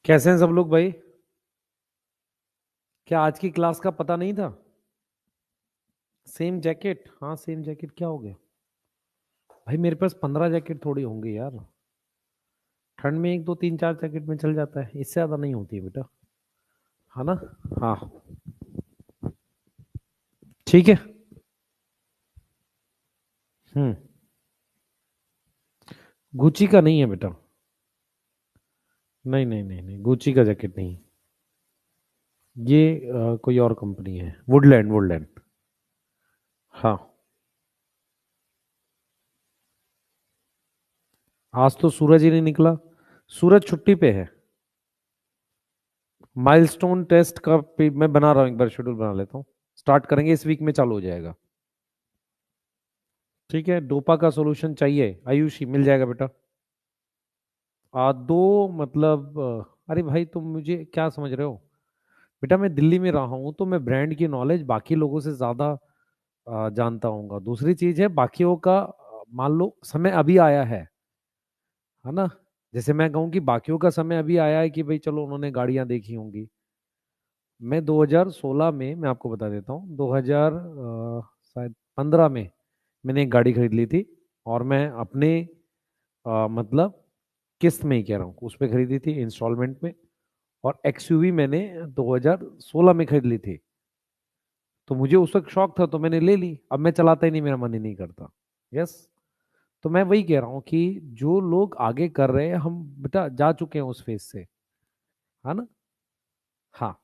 कैसे हैं सब लोग भाई? क्या आज की क्लास का पता नहीं था? सेम जैकेट, हाँ सेम जैकेट, क्या हो गया? भाई मेरे पास 15 जैकेट थोड़ी होंगी यार। ठंड में एक दो तीन चार जैकेट में चल जाता है, इससे ज्यादा नहीं होती है बेटा। है ना? हाँ। ठीक है। हम्म। गुची का नहीं है बेटा। नहीं नहीं नहीं नहीं, गुची का जैकेट नहीं। ये कोई और कंपनी है, वुडलैंड वुडलैंड। हाँ। आज तो सूरज ही नहीं निकला। सूरज छुट्टी पे है। माइलस्टोन टेस्ट का मैं बना रहा हूँ, एक बार शेड्यूल बना लेता हूँ। स्टार्ट करेंगे इस वीक में, चालू हो जाएगा। ठीक है, डोपा का सॉल्यूशन चाहिए आयुषी, मिल जाएगा बेटा। दो मतलब अरे भाई तुम मुझे क्या समझ रहे हो? बेटा मैं दिल्ली में रहा हूँ तो मैं ब्रांड की नॉलेज बाकी लोगों से ज्यादा जानता हूँ। दूसरी चीज है बाकियों का, मान लो समय अभी आया है ना? जैसे मैं कहूँ कि बाकियों का समय अभी आया है कि भाई चलो उन्होंने गाड़ियां देखी होंगी। मैं 2016 में, मैं आपको बता देता हूँ, 2000 शायद 15 में मैंने एक गाड़ी खरीद ली थी। और मैं अपने मतलब किस्त में ही कह रहा हूँ, उस पर खरीदी थी इंस्टॉलमेंट में। और एक्सयूवी मैंने 2016 में खरीद ली थी। तो मुझे उस वक्त शौक था तो मैंने ले ली, अब मैं चलाता ही नहीं, मेरा मन ही नहीं करता। यस। तो मैं वही कह रहा हूँ कि जो लोग आगे कर रहे हैं, हम बेटा जा चुके हैं उस फेज से। है ना? हाँ।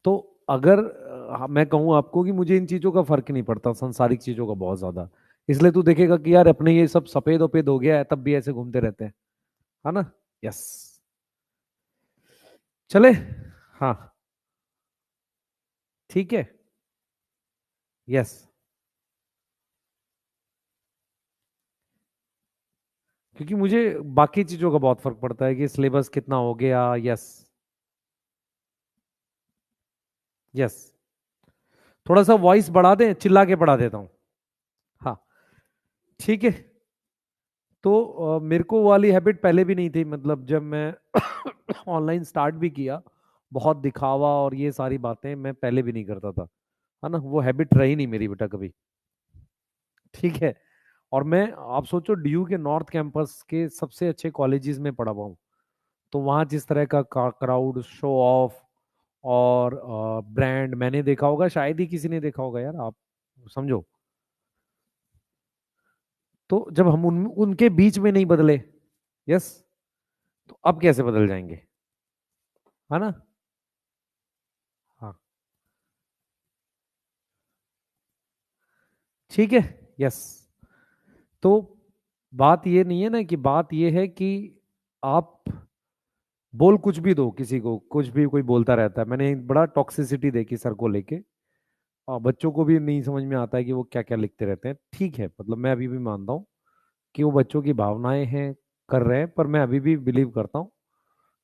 तो अगर मैं कहूँ आपको कि मुझे इन चीजों का फर्क नहीं पड़ता, सांसारिक चीजों का बहुत ज्यादा। इसलिए तू देखेगा कि यार अपने ये सब सफेद वफेद हो गया है तब भी ऐसे घूमते रहते हैं। है ना? यस। चले। हाँ। ठीक है। यस। क्योंकि मुझे बाकी चीजों का बहुत फर्क पड़ता है कि सिलेबस कितना हो गया। यस। यस। थोड़ा सा वॉइस बढ़ा दें, चिल्ला के पढ़ा देता हूँ। हाँ। ठीक है। तो मेरे को वो वाली हैबिट पहले भी नहीं थी, मतलब जब मैं ऑनलाइन स्टार्ट भी किया, बहुत दिखावा और ये सारी बातें मैं पहले भी नहीं करता था। है ना? वो हैबिट रही नहीं मेरी बेटा कभी। ठीक है। और मैं, आप सोचो, डीयू के नॉर्थ कैंपस के सबसे अच्छे कॉलेजेस में पढ़ा हुआ हूँ। तो वहाँ जिस तरह का क्राउड, शो ऑफ और ब्रांड मैंने देखा होगा, शायद ही किसी ने देखा होगा यार, आप समझो। तो जब हम उनके बीच में नहीं बदले, यस, तो अब कैसे बदल जाएंगे? है ना? हाँ। ठीक है। यस। तो बात ये नहीं है ना, कि बात ये है कि आप बोल कुछ भी दो, किसी को कुछ भी कोई बोलता रहता है। मैंने एक बड़ा टॉक्सिसिटी देखी सर को लेके। और बच्चों को भी नहीं समझ में आता है कि वो क्या क्या लिखते रहते हैं। ठीक है, मतलब मैं अभी भी मानता हूँ कि वो बच्चों की भावनाएं हैं, कर रहे हैं, पर मैं अभी भी बिलीव करता हूँ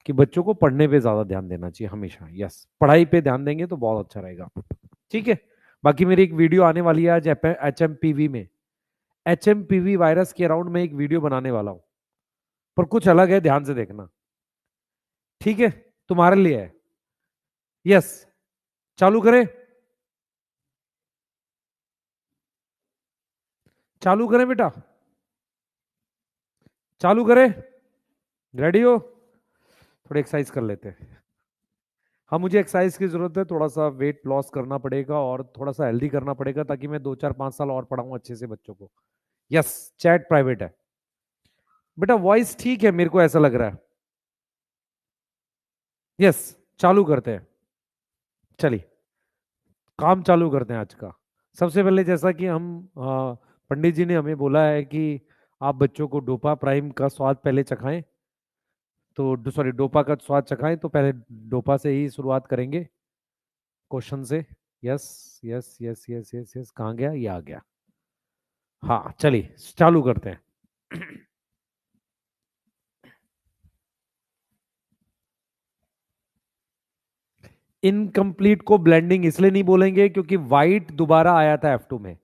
कि बच्चों को पढ़ने पे ज्यादा ध्यान देना चाहिए हमेशा। यस, पढ़ाई पे ध्यान देंगे तो बहुत अच्छा रहेगा। ठीक है। बाकी मेरी एक वीडियो आने वाली है आज HMPV में। HMPV वायरस के अराउंड में एक वीडियो बनाने वाला हूं, पर कुछ अलग है, ध्यान से देखना। ठीक है? तुम्हारे लिए है। यस। चालू करें? चालू करें बेटा? चालू करें? रेडी हो? थोड़ी एक्सरसाइज कर लेते हैं। हाँ, मुझे एक्सरसाइज की जरूरत है, थोड़ा सा वेट लॉस करना पड़ेगा और थोड़ा सा हेल्दी करना पड़ेगा, ताकि मैं 2 4 5 साल और पढ़ाऊँ अच्छे से बच्चों को। यस। चैट प्राइवेट है। बेटा वॉइस ठीक है, मेरे को ऐसा लग रहा है। यस। चालू करते हैं। चलिए, काम चालू करते हैं आज का। सबसे पहले, जैसा कि हम पंडित जी ने हमें बोला है कि आप बच्चों को डोपा प्राइम का स्वाद पहले चखाएं, तो सॉरी, डोपा का स्वाद चखाएं, तो पहले डोपा से ही शुरुआत करेंगे, क्वेश्चन से। Yes. Yes yes yes yes yes, कहाँ गया? ये आ गया। हाँ चलिए, चालू करते हैं। इनकम्प्लीट को ब्लेंडिंग इसलिए नहीं बोलेंगे क्योंकि वाइट दोबारा आया था F2 में।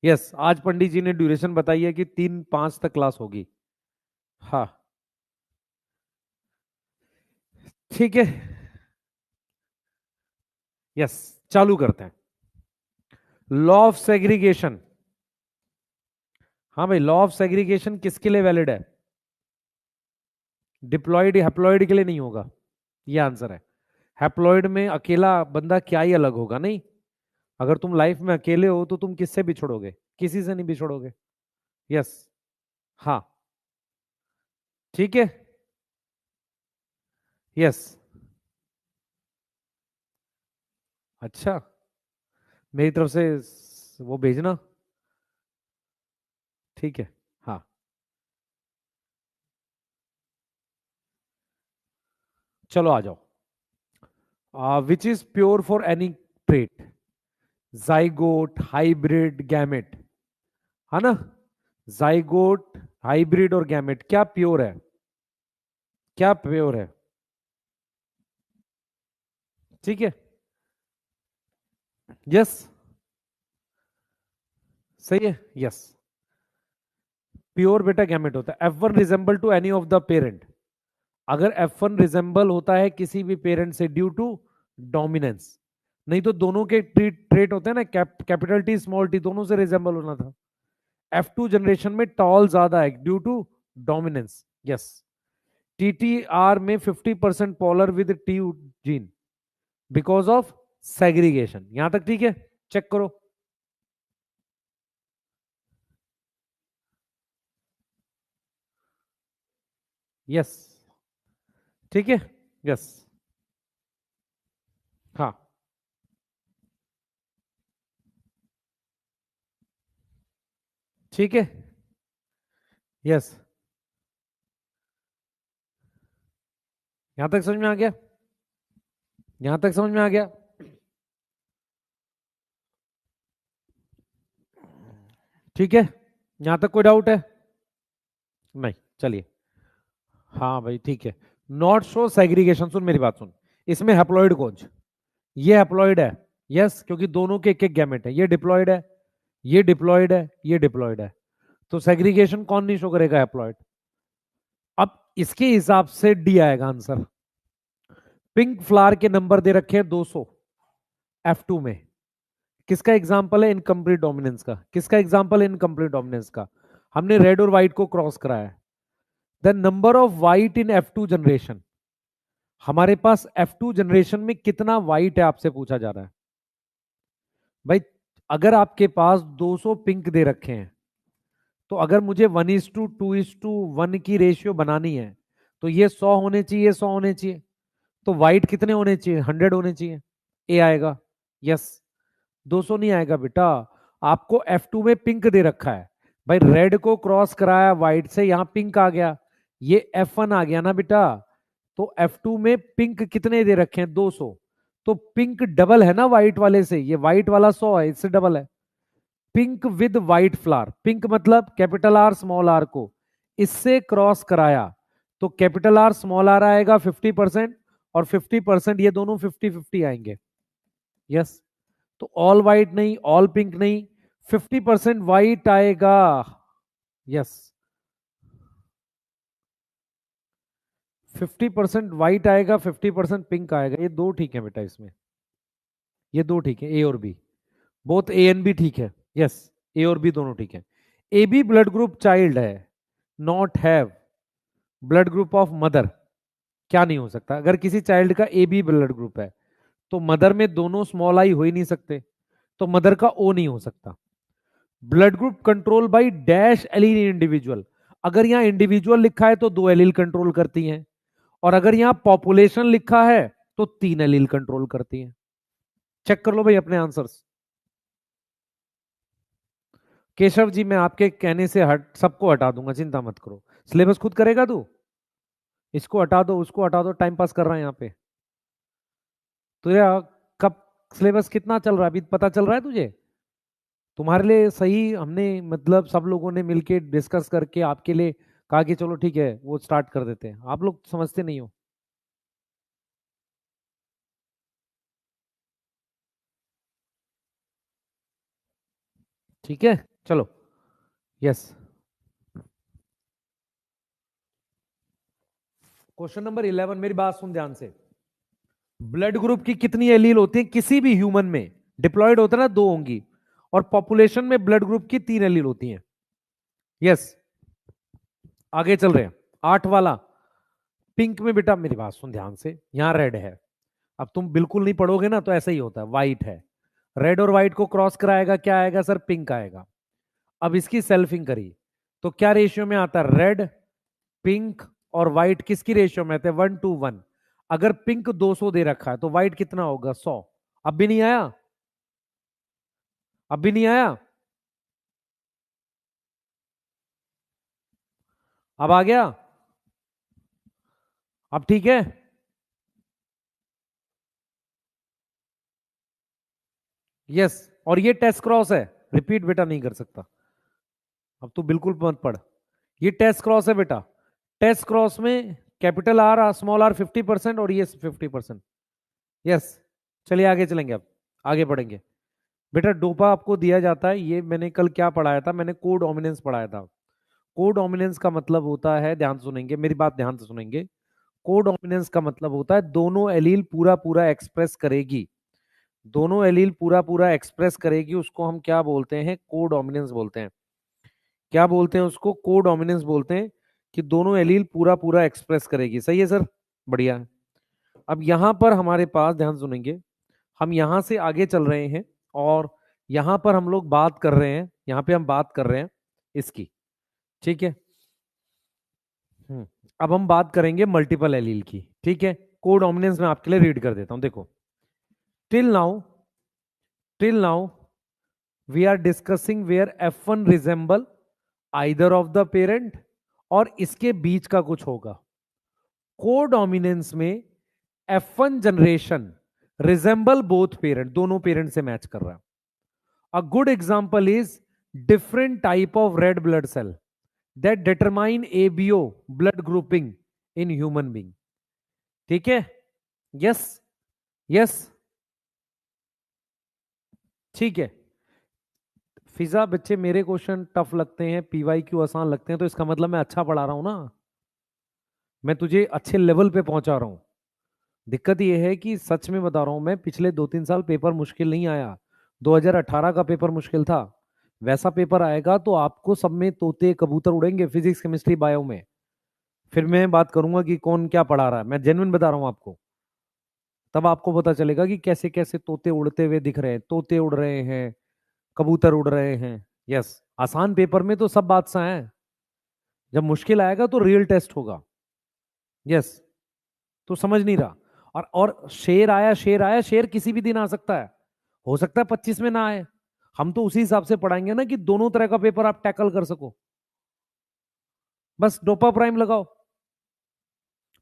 यस, आज पंडित जी ने ड्यूरेशन बताई है कि 3 5 तक क्लास होगी। हाँ। ठीक है, यस, चालू करते हैं। Law of segregation. हाँ भाई, लॉ ऑफ सेग्रीगेशन किसके लिए वैलिड है? डिप्लॉयड हैप्लॉयड के लिए नहीं होगा, ये आंसर है। हैप्लॉयड में अकेला बंदा क्या ही अलग होगा, नहीं। अगर तुम लाइफ में अकेले हो तो तुम किससे बिछड़ोगे? किसी से नहीं बिछड़ोगे। यस। हाँ। ठीक है। यस। अच्छा, मेरी तरफ से वो भेजना। ठीक है। हाँ, चलो आ जाओ। Which is pure for any trait? Zygote, hybrid, gamete, है ना? जाइगोट, हाइब्रिड और गैमेट, क्या प्योर है? क्या प्योर है? ठीक है। यस। सही है। यस। प्योर बेटा गैमेट होता है। F1 resemble to any of the parent. अगर F1 रिजेंबल होता है किसी भी पेरेंट से ड्यू टू डोमिनेंस, नहीं तो दोनों के ट्रेट होते हैं ना, कैपिटल टी स्मॉल टी, दोनों से रिजेंबल होना था। F2 जनरेशन में टॉल ज्यादा है due to dominance. Yes. TTR में 50% pollen with T gene because of segregation. यहां तक ठीक है? चेक करो। यस। ठीक है। यस। हाँ। ठीक है। यस। यहां तक समझ में आ गया? यहां तक समझ में आ गया? ठीक है। यहां तक कोई डाउट है? नहीं, चलिए। हाँ भाई, ठीक है। नॉट शो सेग्रीगेशन, सुन मेरी बात सुन। इसमें हैप्लॉइड खोज। ये हैप्लॉइड है। यस, क्योंकि दोनों के एक एक गैमेट है। ये डिप्लॉइड है, ये डिप्लॉइड है, ये डिप्लॉइड है। तो सेग्रीगेशन कौन नहीं शो करेगा? हैप्लॉइड। अब इसके हिसाब से डी आएगा आंसर। पिंक फ्लावर के नंबर दे रखे हैं 200 F2 में। किसका एग्जाम्पल है? इनकम्प्लीट डोमिनेंस का। किसका एग्जाम्पल है? इनकम्प्लीट डोमिनेंस का। हमने रेड और व्हाइट को क्रॉस कराया है। The number of white in F2 generation. हमारे पास F2 जनरेशन में कितना व्हाइट है आपसे पूछा जा रहा है भाई। अगर आपके पास 200 पिंक दे रखे हैं, तो अगर मुझे 1:2:1 की रेशियो बनानी है, तो ये 100 होने चाहिए, 100 होने चाहिए। तो व्हाइट कितने होने चाहिए? 100 होने चाहिए। ए आएगा। यस। 200 नहीं आएगा बेटा। आपको F2 में पिंक दे रखा है भाई, रेड को क्रॉस कराया व्हाइट से, यहां पिंक आ गया। ये F1 आ गया ना बेटा। तो F2 में पिंक कितने दे रखे हैं? 200। तो पिंक डबल है ना व्हाइट वाले से, ये व्हाइट वाला 100 है, इससे डबल है। Pink with white flower, pink मतलब कैपिटल आर स्मॉल आर को इससे क्रॉस कराया, तो कैपिटल आर स्मॉल आर आएगा 50%, और 50% ये दोनों 50-50 आएंगे। यस। तो ऑल व्हाइट नहीं, ऑल पिंक नहीं, 50% व्हाइट आएगा। यस। 50% व्हाइट आएगा, 50% पिंक आएगा। ये दो ठीक है बेटा इसमें। ये दो ठीक है, ए और B. Both A and B ठीक है। यस। ए और बी दोनों ठीक है। A B blood group child है, not have blood group of mother. क्या नहीं हो सकता? अगर किसी चाइल्ड का ए बी ब्लड ग्रुप है, तो मदर में दोनों स्मॉल आई हो ही नहीं सकते, तो मदर का ओ नहीं हो सकता। Blood group control by dash allele individual. अगर यहां इंडिविजुअल लिखा है तो दो एलील कंट्रोल करती हैं, और अगर यहां पॉपुलेशन लिखा है तो तीन एलील कंट्रोल करती हैं। चेक कर लो भाई अपने आंसर्स। केशव जी, मैं आपके कहने से हट सबको हटा दूंगा, चिंता मत करो। सिलेबस खुद करेगा तू? इसको हटा दो, उसको हटा दो, टाइम पास कर रहा है यहाँ पे। तुझे कब सिलेबस कितना चल रहा है अभी पता चल रहा है तुझे? तुम्हारे लिए सही हमने मतलब सब लोगों ने मिलके डिस्कस करके आपके लिए कहा कि चलो ठीक है वो स्टार्ट कर देते हैं, आप लोग समझते नहीं हो। ठीक है, चलो। यस। क्वेश्चन नंबर 11, मेरी बात सुन ध्यान से। ब्लड ग्रुप की कितनी एलील होती है किसी भी ह्यूमन में? डिप्लॉयड होता है ना, दो होंगी। और पॉपुलेशन में ब्लड ग्रुप की तीन एलील होती हैं। यस। आगे चल रहे हैं। 8 वाला, पिंक में बेटा मेरी बात सुन ध्यान से, यहां रेड है। अब तुम बिल्कुल नहीं पढ़ोगे ना तो ऐसा ही होता है, व्हाइट है। रेड और व्हाइट को क्रॉस कराएगा, क्या आएगा सर? पिंक आएगा। अब इसकी सेल्फिंग करी तो क्या रेशियो में आता है? रेड, पिंक और व्हाइट किसकी रेशियो में आते हैं? 1:1। अगर पिंक 200 दे रखा है तो व्हाइट कितना होगा? 100। अब भी नहीं आया? अब भी नहीं आया? अब आ गया? अब ठीक है? यस। और ये टेस्ट क्रॉस है, रिपीट बेटा नहीं कर सकता। अब तू बिल्कुल मत पढ़। ये टेस्ट क्रॉस है बेटा। टेस्ट क्रॉस में कैपिटल आर स्मॉल आर 50% और ये 50%। यस। चलिए आगे चलेंगे, अब आगे बढ़ेंगे। बेटा डोपा आपको दिया जाता है, ये मैंने कल क्या पढ़ाया था? मैंने को डोमिनेंस पढ़ाया था। को डोमिनेंस का मतलब होता है, ध्यान से सुनेंगे मेरी बात, ध्यान से सुनेंगे। को डोमिनेंस का मतलब होता है दोनों एलील पूरा पूरा एक्सप्रेस करेगी। दोनों एलील पूरा पूरा एक्सप्रेस करेगी, उसको हम क्या बोलते हैं? को डोमिनेंस बोलते हैं। क्या बोलते हैं उसको? को डोमिनेंस बोलते हैं कि दोनों एलील पूरा पूरा एक्सप्रेस करेगी। सही है सर? बढ़िया है। अब यहां पर हमारे पास, ध्यान सुनेंगे, हम यहां से आगे चल रहे हैं और यहां पर हम लोग बात कर रहे हैं, यहां पे हम बात कर रहे हैं इसकी। ठीक है। अब हम बात करेंगे मल्टीपल एलील की। ठीक है। को डोमिनेंस में आपके लिए रीड कर देता हूं, देखो। Till now, till now we are discussing where F1 resemble either of the parent, और इसके बीच का कुछ होगा। को डोमिनेंस में F1 generation resemble both parent, दोनों पेरेंट से मैच कर रहा है। A good example is different type of red blood cell that determine ABO blood grouping in human being. ठीक है? यस। यस। ठीक है। फिजा बच्चे मेरे क्वेश्चन टफ लगते हैं, PYQ आसान लगते हैं, तो इसका मतलब मैं अच्छा पढ़ा रहा हूं ना, मैं तुझे अच्छे लेवल पे पहुंचा रहा हूं। दिक्कत यह है कि सच में बता रहा हूं मैं, पिछले 2-3 साल पेपर मुश्किल नहीं आया। 2018 का पेपर मुश्किल था, वैसा पेपर आएगा तो आपको सब में तोते कबूतर उड़ेंगे, फिजिक्स केमिस्ट्री बायो में। फिर मैं बात करूंगा कि कौन क्या पढ़ा रहा है, मैं जेन्युइन बता रहा हूं आपको। तब आपको पता चलेगा कि कैसे कैसे तोते उड़ते हुए दिख रहे हैं, तोते उड़ रहे हैं, कबूतर उड़ रहे हैं। यस। आसान पेपर में तो सब बादशाह हैं, जब मुश्किल आएगा तो रियल टेस्ट होगा। यस। तो समझ नहीं रहा। और शेर आया, शेर आया, शेर किसी भी दिन आ सकता है, हो सकता है 25 में ना आए। हम तो उसी हिसाब से पढ़ाएंगे ना कि दोनों तरह का पेपर आप टैकल कर सको। बस डोपा प्राइम लगाओ।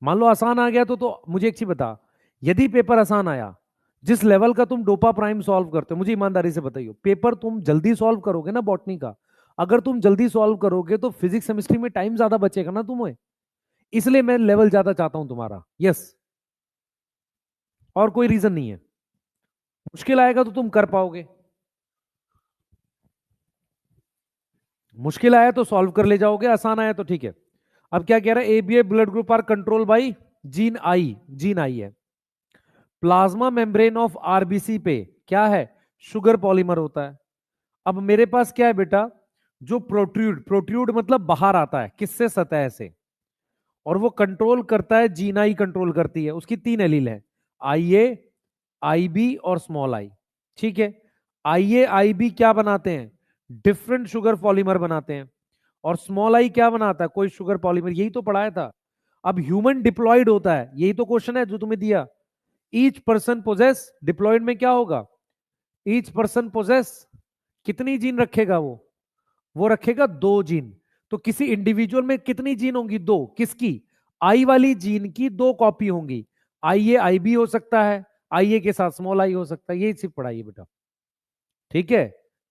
मान लो आसान आ गया तो मुझे एक चीज बता, यदि पेपर आसान आया, जिस लेवल का तुम डोपा प्राइम सॉल्व करते हो, मुझे ईमानदारी से बताइए, पेपर तुम जल्दी सॉल्व करोगे ना बॉटनी का, अगर तुम जल्दी सॉल्व करोगे तो फिजिक्स केमिस्ट्री में टाइम ज्यादा बचेगा ना तुम्हें, इसलिए मैं लेवल ज्यादा चाहता हूं तुम्हारा। यस। और कोई रीजन नहीं है। मुश्किल आएगा तो तुम कर पाओगे, मुश्किल आया तो सॉल्व कर ले जाओगे, आसान आया तो ठीक है। अब क्या कह रहा है? ABA blood group are control by gene I, gene I है। प्लाज्मा मेम्ब्रेन ऑफ RBC पे क्या है? शुगर पॉलीमर होता है। अब मेरे पास क्या है बेटा? जो प्रोट्रूड, प्रोट्रूड मतलब बाहर आता है, किससे? सतह से। और वो कंट्रोल करता है, जीन आई कंट्रोल करती है, उसकी तीन एलील है, IA, IB और स्मॉल आई। ठीक है। IA IB क्या बनाते हैं? डिफरेंट शुगर पॉलीमर बनाते हैं। और स्मॉल आई क्या बनाता है? कोई शुगर पॉलीमर, यही तो पढ़ाया था। अब ह्यूमन डिप्लॉयड होता है, यही तो क्वेश्चन है जो तुम्हें दिया। ईच पर्सन पोजेस, डिप्लॉयड में क्या होगा? ईच पर्सन पोजेस कितनी जीन रखेगा वो रखेगा 2 जीन। तो किसी इंडिविजुअल में कितनी जीन होंगी? 2। किसकी? आई वाली जीन की 2 कॉपी होंगी। IA IB हो सकता है, IA के साथ स्मॉल आई हो सकता है, यही सिर्फ पढ़ाइए बेटा। ठीक है?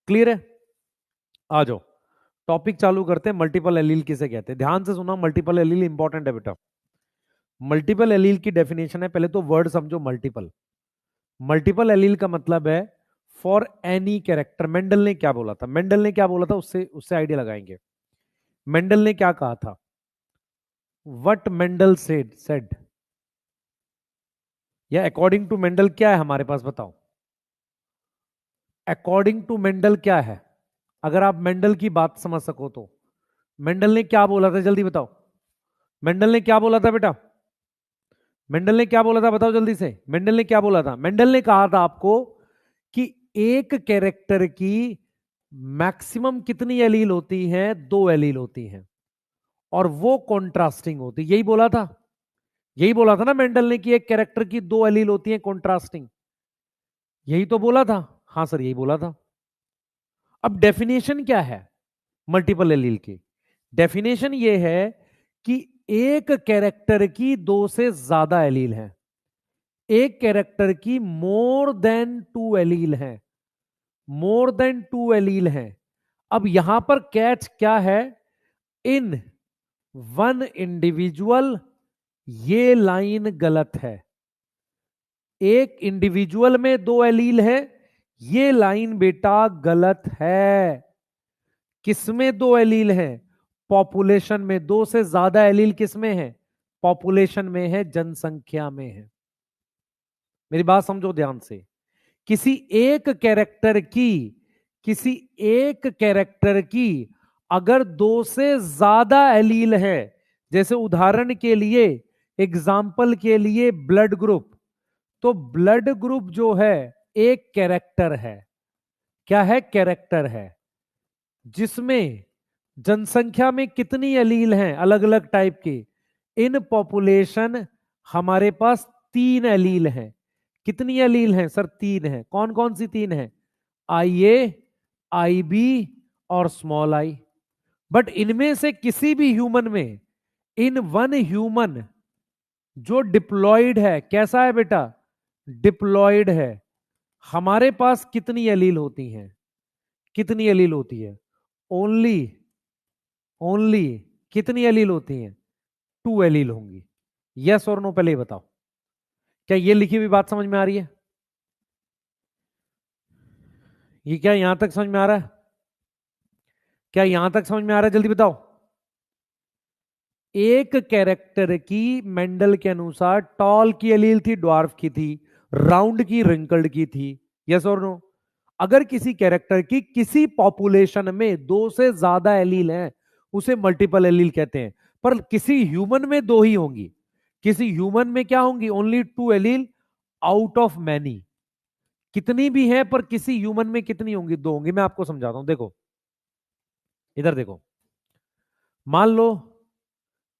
क्लियर है? आ जाओ, टॉपिक चालू करते हैं। मल्टीपल एलील किसे कहते हैं? ध्यान से सुना, मल्टीपल एलील इंपॉर्टेंट है बेटा। मल्टीपल एलील की डेफिनेशन है, पहले तो वर्ड समझो मल्टीपल। मल्टीपल एलील का मतलब है फॉर एनी कैरेक्टर। मेंडल ने क्या बोला था? मेंडल ने क्या बोला था, उससे उससे आइडिया लगाएंगे। मेंडल ने क्या कहा था? व्हाट मेंडल सेड, या अकॉर्डिंग टू मेंडल क्या है हमारे पास, बताओ। अकॉर्डिंग टू मेंडल क्या है, अगर आप मेंडल की बात समझ सको तो। मेंडल ने क्या बोला था, जल्दी बताओ। मेंडल ने क्या बोला था बेटा, मेंडल ने क्या बोला था, बताओ जल्दी से। मेंडल ने क्या बोला था, मेंडल ने कहा था आपको कि एक कैरेक्टर की मैक्सिमम कितनी एलील होती है, 2 एलील होती हैं, और वो कॉन्ट्रास्टिंग होती, यही बोला था। यही बोला था ना मेंडल ने कि एक कैरेक्टर की 2 एलील होती हैं कॉन्ट्रास्टिंग, यही तो बोला था। हाँ सर यही बोला था। अब डेफिनेशन क्या है मल्टीपल एलील की, डेफिनेशन ये है कि एक कैरेक्टर की 2 से ज्यादा एलील है, एक कैरेक्टर की मोर देन 2 एलील है, मोर देन 2 एलील है। अब यहां पर कैच क्या है, इन वन इंडिविजुअल, ये लाइन गलत है। एक इंडिविजुअल में 2 एलील है, ये लाइन बेटा गलत है। किसमें 2 एलील है, पॉपुलेशन में। 2 से ज्यादा एलील किसमें है, पॉपुलेशन में है, जनसंख्या में है। मेरी बात समझो ध्यान से। किसी एक कैरेक्टर की, किसी एक कैरेक्टर की अगर 2 से ज्यादा एलील है, जैसे उदाहरण के लिए, एग्जाम्पल के लिए ब्लड ग्रुप, तो ब्लड ग्रुप जो है एक कैरेक्टर है, क्या है, कैरेक्टर है, जिसमें जनसंख्या में कितनी एलील हैं अलग अलग टाइप की, इन पॉपुलेशन हमारे पास 3 एलील हैं। कितनी एलील हैं सर, 3 हैं। कौन कौन सी 3 हैं, आई ए, आई बी और स्मॉल आई। बट इनमें से किसी भी ह्यूमन में, इन वन ह्यूमन जो डिप्लॉयड है, कैसा है बेटा, डिप्लॉयड है, हमारे पास कितनी एलील होती हैं, कितनी एलील होती है, ओनली, ओनली कितनी एलील होती हैं, 2 एलील होंगी। यस और नो पहले ही बताओ, क्या ये लिखी हुई बात समझ में आ रही है, ये क्या यहां तक समझ में आ रहा है, क्या यहां तक समझ में आ रहा है, जल्दी बताओ। एक कैरेक्टर की मेंडल के अनुसार टॉल की एलील थी, ड्वार्फ की थी, राउंड की, रिंकल्ड की थी। यस और नो। अगर किसी कैरेक्टर की किसी पॉपुलेशन में 2 से ज्यादा एलील हैं, उसे मल्टीपल एलील कहते हैं। पर किसी ह्यूमन में 2 ही होंगी, किसी ह्यूमन में क्या होंगी, only 2 allele out of many. कितनी भी है पर किसी ह्यूमन में कितनी होंगी, 2 होंगी। मैं आपको समझाता हूं, देखो इधर देखो। मान लो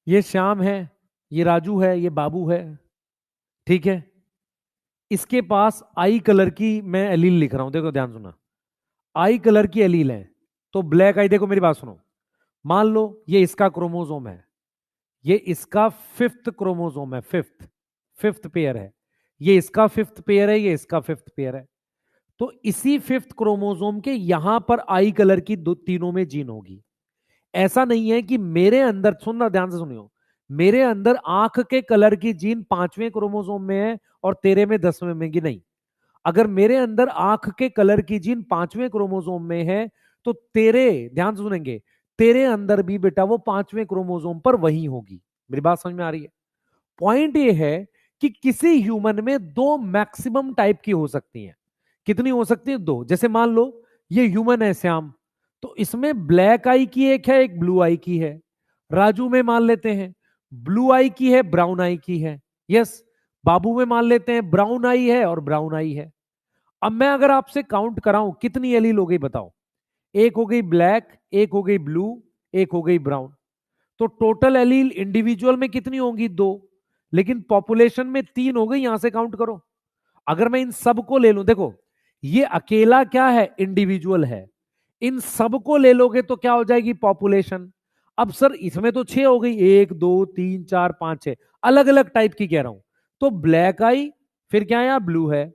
ये श्याम है, ये राजू है, ये बाबू है, ठीक है। इसके पास आई कलर की मैं एलील लिख रहा हूं, देखो ध्यान सुना, आई कलर की एलील है। तो ब्लैक आई, देखो मेरी बात सुनो, मान लो ये इसका क्रोमोसोम है, ये इसका 5th क्रोमोसोम है, फिफ्थ, फिफ्थ पेयर है, ये इसका 5th पेयर है, ये इसका 5th पेयर है। तो इसी 5th क्रोमोसोम के यहां पर आई कलर की दो तीनों में जीन होगी। ऐसा नहीं है कि मेरे अंदर, सुनना ध्यान से सुनियो, मेरे अंदर आंख के कलर की जीन 5वें क्रोमोसोम में है और तेरे में 10वें में की नहीं। अगर मेरे अंदर आंख के कलर की जीन 5वें क्रोमोसोम में है, तो तेरे, ध्यान से सुनेंगे, तेरे अंदर भी बेटा वो 5वें क्रोमोसोम पर वही होगी। मेरी बात समझ में आ रही है। पॉइंट ये है कि किसी ह्यूमन में 2 मैक्सिमम टाइप की हो सकती हैं। कितनी हो सकती है, 2। जैसे मान लो ये ह्यूमन है श्याम, तो इसमें ब्लैक आई की एक है, एक ब्लू आई की है। राजू में मान लेते हैं ब्लू आई की है, ब्राउन आई की है। यस। बाबू में मान लेते हैं ब्राउन आई है और ब्राउन आई है। अब मैं अगर आपसे काउंट कराऊं कितनी एलील हो गई बताओ, एक हो गई ब्लैक, एक हो गई ब्लू, एक हो गई ब्राउन। तो टोटल एलील इंडिविजुअल में कितनी होंगी, 2। लेकिन पॉपुलेशन में 3 हो गई, यहां से काउंट करो। अगर मैं इन सब को ले लूं, देखो ये अकेला क्या है, इंडिविजुअल है, इन सब को ले लोगे तो क्या हो जाएगी, पॉपुलेशन। अब सर इसमें तो 6 हो गई, 1 2 3 4 5 6, अलग अलग टाइप की कह रहा हूं। तो ब्लैक आई, फिर क्या, यहां ब्लू है,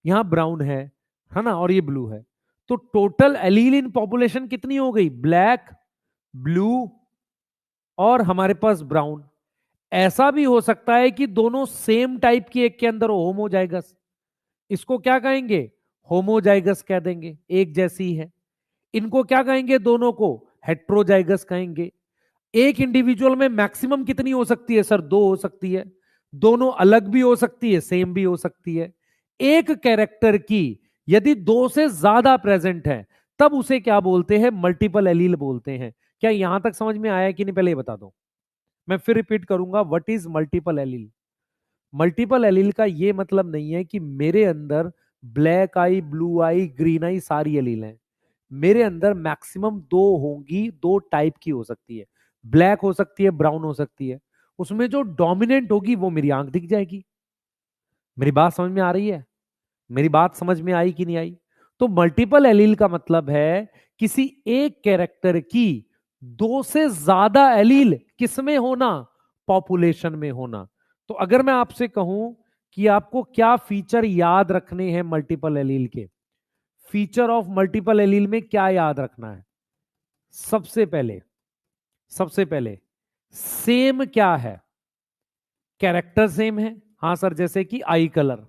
यहां ब्राउन है ना, और ये ब्लू है। तो टोटल एलील इन पॉपुलेशन कितनी हो गई, ब्लैक, ब्लू और हमारे पास ब्राउन। ऐसा भी हो सकता है कि दोनों सेम टाइप की एक के अंदर होमोजाइगस, इसको क्या कहेंगे, होमोजाइगस कह देंगे, एक जैसी है। इनको क्या कहेंगे, दोनों को हेट्रोजाइगस कहेंगे। एक इंडिविजुअल में मैक्सिमम कितनी हो सकती है सर, 2 हो सकती है। दोनों अलग भी हो सकती है, सेम भी हो सकती है। एक कैरेक्टर की यदि दो से ज्यादा प्रेजेंट है तब उसे क्या बोलते हैं, मल्टीपल एलील बोलते हैं। क्या यहां तक समझ में आया कि नहीं, पहले ये बता दो। मैं फिर रिपीट करूंगा, what is multiple allele. Multiple allele का ये मतलब नहीं है कि मेरे अंदर ब्लैक आई, ब्लू आई, ग्रीन आई सारी एलील हैं। मेरे अंदर मैक्सिमम दो होंगी, दो टाइप की हो सकती है। ब्लैक हो सकती है, ब्राउन हो सकती है। उसमें जो डोमिनेंट होगी वो मेरी आंख दिख जाएगी। मेरी बात समझ में आ रही है? मेरी बात समझ में आई कि नहीं आई? तो मल्टीपल एलील का मतलब है किसी एक कैरेक्टर की दो से ज्यादा एलील किसमें होना, पॉपुलेशन में होना। तो अगर मैं आपसे कहूं कि आपको क्या फीचर याद रखने हैं मल्टीपल एलील के, फीचर ऑफ मल्टीपल एलील में क्या याद रखना है? सबसे पहले, सबसे पहले सेम क्या है, कैरेक्टर सेम है। हां सर, जैसे कि आई कलर।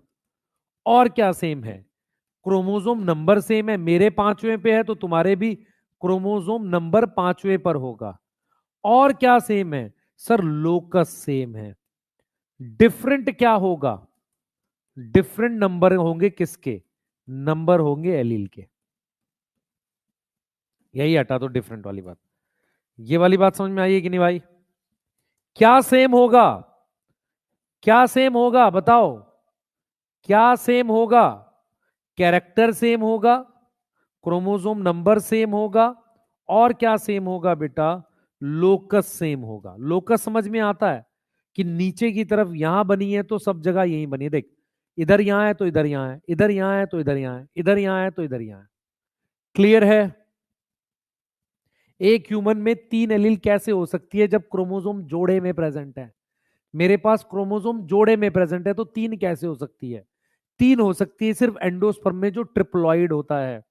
और क्या सेम है? क्रोमोसोम नंबर सेम है। मेरे पांचवें पे है तो तुम्हारे भी क्रोमोसोम नंबर पांचवें पर होगा। और क्या सेम है? सर लोकस सेम है। डिफरेंट क्या होगा? डिफरेंट नंबर होंगे, किसके? नंबर होंगे एलील के। यही हटा दो डिफरेंट वाली बात। ये वाली बात समझ में आई है कि नहीं भाई? क्या सेम होगा? क्या सेम होगा बताओ? क्या सेम होगा? कैरेक्टर सेम होगा, क्रोमोसोम नंबर सेम होगा। और क्या सेम होगा बेटा? लोकस सेम होगा। लोकस समझ में आता है कि नीचे की तरफ यहां बनी है तो सब जगह यही बनी है। देख, इधर यहां है तो इधर यहां है, इधर यहां है तो इधर यहां है, इधर यहां है तो इधर यहां है। क्लियर है? एक ह्यूमन में तीन एलील कैसे हो सकती है जब क्रोमोसोम जोड़े में प्रेजेंट है? मेरे पास क्रोमोसोम जोड़े में प्रेजेंट है तो तीन कैसे हो सकती है? तीन हो सकती है सिर्फ एंडोस्पर्म में जो ट्रिप्लॉइड होता है।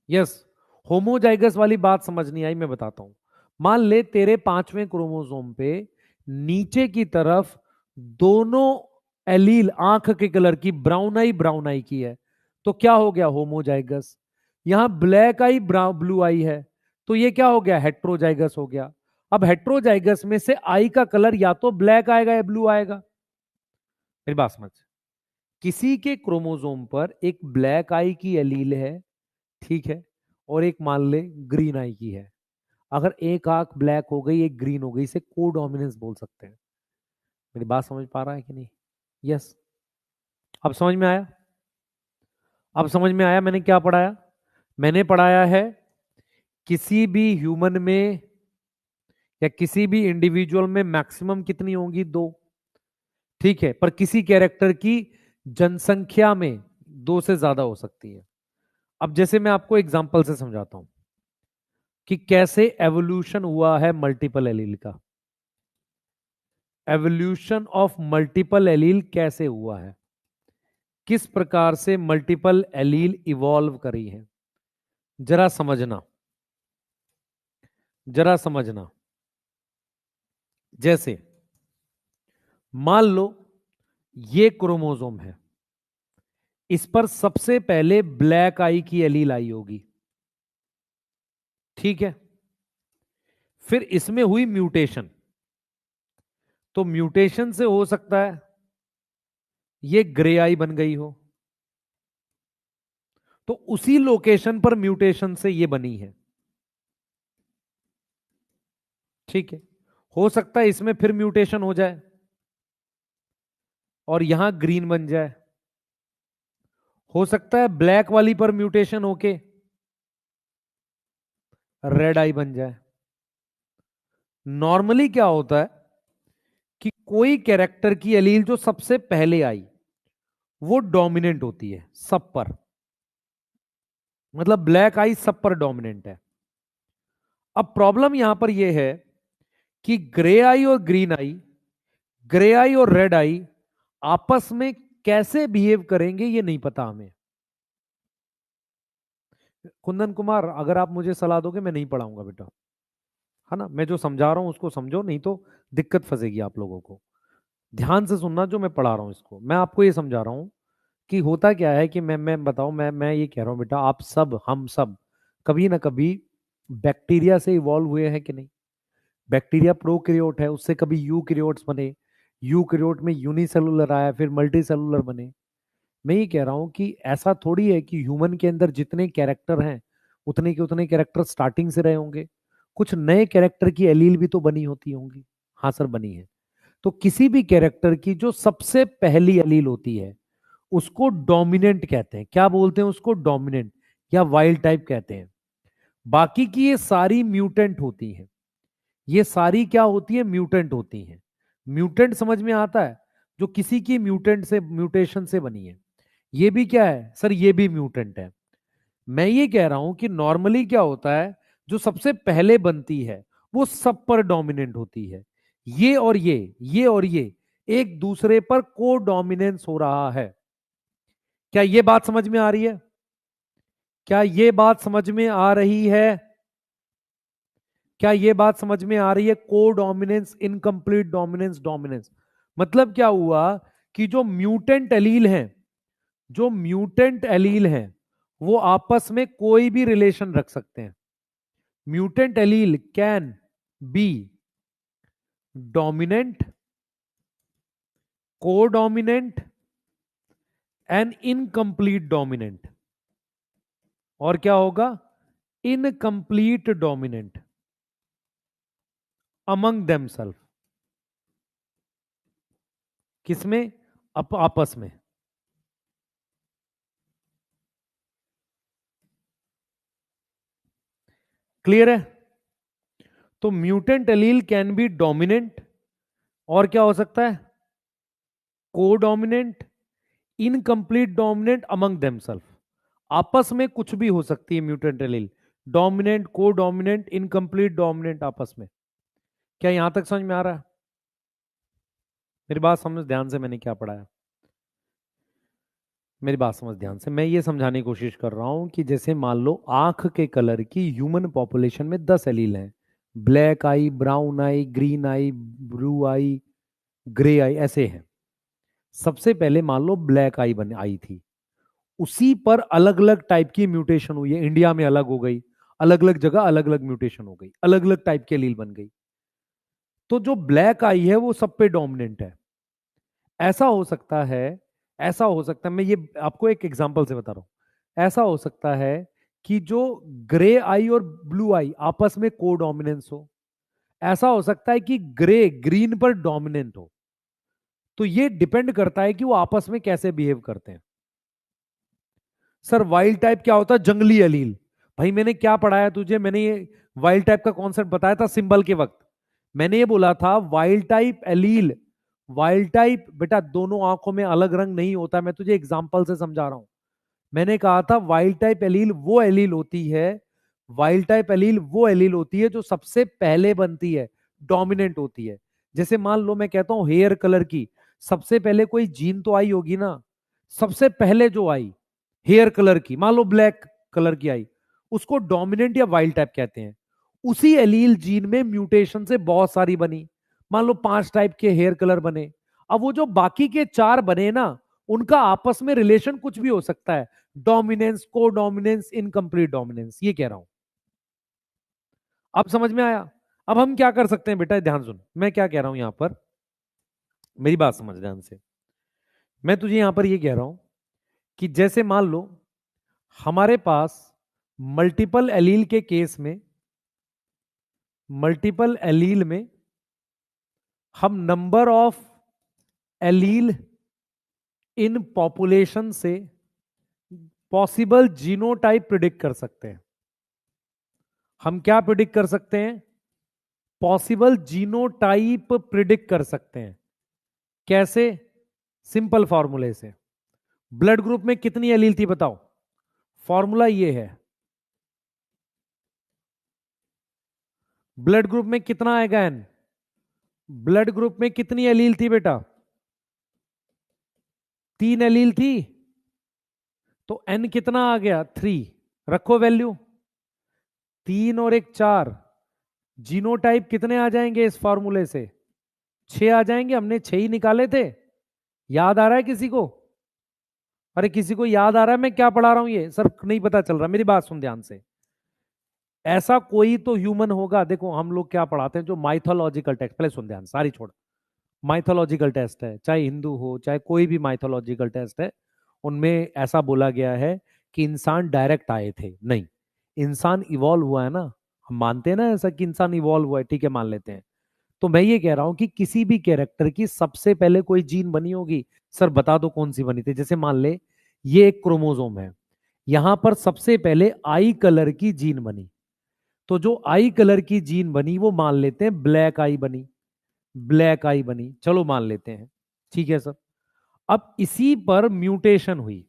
यस। होमोजाइगस वाली बात समझ नहीं आई, मैं बताता हूं। मान ले तेरे पांचवें क्रोमोसोम पे नीचे की तरफ दोनों एलील आंख के कलर की, ब्राउन आई की है, तो क्या हो गया? होमोजाइगस। यहां ब्लैक आई, ब्लू आई है, तो ये क्या हो गया? हेट्रोजाइगस हो गया। अब हेट्रोजाइगस में से आई का कलर या तो ब्लैक आएगा या ब्लू आएगा। मेरी बात समझ। किसी के क्रोमोसोम पर एक ब्लैक आई की एलील है, ठीक है, और एक मान ले ग्रीन आई की है। अगर एक आंख ब्लैक हो गई, एक ग्रीन हो गई, इसे कोडोमिनेंस बोल सकते हैं। मेरी बात समझ पा रहा है कि नहीं? यस। अब समझ में आया? अब समझ में आया मैंने क्या पढ़ाया? मैंने पढ़ाया है किसी भी ह्यूमन में या किसी भी इंडिविजुअल में मैक्सिमम कितनी होंगी? दो। ठीक है, पर किसी कैरेक्टर की जनसंख्या में दो से ज्यादा हो सकती है। अब जैसे मैं आपको एग्जांपल से समझाता हूं कि कैसे एवोल्यूशन हुआ है मल्टीपल एलील का। एवोल्यूशन ऑफ मल्टीपल एलील कैसे हुआ है, किस प्रकार से मल्टीपल एलील इवॉल्व करी है, जरा समझना, जरा समझना। जैसे मान लो ये क्रोमोसोम है, इस पर सबसे पहले ब्लैक आई की एलील आई होगी, ठीक है। फिर इसमें हुई म्यूटेशन, तो म्यूटेशन से हो सकता है ये ग्रे आई बन गई हो, तो उसी लोकेशन पर म्यूटेशन से ये बनी है, ठीक है। हो सकता है इसमें फिर म्यूटेशन हो जाए और यहां ग्रीन बन जाए। हो सकता है ब्लैक वाली पर म्यूटेशन होके रेड आई बन जाए। नॉर्मली क्या होता है कि कोई कैरेक्टर की एलील जो सबसे पहले आई वो डोमिनेंट होती है सब पर, मतलब ब्लैक आई सब पर डोमिनेंट है। अब प्रॉब्लम यहां पर यह है कि ग्रे आई और ग्रीन आई, ग्रे आई और रेड आई आपस में कैसे बिहेव करेंगे ये नहीं पता हमें। कुंदन कुमार, अगर आप मुझे सलाह दोगे मैं नहीं पढ़ाऊंगा बेटा, है ना। मैं जो समझा रहा हूं उसको समझो, नहीं तो दिक्कत फंसेगी आप लोगों को। ध्यान से सुनना जो मैं पढ़ा रहा हूं इसको। मैं आपको ये समझा रहा हूं कि होता क्या है कि मैं बताऊं, मैं ये कह रहा हूं बेटा, आप सब, हम सब कभी ना कभी बैक्टीरिया से इवॉल्व हुए हैं कि नहीं? बैक्टीरिया प्रोकैरियोट है, उससे कभी यूकैरियोट्स बने, यूकैरियोट में यूनिसेलुलर आया, फिर मल्टीसेलुलर बने। मैं ये कह रहा हूं कि ऐसा थोड़ी है कि ह्यूमन के अंदर जितने कैरेक्टर हैं उतने के उतने कैरेक्टर स्टार्टिंग से रहे होंगे। कुछ नए कैरेक्टर की एलील भी तो बनी होती होंगी। हाँ सर, बनी है। तो किसी भी कैरेक्टर की जो सबसे पहली एलील होती है उसको डोमिनेंट कहते हैं। क्या बोलते हैं उसको? डोमिनेंट या वाइल्ड टाइप कहते हैं। बाकी की ये सारी म्यूटेंट होती हैं। ये सारी क्या होती है? म्यूटेंट होती हैं। म्यूटेंट समझ में आता है? जो किसी की म्यूटेंट से, म्यूटेशन से बनी है। ये भी क्या है सर? ये भी म्यूटेंट है। मैं ये कह रहा हूं कि नॉर्मली क्या होता है, जो सबसे पहले बनती है वो सब पर डोमिनेंट होती है। ये और ये और ये एक दूसरे पर को डोमिनेंस हो रहा है। क्या ये बात समझ में आ रही है? क्या ये बात समझ में आ रही है? क्या ये बात समझ में आ रही है? को डोमिनेंस, इनकम्प्लीट डोमिनेंस, डोमिनेंस। मतलब क्या हुआ कि जो म्यूटेंट एलील हैं, जो म्यूटेंट एलील हैं वो आपस में कोई भी रिलेशन रख सकते हैं। Mutant allele can be dominant, codominant and incomplete dominant. और क्या होगा? Incomplete dominant among themselves. किसमें? आपस में। क्लियर है? तो mutant allele can be dominant, और क्या हो सकता है? Codominant, incomplete dominant among themselves. आपस में कुछ भी हो सकती है mutant allele. Dominant, codominant, incomplete dominant आपस में। क्या यहां तक समझ में आ रहा है? मेरी बात समझ ध्यान से, मैंने क्या पढ़ाया? मेरी बात समझ ध्यान से। मैं ये समझाने की कोशिश कर रहा हूं कि जैसे मान लो आंख के कलर की ह्यूमन पॉपुलेशन में 10 एलील हैं। ब्लैक आई, ब्राउन आई, ग्रीन आई, ब्लू आई, ग्रे आई, ऐसे हैं। सबसे पहले मान लो ब्लैक आई बन आई थी। उसी पर अलग अलग टाइप की म्यूटेशन हुई है। इंडिया में अलग हो गई, अलग अलग जगह अलग अलग म्यूटेशन हो गई, अलग अलग टाइप की एलील बन गई। तो जो ब्लैक आई है वो सब पे डोमिनेंट है। ऐसा हो सकता है, ऐसा हो सकता है, मैं ये आपको एक एग्जांपल से बता रहा हूं। ऐसा हो सकता है कि जो ग्रे आई और ब्लू आई आपस में को डोमिनेंस हो। ऐसा हो सकता है कि ग्रे ग्रीन पर डोमिनेंट हो। तो ये डिपेंड करता है कि वो आपस में कैसे बिहेव करते हैं। सर वाइल्ड टाइप क्या होता है? जंगली एलील। भाई मैंने क्या पढ़ाया तुझे? मैंने ये वाइल्ड टाइप का कॉन्सेप्ट बताया था सिंबल के वक्त। मैंने ये बोला था wild type allele, wild type बेटा दोनों आंखों में अलग रंग नहीं होता। मैं तुझे एग्जांपल से समझा रहा हूं। मैंने कहा था वाइल्ड टाइप एलील वो एलील होती है, वाइल्ड टाइप एलील वो एलील होती है जो सबसे पहले बनती है, डोमिनेंट होती है। जैसे मान लो मैं कहता हूं हेयर कलर की सबसे पहले कोई जीन तो आई होगी ना। सबसे पहले जो आई हेयर कलर की, मान लो ब्लैक कलर की आई, उसको डोमिनेंट या वाइल्ड टाइप कहते हैं। उसी एलील जीन में म्यूटेशन से बहुत सारी बनी। मान लो 5 टाइप के हेयर कलर बने। अब वो जो बाकी के 4 बने ना, उनका आपस में रिलेशन कुछ भी हो सकता है। डोमिनेंस, को डोमिनेंस, इनकम्प्लीट डोमिनेंस, ये कह रहा हूं। अब समझ में आया? अब हम क्या कर सकते हैं बेटा, ध्यान सुन मैं क्या कह रहा हूं यहां पर। मेरी बात समझ ध्यान से। मैं तुझे यहां पर ये कह रहा हूं कि जैसे मान लो हमारे पास मल्टीपल एलील के केस में, मल्टीपल एलील में हम number of allele in population से पॉसिबल जीनोटाइप प्रिडिक्ट कर सकते हैं। हम क्या प्रिडिक्ट कर सकते हैं? पॉसिबल जीनोटाइप प्रिडिक्ट कर सकते हैं। कैसे? सिंपल फॉर्मूले से। ब्लड ग्रुप में कितनी एलील थी बताओ? फॉर्मूला ये है। ब्लड ग्रुप में कितना आएगा एन? ब्लड ग्रुप में कितनी एलील थी बेटा? 3 एलील थी। तो एन कितना आ गया? 3। रखो वैल्यू। 3 और 1 4। जीनोटाइप कितने आ जाएंगे इस फॉर्मूले से? 6 आ जाएंगे। हमने 6 ही निकाले थे। याद आ रहा है किसी को? अरे किसी को याद आ रहा है मैं क्या पढ़ा रहा हूं? ये सर नहीं पता चल रहा। मेरी बात सुन ध्यान से। ऐसा कोई तो ह्यूमन होगा। देखो हम लोग क्या पढ़ाते हैं, जो माइथोलॉजिकल टेक्स्ट, पहले सुन ध्यान, सारी छोड़। माइथोलॉजिकल टेस्ट है, चाहे हिंदू हो चाहे कोई भी माइथोलॉजिकल टेस्ट है, उनमें ऐसा बोला गया है कि इंसान डायरेक्ट आए थे, नहीं, इंसान इवॉल्व हुआ है ना। हम मानते हैं ना ऐसा कि इंसान इवॉल्व हुआ है, ठीक है, मान लेते हैं। तो मैं ये कह रहा हूं कि किसी भी कैरेक्टर की सबसे पहले कोई जीन बनी होगी। सर बता दो कौन सी बनी थी। जैसे मान ले ये एक क्रोमोसोम है, यहां पर सबसे पहले आई कलर की जीन बनी। तो जो आई कलर की जीन बनी वो मान लेते हैं ब्लैक आई बनी। ब्लैक आई बनी, चलो मान लेते हैं, ठीक है सर। अब इसी पर म्यूटेशन हुई,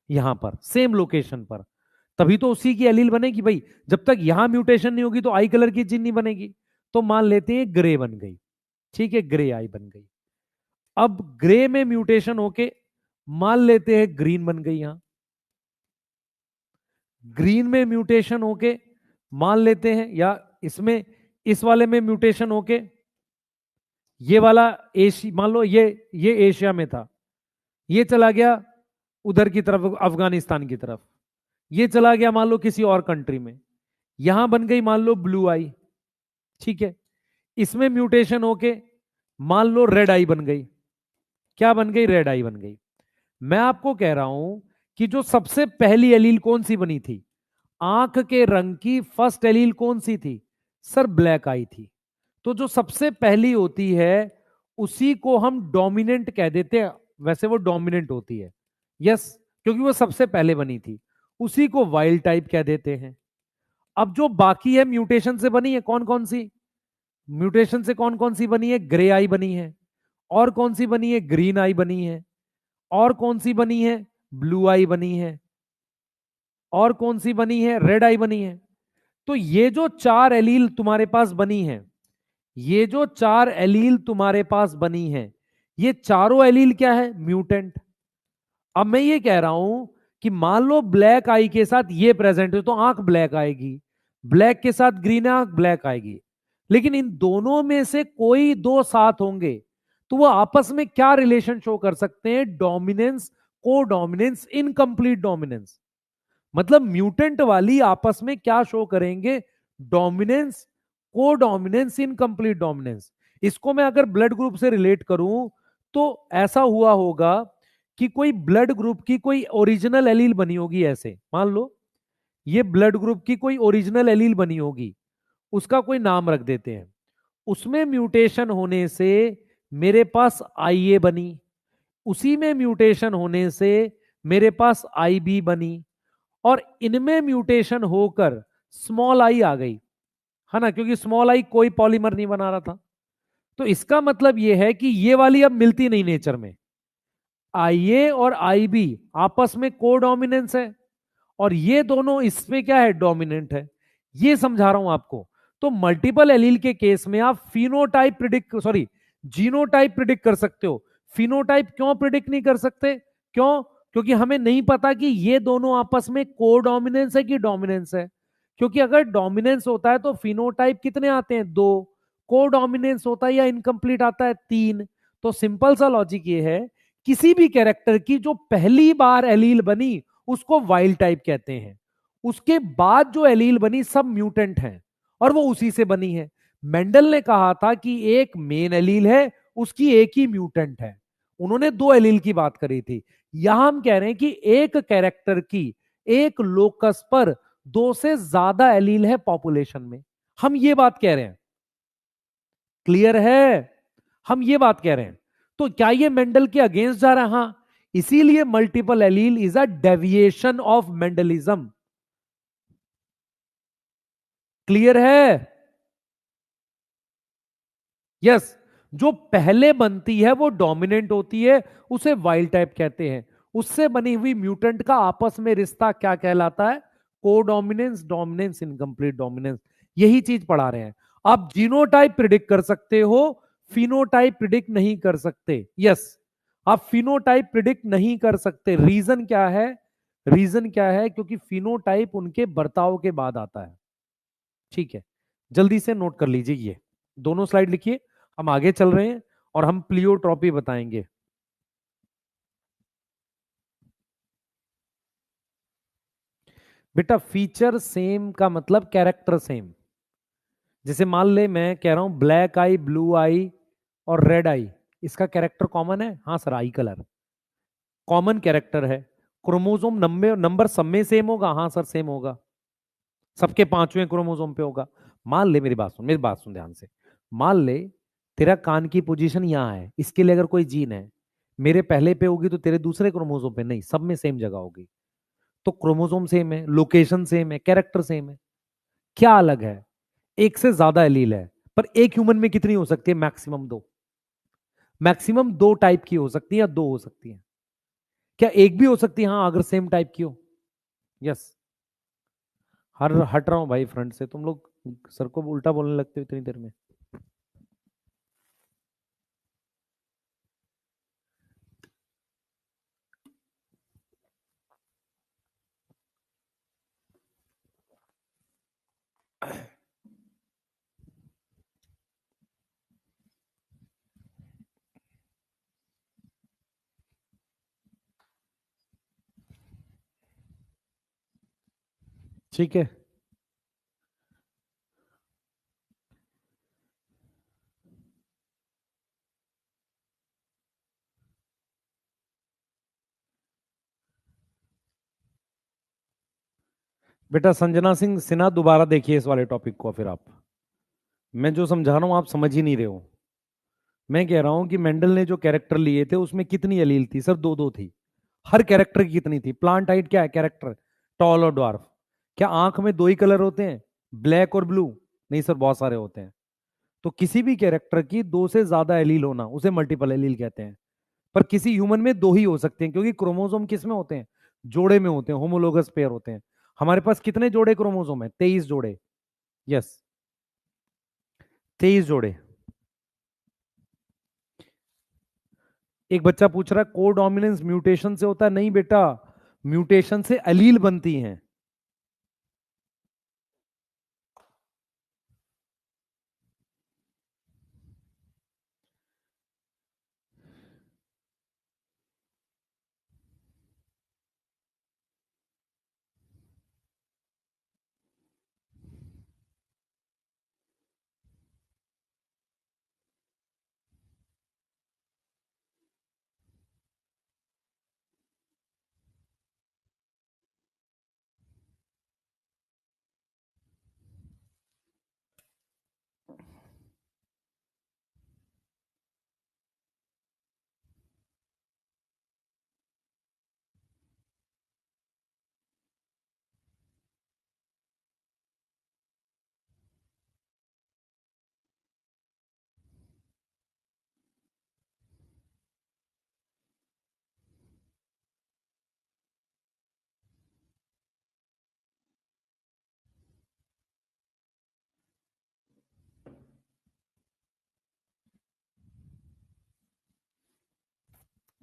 यहां पर सेम लोकेशन पर, तभी तो उसी की एलील बनेगी भाई। जब तक यहां म्यूटेशन नहीं होगी तो आई कलर की जीन नहीं बनेगी। तो मान लेते हैं ग्रे बन गई, ठीक है, ग्रे आई बन गई। अब ग्रे में म्यूटेशन होके मान लेते हैं ग्रीन बन गई, यहां ग्रीन में म्यूटेशन होके मान लेते हैं, या इसमें इस वाले में म्यूटेशन होके ये वाला एशिया, मान लो ये एशिया में था, ये चला गया उधर की तरफ, अफगानिस्तान की तरफ। ये चला गया मान लो किसी और कंट्री में, यहां बन गई मान लो ब्लू आई, ठीक है। इसमें म्यूटेशन होके मान लो रेड आई बन गई। क्या बन गई? रेड आई बन गई। मैं आपको कह रहा हूं कि जो सबसे पहली एलील कौन सी बनी थी, आंख के रंग की फर्स्ट एलील कौन सी थी? सर ब्लैक आई थी। तो जो सबसे पहली होती है उसी को हम डोमिनेंट कह देते हैं। वैसे वो डोमिनेंट होती है, यस, क्योंकि वो सबसे पहले बनी थी। उसी को वाइल्ड टाइप कह देते हैं। अब जो बाकी है म्यूटेशन से बनी है, कौन कौन सी म्यूटेशन से कौन कौन सी बनी है? ग्रे आई बनी है, और कौन सी बनी है? ग्रीन आई बनी है, और कौन सी बनी है? ब्लू आई बनी है, और कौन सी बनी है? रेड आई बनी है। तो ये जो चार एलील तुम्हारे पास बनी है, ये जो चार एलील तुम्हारे पास बनी है, ये चारों एलील क्या है? म्यूटेंट। अब मैं ये कह रहा हूं कि मान लो ब्लैक आई के साथ ये प्रेजेंट है तो आंख ब्लैक आएगी, ब्लैक के साथ ग्रीन आंख ब्लैक आएगी। लेकिन इन दोनों में से कोई दो साथ होंगे तो वो आपस में क्या रिलेशन शो कर सकते हैं? डोमिनेंस, को डोमिनेंस, इनकम्प्लीट डोमिनेंस। मतलब म्यूटेंट वाली आपस में क्या शो करेंगे? डोमिनेंस, को डोमिनेंस, इनकम्प्लीट डोमिनेंस। इसको मैं अगर ब्लड ग्रुप से रिलेट करूं तो ऐसा हुआ होगा कि कोई ब्लड ग्रुप की कोई ओरिजिनल एलील बनी होगी। ऐसे मान लो ये ब्लड ग्रुप की कोई ओरिजिनल एलील बनी होगी, उसका कोई नाम रख देते हैं। उसमें म्यूटेशन होने से मेरे पास आई ए बनी, उसी में म्यूटेशन होने से मेरे पास आई बी बनी, और इनमें म्यूटेशन होकर स्मॉल आई आ गई, है ना, क्योंकि स्मॉल आई कोई पॉलीमर नहीं बना रहा था। तो इसका मतलब यह है कि ये वाली अब मिलती नहीं नेचर में। आई ए और आई बी आपस में को डोमिनेंस है, और ये दोनों इसमें क्या है? डोमिनेंट है। ये समझा रहा हूं आपको। तो मल्टीपल एलील के केस में आप phenotype predict, sorry, genotype predict कर सकते हो। फिनोटाइप क्यों प्रिडिक्ट नहीं कर सकते? क्यों? क्योंकि हमें नहीं पता कि ये दोनों आपस में को डोमिनेंस है कि डोमिनेंस है। क्योंकि अगर डोमिनेंस होता है तो फिनोटाइप कितने आते हैं? दो। को डोमिनेंस होता है या इनकम्प्लीट आता है? तीन। तो सिंपल सा लॉजिक ये है, किसी भी कैरेक्टर की जो पहली बार एलील बनी उसको वाइल्ड टाइप कहते हैं। उसके बाद जो एलील बनी सब म्यूटेंट हैं, और वो उसी से बनी है। मेंडल ने कहा था कि एक मेन एलील है, उसकी एक ही म्यूटेंट है। उन्होंने दो एलील की बात करी थी। यहां हम कह रहे हैं कि एक कैरेक्टर की एक लोकस पर दो से ज्यादा एलील है पॉपुलेशन में। हम ये बात कह रहे हैं, क्लियर है? हम ये बात कह रहे हैं। तो क्या ये मेंडल के अगेंस्ट जा रहा है? हाँ। इसीलिए multiple allele is a deviation of Mendelism. Clear है? यस। जो पहले बनती है वो डोमिनेंट होती है, उसे वाइल्ड टाइप कहते हैं। उससे बनी हुई म्यूटेंट का आपस में रिश्ता क्या कहलाता है? को डोमिनेंस, डोमिनेंस, इनकम्प्लीट डोमिनेंस। यही चीज पढ़ा रहे हैं। आप जीनोटाइप प्रिडिक्ट कर सकते हो, फिनोटाइप प्रिडिक्ट नहीं कर सकते। यस, आप फिनोटाइप प्रिडिक्ट नहीं कर सकते। रीजन क्या है? रीजन क्या है? क्योंकि फिनोटाइप उनके बर्ताव के बाद आता है। ठीक है, जल्दी से नोट कर लीजिए, ये दोनों स्लाइड लिखिए। हम आगे चल रहे हैं और हम प्लियोट्रॉपी बताएंगे। बेटा फीचर सेम का मतलब कैरेक्टर सेम। जैसे मान ले मैं कह रहा हूं ब्लैक आई, ब्लू आई और रेड आई, इसका कैरेक्टर कॉमन है, हाँ sir I colour common character है। क्रोमोसोम नंबर नंबर सब में सेम होगा, हाँ सर सेम होगा, सबके पांचवें क्रोमोसोम पे होगा। मान ले, मेरी बात सुन ध्यान से। मान ले तेरा कान की पोजीशन यहाँ है, इसके लिए अगर कोई जीन है, मेरे पहले पे होगी तो तेरे दूसरे क्रोमोसोम पे नहीं, सब में सेम जगह होगी। तो क्रोमोसोम सेम है, लोकेशन सेम है, कैरेक्टर सेम है। क्या अलग है? एक से ज्यादा एलील है, पर एक ह्यूमन में कितनी हो सकती है? मैक्सिमम दो। मैक्सिमम दो टाइप की हो सकती है या दो हो सकती है? क्या एक भी हो सकती है? हाँ, अगर सेम टाइप की हो। यस। हर हट रहा हूं भाई फ्रंट से, तुम लोग सर को उल्टा बोलने लगते हो इतनी देर में। ठीक है। बेटा संजना सिंह सिन्हा, दोबारा देखिए इस वाले टॉपिक को। फिर आप, मैं जो समझा रहा हूं आप समझ ही नहीं रहे हो। मैं कह रहा हूं कि मेंडल ने जो कैरेक्टर लिए थे उसमें कितनी एलील थी सर? दो दो थी। हर कैरेक्टर की कितनी थी? प्लांट हाइट क्या है? कैरेक्टर टॉल और ड्वार्फ। क्या आंख में दो ही कलर होते हैं, ब्लैक और ब्लू? नहीं सर, बहुत सारे होते हैं। तो किसी भी कैरेक्टर की दो से ज्यादा एलील होना उसे मल्टीपल एलील कहते हैं। पर किसी ह्यूमन में दो ही हो सकते हैं, क्योंकि क्रोमोसोम किस में होते हैं? जोड़े में होते हैं, होमोलोगस पेयर होते हैं। हमारे पास कितने जोड़े क्रोमोसोम है? 23 जोड़े। यस, 23 जोड़े। एक बच्चा पूछ रहा है कोडोमिनेंस म्यूटेशन से होता है? नहीं बेटा, म्यूटेशन से एलील बनती हैं।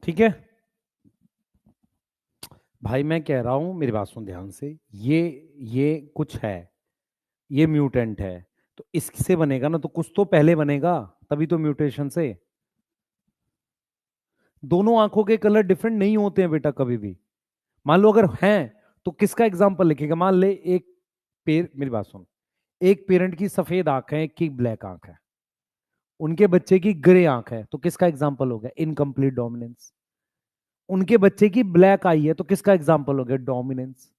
ठीक है भाई, मैं कह रहा हूं मेरी बात सुन ध्यान से। ये कुछ है, ये म्यूटेंट है, तो इससे बनेगा ना, तो कुछ तो पहले बनेगा, तभी तो म्यूटेशन से। दोनों आंखों के कलर डिफरेंट नहीं होते हैं बेटा कभी भी। मान लो अगर हैं, तो किसका एग्जाम्पल लिखेगा? मान ले एक मेरी बात सुन, एक पेरेंट की सफेद आंख है, एक की ब्लैक आंख है, उनके बच्चे की ग्रे आंख है, तो किसका एग्जाम्पल हो गया? Incomplete dominance. उनके बच्चे की ब्लैक आई है, तो किसका एग्जाम्पल हो गया? डोमिनेंस।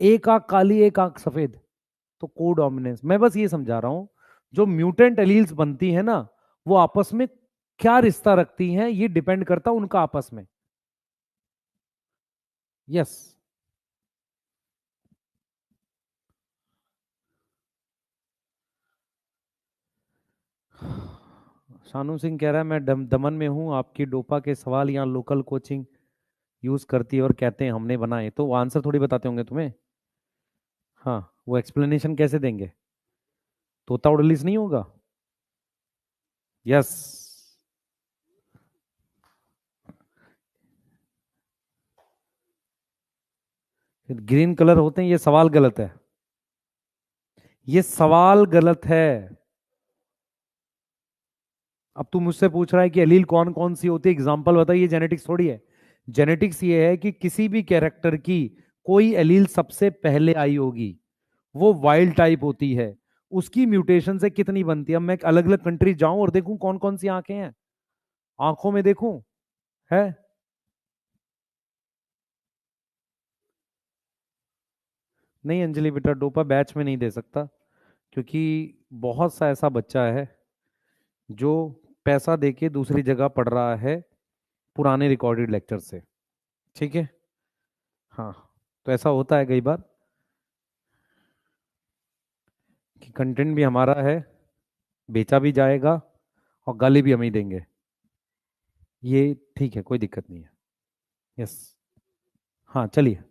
एक आंख काली, एक आंख सफेद, तो को डोमिनेंस। मैं बस ये समझा रहा हूं, जो म्यूटेंट एलील्स बनती है ना, वो आपस में क्या रिश्ता रखती हैं, ये डिपेंड करता है उनका आपस में। यस। शानू सिंह कह रहा है मैं दमन में हूं, आपकी डोपा के सवाल यहाँ लोकल कोचिंग यूज करती है और कहते हैं हमने बनाए, तो वो आंसर थोड़ी बताते होंगे तुम्हें। हाँ, वो एक्सप्लेनेशन कैसे देंगे? तोता उड़लिस नहीं होगा। यस। ग्रीन कलर होते हैं, ये सवाल गलत है। ये सवाल गलत है। अब तू मुझसे पूछ रहा है कि एलील कौन कौन सी होती है, एग्जांपल बताइए। जेनेटिक्स थोड़ी है। जेनेटिक्स ये है कि किसी भी कैरेक्टर की कोई एलील सबसे पहले आई होगी, वो वाइल्ड टाइप होती है, उसकी म्यूटेशन से कितनी बनती है। अब मैं अलग अलग कंट्री जाऊं और देखूं कौन कौन सी आंखें हैं, आंखों में देखूं, है। नहीं अंजलि बेटा, डोपा बैच में नहीं दे सकता, क्योंकि बहुत सा ऐसा बच्चा है जो पैसा देके दूसरी जगह पढ़ रहा है पुराने रिकॉर्डेड लेक्चर से। ठीक है, हाँ। तो ऐसा होता है कई बार कि कंटेंट भी हमारा है, बेचा भी जाएगा, और गाली भी हम ही देंगे। ये ठीक है, कोई दिक्कत नहीं है। यस, हाँ चलिए।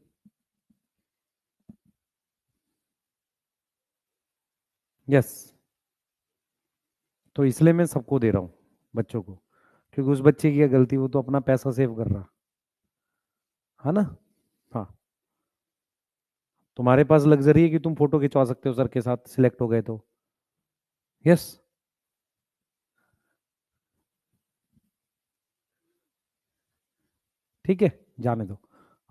यस, तो इसलिए मैं सबको दे रहा हूँ, बच्चों को, क्योंकि उस बच्चे की क्या गलती, वो तो अपना पैसा सेव कर रहा है ना। हाँ, तुम्हारे पास लग्जरी है कि तुम फोटो खिंचवा सकते हो सर के साथ, सिलेक्ट हो गए तो। यस, ठीक है, जाने दो।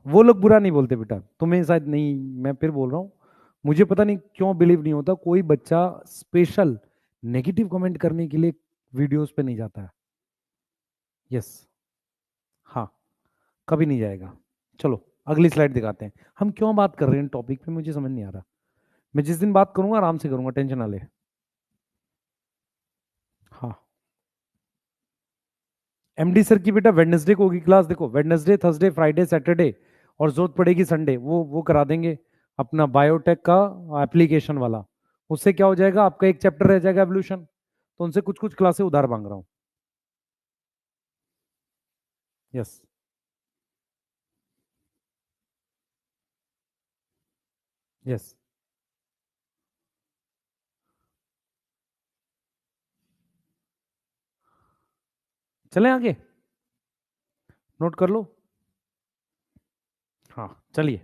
वो लोग बुरा नहीं बोलते बेटा, तुम्हें शायद नहीं, मैं फिर बोल रहा हूँ, मुझे पता नहीं क्यों बिलीव नहीं होता कोई बच्चा स्पेशल नेगेटिव कमेंट करने के लिए वीडियोस पे नहीं जाता है। यस, हाँ, कभी नहीं जाएगा। चलो अगली स्लाइड दिखाते हैं। हम क्यों बात कर रहे हैं टॉपिक पे, मुझे समझ नहीं आ रहा। मैं जिस दिन बात करूंगा आराम से करूंगा, टेंशन ना ले। हाँ, एमडी सर की बेटा वेडनेसडे को होगी क्लास, देखो वेडनेसडे, थर्सडे, फ्राइडे, सैटरडे, और जरूरत पड़ेगी संडे, वो करा देंगे अपना बायोटेक का एप्लीकेशन वाला। उससे क्या हो जाएगा, आपका एक चैप्टर रह जाएगा एवोल्यूशन। तो उनसे कुछ कुछ क्लासेस उधार मांग रहा हूँ। यस, यस, चलें आगे, नोट कर लो। हाँ चलिए।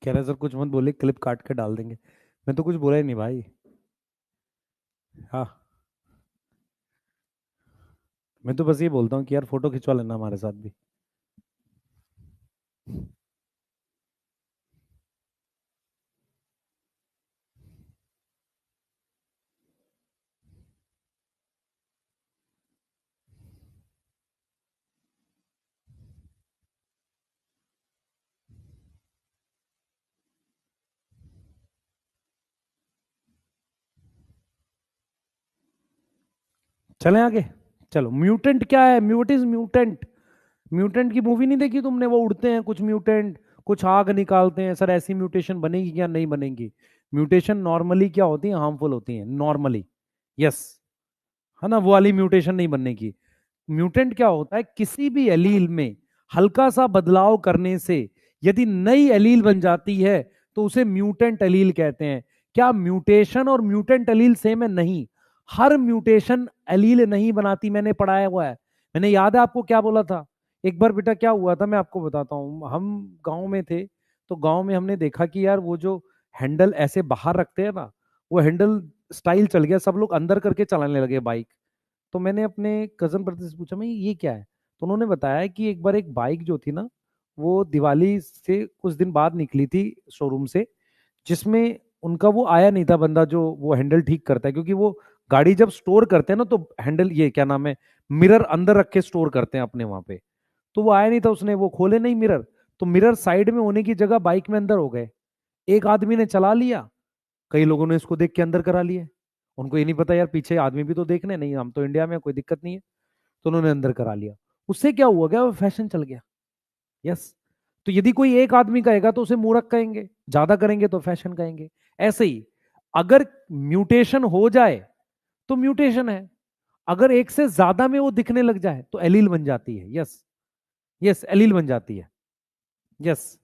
कह रहे सर कुछ मत बोले, क्लिप काट के डाल देंगे। मैं तो कुछ बोला ही नहीं भाई। हाँ, मैं तो बस ये बोलता हूँ कि यार फोटो खिंचवा लेना हमारे साथ भी। चलें आगे। चलो, म्यूटेंट क्या है, म्यूट इज म्यूटेंट। म्यूटेंट की मूवी नहीं देखी तुमने, वो उड़ते हैं कुछ म्यूटेंट, कुछ आग निकालते हैं, सर ऐसी म्यूटेशन बनेगी क्या, नहीं बनेगी। म्यूटेशन नॉर्मली क्या होती है, हार्मफुल होती है नॉर्मली। यस, है ना, वो वाली म्यूटेशन नहीं बनने की। म्यूटेंट क्या होता है, किसी भी एलील में हल्का सा बदलाव करने से यदि नई एलील बन जाती है तो उसे म्यूटेंट एलील कहते हैं। क्या म्यूटेशन और म्यूटेंट एलील सेम है, नहीं। हर म्यूटेशन एलील नहीं बनाती, मैंने पढ़ाया हुआ है। मैंने, याद है आपको क्या बोला था। एक बार बेटा क्या हुआ था, मैं आपको बताता हूँ। हम गांव में थे, तो गांव में हमने देखा कि यार वो जो हैंडल ऐसे बाहर रखते हैं ना, वो हैंडल स्टाइल चल गया, सब लोग अंदर करके चलाने लगे बाइक। तो मैंने अपने कजन ब्रदर से पूछा, मैं ये क्या है। तो उन्होंने बताया कि एक बार एक बाइक जो थी ना, वो दिवाली से कुछ दिन बाद निकली थी शोरूम से, जिसमें उनका वो आया नहीं था बंदा जो वो हैंडल ठीक करता है, क्योंकि वो गाड़ी जब स्टोर करते हैं ना, तो हैंडल, ये क्या नाम है, मिरर अंदर रख के स्टोर करते हैं अपने वहां पे। तो वो आया नहीं था, उसने वो खोले नहीं मिरर, तो मिरर साइड में होने की जगह बाइक में अंदर हो गए। एक आदमी ने चला लिया, कई लोगों ने इसको देख के अंदर करा लिए। उनको ये नहीं पता यार पीछे आदमी भी तो देखने, नहीं हम तो इंडिया में हैं, कोई दिक्कत नहीं है। तो उन्होंने अंदर करा लिया। उससे क्या हुआ, क्या वो फैशन चल गया। यस। तो यदि कोई एक आदमी कहेगा तो उसे मूर्ख कहेंगे, ज्यादा करेंगे तो फैशन कहेंगे। ऐसे ही अगर म्यूटेशन हो जाए तो म्यूटेशन है, अगर एक से ज्यादा में वो दिखने लग जाए तो एलील बन जाती है। यस, यस एलील बन जाती है। Yes,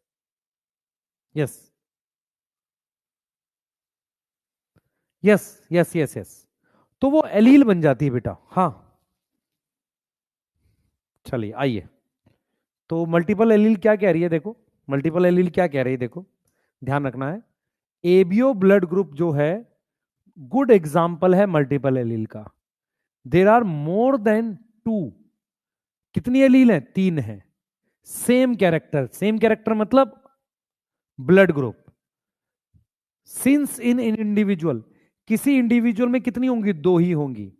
yes, yes, yes, yes, yes, तो वो एलील बन जाती है बेटा। हाँ, चलिए आइए। तो मल्टीपल एलील क्या कह रही है देखो। मल्टीपल एलील क्या कह रही है, देखो ध्यान रखना है। एबीओ ब्लड ग्रुप जो है गुड एग्जाम्पल है मल्टीपल एलील का। There are more than 2। कितनी एलील है? 3 है। सेम कैरेक्टर, सेम कैरेक्टर मतलब blood group. Since in individual, किसी इंडिविजुअल में कितनी होंगी? 2 ही होंगी।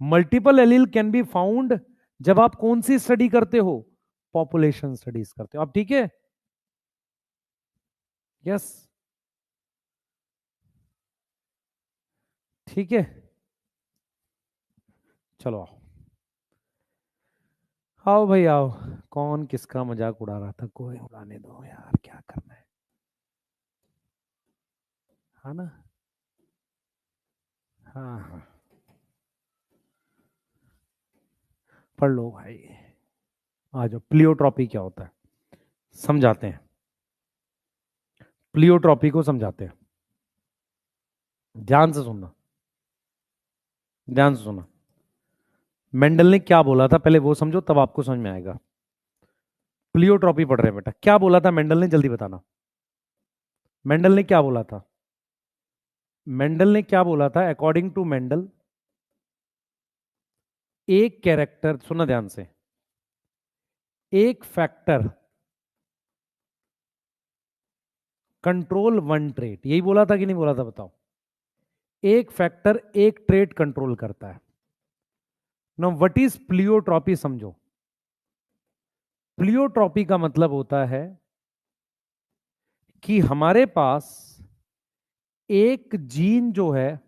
Multiple allele can be found जब आप कौन सी स्टडी करते हो? पॉपुलेशन स्टडीज करते हो आप, ठीक है? यस, ठीक है। चलो आओ, आओ भाई आओ। कौन किसका मजाक उड़ा रहा था? कोई उड़ाने दो यार, क्या करना है ना? हाँ हाँ, पढ़ लो भाई। आ जाओ। प्लियोट्रॉपी क्या होता है समझाते हैं। प्लियोट्रॉपी को समझाते हैं, ध्यान से सुनना, ध्यान से सुनना। मेंडल ने क्या बोला था पहले वो समझो, तब आपको समझ में आएगा। प्लियोट्रॉपी पढ़ रहे हैं बेटा, क्या बोला था मेंडल ने? जल्दी बताना। मेंडल ने क्या बोला था? मेंडल ने क्या बोला था? अकॉर्डिंग टू मेंडल, एक कैरेक्टर, सुनना ध्यान से, एक फैक्टर कंट्रोल वन ट्रेट, यही बोला था कि नहीं बोला था बताओ? एक फैक्टर एक ट्रेट कंट्रोल करता है। नो व्हाट इज प्लियोट्रॉपी समझो। प्लियोट्रॉपी का मतलब होता है कि हमारे पास एक जीन जो है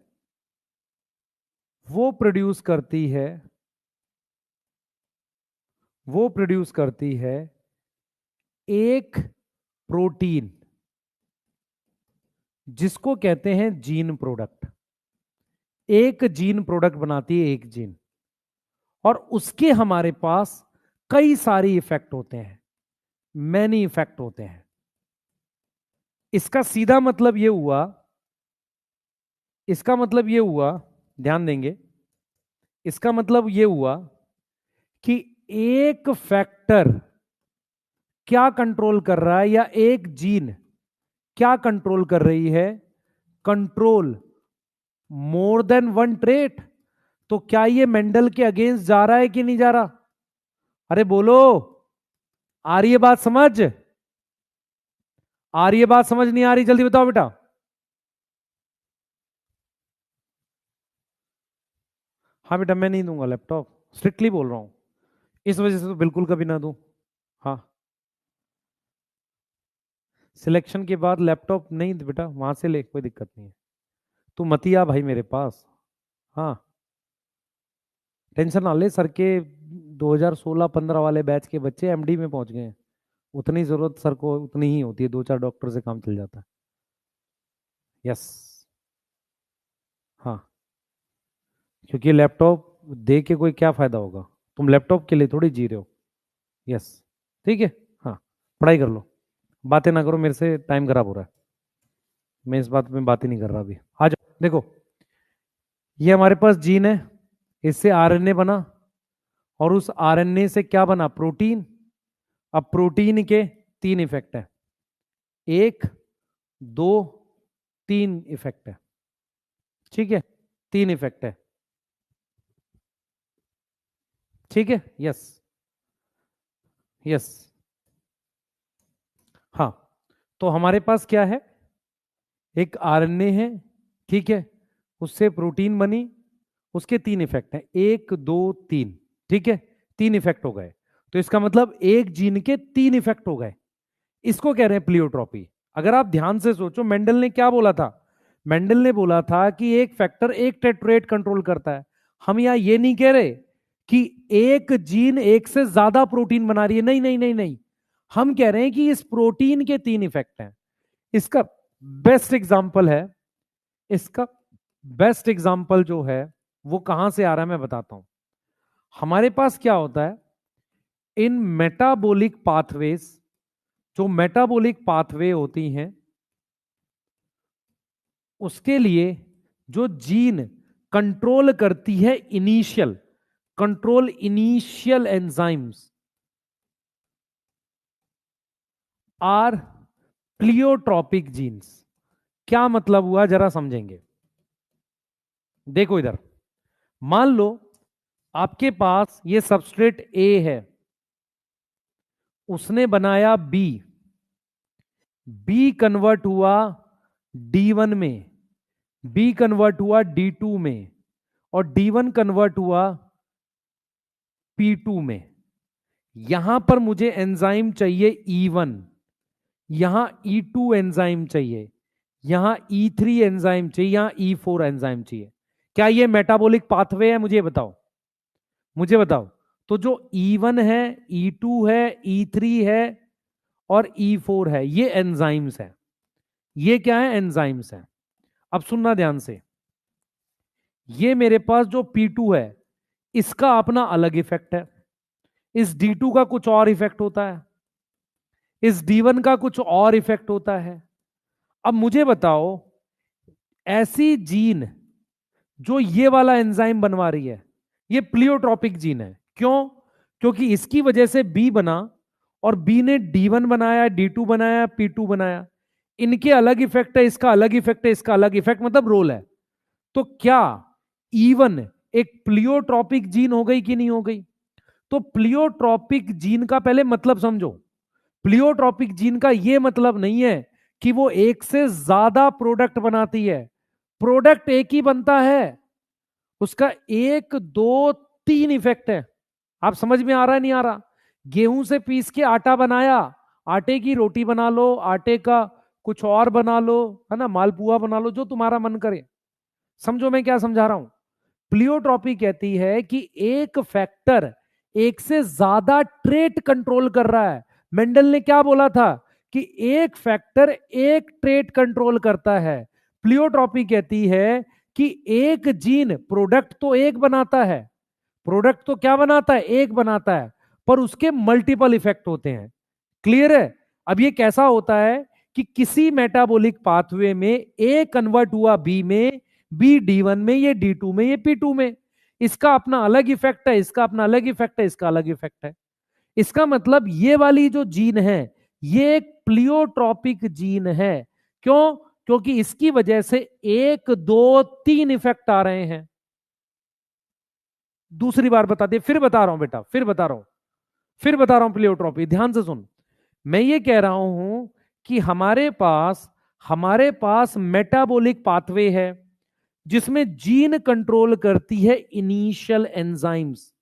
वो प्रोड्यूस करती है, वो प्रोड्यूस करती है एक प्रोटीन जिसको कहते हैं जीन प्रोडक्ट। एक जीन प्रोडक्ट बनाती है एक जीन, और उसके हमारे पास कई सारे इफेक्ट होते हैं, मैनी इफेक्ट होते हैं। इसका सीधा मतलब यह हुआ, इसका मतलब यह हुआ, ध्यान देंगे, इसका मतलब यह हुआ कि एक फैक्टर क्या कंट्रोल कर रहा है, या एक जीन क्या कंट्रोल कर रही है? Control more than one trait. तो क्या ये मेंडल के अगेंस्ट जा रहा है कि नहीं जा रहा? अरे बोलो, आ रही है बात समझ? आ रही है बात समझ? नहीं आ रही? जल्दी बताओ बेटा। हाँ बेटा, मैं नहीं दूंगा लैपटॉप, स्ट्रिक्टली बोल रहा हूं। इस वजह से तो बिल्कुल कभी ना दूं। हाँ, सिलेक्शन के बाद लैपटॉप नहीं बेटा, वहां से ले, कोई दिक्कत नहीं है। तू मत ही आ भाई मेरे पास। हाँ, टेंशन ना ले। सर के 2016-15 वाले बैच के बच्चे एमडी में पहुंच गए हैं। उतनी जरूरत सर को उतनी ही होती है, 2-4 डॉक्टर से काम चल जाता है। यस। हाँ, क्योंकि लैपटॉप दे के कोई क्या फायदा होगा? तुम लैपटॉप के लिए थोड़ी जी रहे हो। यस, ठीक है। हाँ, पढ़ाई कर लो, बातें ना करो मेरे से, टाइम खराब हो रहा है। मैं इस बात में बात ही नहीं कर रहा अभी। आ जाओ, देखो ये हमारे पास जीन है, इससे आरएनए बना, और उस आरएनए से क्या बना? प्रोटीन। अब प्रोटीन के 3 इफेक्ट है, 1, 2, 3 इफेक्ट है, ठीक है? 3 इफेक्ट है, ठीक है? Yes, yes. हाँ, तो हमारे पास क्या है? एक आरएनए है, ठीक है? उससे प्रोटीन बनी, उसके 3 इफेक्ट हैं, 1, 2, 3, ठीक है? 3 इफेक्ट हो गए। तो इसका मतलब एक जीन के 3 इफेक्ट हो गए। इसको कह रहे हैं प्लियोट्रॉपी। अगर आप ध्यान से सोचो, मेंडल ने क्या बोला था? मेंडल ने बोला था कि एक फैक्टर एक टेट्रेट कंट्रोल करता है। हम यहां ये नहीं कह रहे कि एक जीन एक से ज्यादा प्रोटीन बना रही है, नहीं नहीं नहीं नहीं। हम कह रहे हैं कि इस प्रोटीन के 3 इफेक्ट हैं। इसका बेस्ट एग्जाम्पल है, इसका बेस्ट एग्जाम्पल जो है वो कहां से आ रहा है मैं बताता हूं। हमारे पास क्या होता है इन मेटाबॉलिक पाथवेज, जो मेटाबॉलिक पाथवे होती हैं उसके लिए जो जीन कंट्रोल करती है initial, control initial enzymes, are pleiotropic genes. क्या मतलब हुआ जरा समझेंगे। देखो इधर, मान लो आपके पास ये सबस्ट्रेट ए है, उसने बनाया बी, बी कन्वर्ट हुआ D1 में, बी कन्वर्ट हुआ D2 में, और D1 कन्वर्ट हुआ P2 में। यहां पर मुझे एंजाइम चाहिए E1, यहां E2 एंजाइम चाहिए, यहां E3 एंजाइम चाहिए, यहां E4 एंजाइम चाहिए। क्या ये मेटाबॉलिक पाथवे है? मुझे बताओ, मुझे बताओ। तो जो E1 है, E2 है, E3 है और E4 है, ये एंजाइम्स है। ये क्या है? एंजाइम्स है। अब सुनना ध्यान से, ये मेरे पास जो P2 है, इसका अपना अलग इफेक्ट है, इस D2 का कुछ और इफेक्ट होता है, इस D1 का कुछ और इफेक्ट होता है। अब मुझे बताओ, ऐसी जीन जो ये वाला एंजाइम बनवा रही है, ये प्लियोट्रॉपिक जीन है। क्यों? क्योंकि इसकी वजह से बी बना, और बी ने D1 बनाया, D2 बनाया, P2 बनाया। इनके अलग इफेक्ट है, इसका अलग इफेक्ट है, इसका अलग इफेक्ट, मतलब रोल है। तो क्या E1 एक प्लियोट्रॉपिक जीन हो गई कि नहीं हो गई? तो प्लियोट्रॉपिक जीन का पहले मतलब समझो। प्लियोट्रॉपिक जीन का यह मतलब नहीं है कि वो एक से ज्यादा प्रोडक्ट बनाती है। प्रोडक्ट एक ही बनता है, उसका एक दो तीन इफेक्ट है। आप समझ में आ रहा है नहीं आ रहा? गेहूं से पीस के आटा बनाया, आटे की रोटी बना लो, आटे का कुछ और बना लो, है ना, मालपुआ बना लो, जो तुम्हारा मन करे। समझो मैं क्या समझा रहा हूं। प्लियोट्रॉपी कहती है कि एक फैक्टर एक से ज्यादा ट्रेट कंट्रोल कर रहा है। मेंडल ने क्या बोला था कि एक फैक्टर एक ट्रेट कंट्रोल करता है। प्लियोट्रॉपी कहती है कि एक जीन प्रोडक्ट तो एक बनाता है, प्रोडक्ट तो क्या बनाता है? एक बनाता है, पर उसके मल्टीपल इफेक्ट होते हैं। क्लियर है? अब ये कैसा होता है कि किसी मेटाबॉलिक पाथवे में ए कन्वर्ट हुआ बी में, बी D1 में, ये D2 में, ये P2 में। इसका अपना अलग इफेक्ट है, इसका अपना अलग इफेक्ट है, इसका अलग इफेक्ट है। इसका मतलब ये वाली जो जीन है, ये एक प्लियोट्रॉपिक जीन है। क्यों? क्योंकि इसकी वजह से एक दो तीन इफेक्ट आ रहे हैं। दूसरी बार बता दे, फिर बता रहा हूं बेटा, फिर बता रहा हूं, फिर बता रहा हूं प्लियोट्रॉपी, ध्यान से सुन। मैं ये कह रहा हूं कि हमारे पास मेटाबॉलिक पाथवे है जिसमें जीन कंट्रोल करती है इनिशियल एंजाइम्स।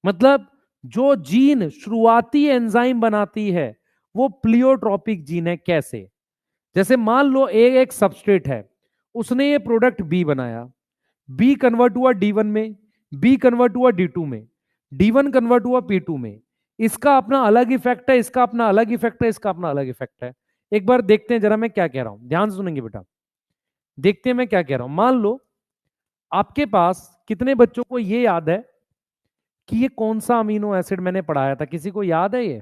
मतलब जो जीन शुरुआती एंजाइम बनाती है वो प्लियोट्रॉपिक जीन है। कैसे? जैसे मान लो एक सबस्ट्रेट है, उसने ये प्रोडक्ट बी बनाया, बी कन्वर्ट हुआ D1 में, बी कन्वर्ट हुआ D2 में, D1 कन्वर्ट हुआ P2 में। इसका अपना अलग इफेक्ट है, इसका अपना अलग इफेक्ट है, इसका अपना अलग इफेक्ट है। एक बार देखते हैं जरा मैं क्या कह रहा हूं, ध्यान से सुनेंगे बेटा। देखते हैं मैं क्या कह रहा हूं। मान लो आपके पास, कितने बच्चों को यह याद है कि ये कौन सा अमीनो एसिड मैंने पढ़ाया था? किसी को याद है ये?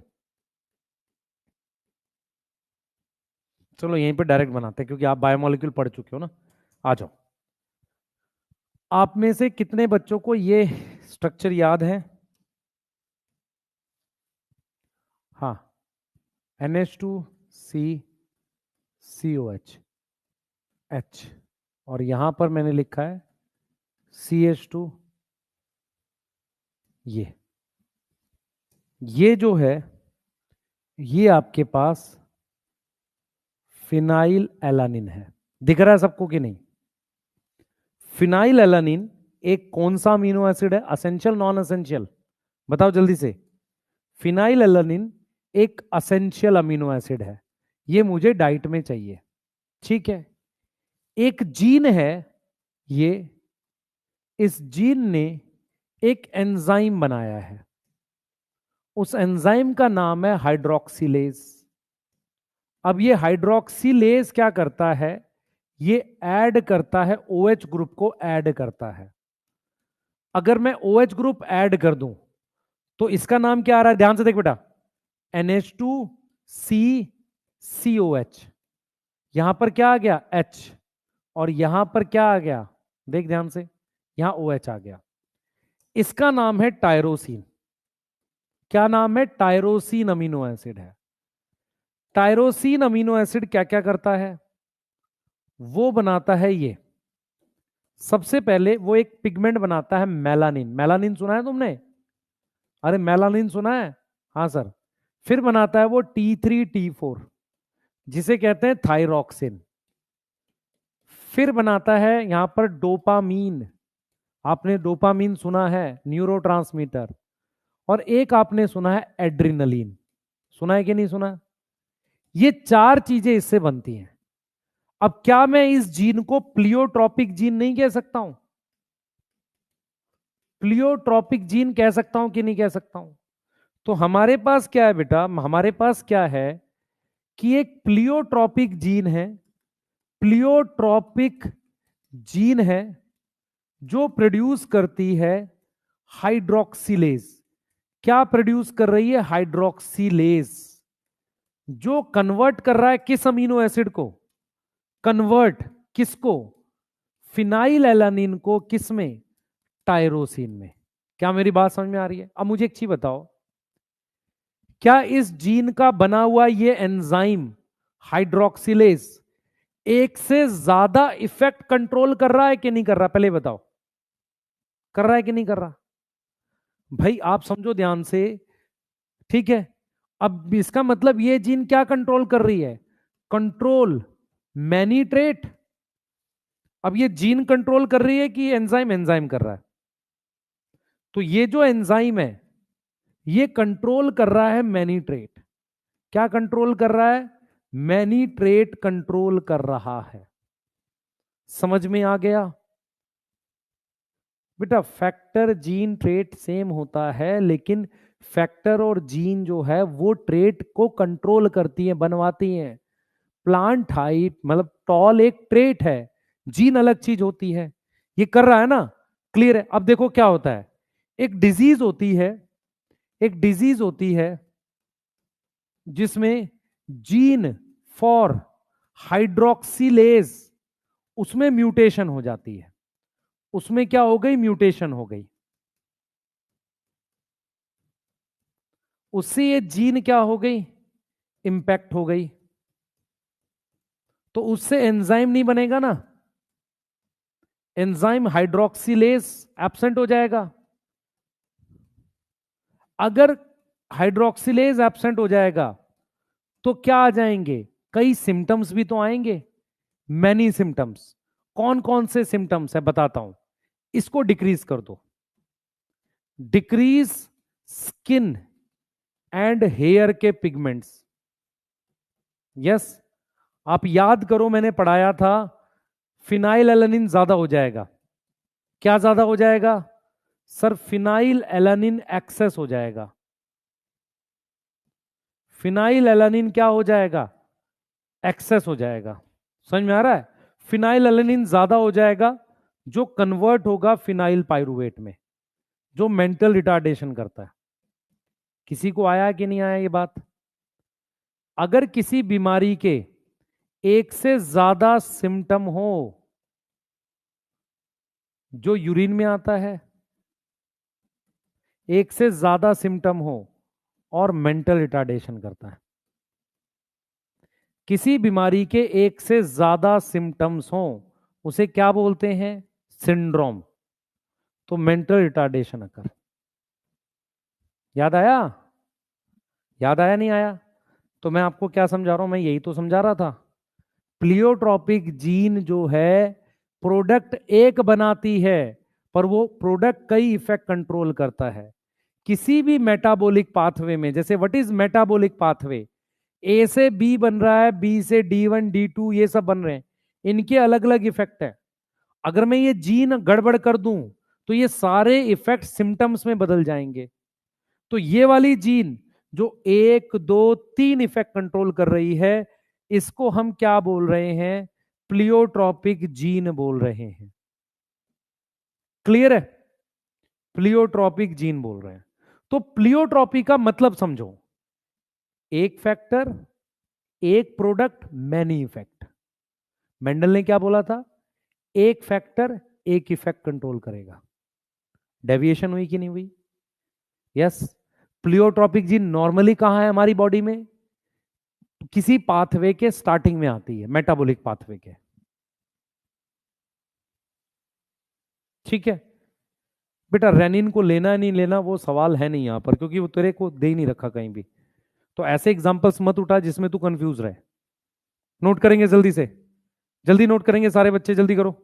चलो यहीं पे डायरेक्ट बनाते हैं, क्योंकि आप बायोमोलिक्यूल पढ़ चुके हो ना। आ जाओ। आप में से कितने बच्चों को ये स्ट्रक्चर याद है? हाँ, NH2CCOH H, और यहां पर मैंने लिखा है CH2। ये जो है, ये आपके पास फिनाइल एलानिन है। दिख रहा है सबको कि नहीं? फिनाइल एलानिन एक कौन सा अमीनो एसिड है? Essential, non essential? बताओ जल्दी से। फिनाइल एलानिन एक असेंशियल अमीनो एसिड है, ये मुझे डाइट में चाहिए। ठीक है, एक जीन है ये, इस जीन ने एक एंजाइम बनाया है, उस एंजाइम का नाम है हाइड्रोक्सिलेज। अब ये हाइड्रोक्सिलेज क्या करता है? ये ऐड करता है, OH ग्रुप को ऐड करता है। अगर मैं OH ग्रुप ऐड कर दूं तो इसका नाम क्या आ रहा है? ध्यान से देख बेटा, NH2CCOH। यहां पर क्या आ गया? H, और यहां पर क्या आ गया? देख ध्यान से, यहां OH आ गया। इसका नाम है टायरोसिन। क्या नाम है? टायरोसिन अमीनो एसिड है। टायरोसिन अमीनो एसिड क्या क्या करता है? वो बनाता है ये, सबसे पहले वो एक पिगमेंट बनाता है मेलानिन। मेलानिन सुना है तुमने? अरे मेलानिन सुना है? हाँ सर। फिर बनाता है वो T3T4 जिसे कहते हैं थायरॉक्सिन। फिर बनाता है यहां पर डोपामीन। आपने डोपामीन सुना है, न्यूरोट्रांसमीटर। और एक आपने सुना है एड्रिनलिन। सुना है कि नहीं सुना? ये चार चीजें इससे बनती हैं। अब क्या मैं इस जीन को प्लियोट्रॉपिक जीन नहीं कह सकता हूं? प्लियोट्रॉपिक जीन कह सकता हूं कि नहीं कह सकता हूं? तो हमारे पास क्या है बेटा, हमारे पास क्या है कि एक प्लियोट्रॉपिक जीन है। प्लियोट्रॉपिक जीन है जो प्रोड्यूस करती है हाइड्रोक्सिलेज। क्या प्रोड्यूस कर रही है? हाइड्रोक्सिलेज, जो कन्वर्ट कर रहा है किस अमीनो एसिड को? कन्वर्ट किसको? फिनाइल एलानिन को किस में? टायरोसिन में। क्या मेरी बात समझ में आ रही है? अब मुझे एक चीज बताओ, क्या इस जीन का बना हुआ ये एंजाइम हाइड्रोक्सिलेज एक से ज्यादा इफेक्ट कंट्रोल कर रहा है कि नहीं कर रहा? पहले बताओ, कर रहा है कि नहीं कर रहा? भाई आप समझो ध्यान से, ठीक है। अब इसका मतलब ये जीन क्या कंट्रोल कर रही है? Control many trait. अब ये जीन कंट्रोल कर रही है कि एंजाइम? एंजाइम कर रहा है। तो ये जो एंजाइम है ये कंट्रोल कर रहा है मैनी ट्रेट। क्या कंट्रोल कर रहा है? मैनी ट्रेट कंट्रोल कर रहा है। समझ में आ गया? बेटा फैक्टर जीन ट्रेट सेम होता है, लेकिन फैक्टर और जीन जो है वो ट्रेट को कंट्रोल करती है, बनवाती हैं। प्लांट हाइट मतलब टॉल एक ट्रेट है, जीन अलग चीज होती है। ये कर रहा है ना? क्लियर है? अब देखो क्या होता है, एक डिजीज होती है, एक डिजीज होती है जिसमें जीन फॉर हाइड्रोक्सिलेज उसमें म्यूटेशन हो जाती है। उसमें क्या हो गई? म्यूटेशन हो गई। उससे ये जीन क्या हो गई? इंपैक्ट हो गई। तो उससे एंजाइम नहीं बनेगा ना, एंजाइम हाइड्रोक्सिलेज एब्सेंट हो जाएगा। अगर हाइड्रोक्सिलेज एब्सेंट हो जाएगा तो क्या आ जाएंगे? कई सिम्टम्स भी तो आएंगे, मैनी सिम्टम्स। कौन कौन से सिम्टम्स है बताता हूं। इसको डिक्रीज कर दो, डिक्रीज स्किन एंड हेयर के पिगमेंट्स। यस, आप याद करो मैंने पढ़ाया था, फिनाइल एलानिन ज्यादा हो जाएगा। क्या ज्यादा हो जाएगा? सर फिनाइल एलानिन एक्सेस हो जाएगा। फिनाइल एलानिन क्या हो जाएगा? एक्सेस हो जाएगा। समझ में आ रहा है? फिनाइल एलानिन ज्यादा हो जाएगा जो कन्वर्ट होगा फिनाइल पाइरुवेट में, जो मेंटल रिटार्डेशन करता है। किसी को आया कि नहीं आया ये बात? अगर किसी बीमारी के एक से ज्यादा सिम्टम हो, जो यूरिन में आता है, एक से ज्यादा सिम्टम हो और मेंटल रिटार्डेशन करता है। किसी बीमारी के एक से ज्यादा सिम्टम्स हो उसे क्या बोलते हैं? सिंड्रोम। तो मेंटल रिटार्डेशन अकर। याद आया? याद आया नहीं आया? तो मैं आपको क्या समझा रहा हूं? मैं यही तो समझा रहा था। प्लियोट्रॉपिक जीन जो है प्रोडक्ट एक बनाती है, पर वो प्रोडक्ट कई इफेक्ट कंट्रोल करता है। किसी भी मेटाबॉलिक पाथवे में, जैसे व्हाट इज मेटाबॉलिक पाथवे? ए से बी बन रहा है, बी से D1 D2 ये सब बन रहे हैं, इनके अलग अलग इफेक्ट है। अगर मैं ये जीन गड़बड़ कर दूं तो ये सारे इफेक्ट सिम्टम्स में बदल जाएंगे। तो ये वाली जीन जो एक दो तीन इफेक्ट कंट्रोल कर रही है, इसको हम क्या बोल रहे हैं? प्लियोट्रॉपिक जीन बोल रहे हैं। क्लियर है? प्लियोट्रॉपिक जीन बोल रहे हैं। तो प्लियोट्रॉपी का मतलब समझो, एक फैक्टर, एक प्रोडक्ट, मैनी इफेक्ट। मेंडल ने क्या बोला था? एक फैक्टर एक इफेक्ट कंट्रोल करेगा। डेविएशन हुई कि नहीं हुई? यस। प्लियोट्रॉपिक जीन नॉर्मली कहां है हमारी बॉडी में? किसी पाथवे के स्टार्टिंग में आती है, मेटाबॉलिक पाथवे के। ठीक है बेटा, रेनिन को लेना है नहीं लेना वो सवाल है नहीं यहां पर, क्योंकि वो तेरे को दे ही नहीं रखा कहीं भी। तो ऐसे एग्जांपल्स मत उठा जिसमें तू कंफ्यूज रहे। नोट करेंगे जल्दी से, जल्दी नोट करेंगे सारे बच्चे, जल्दी करो।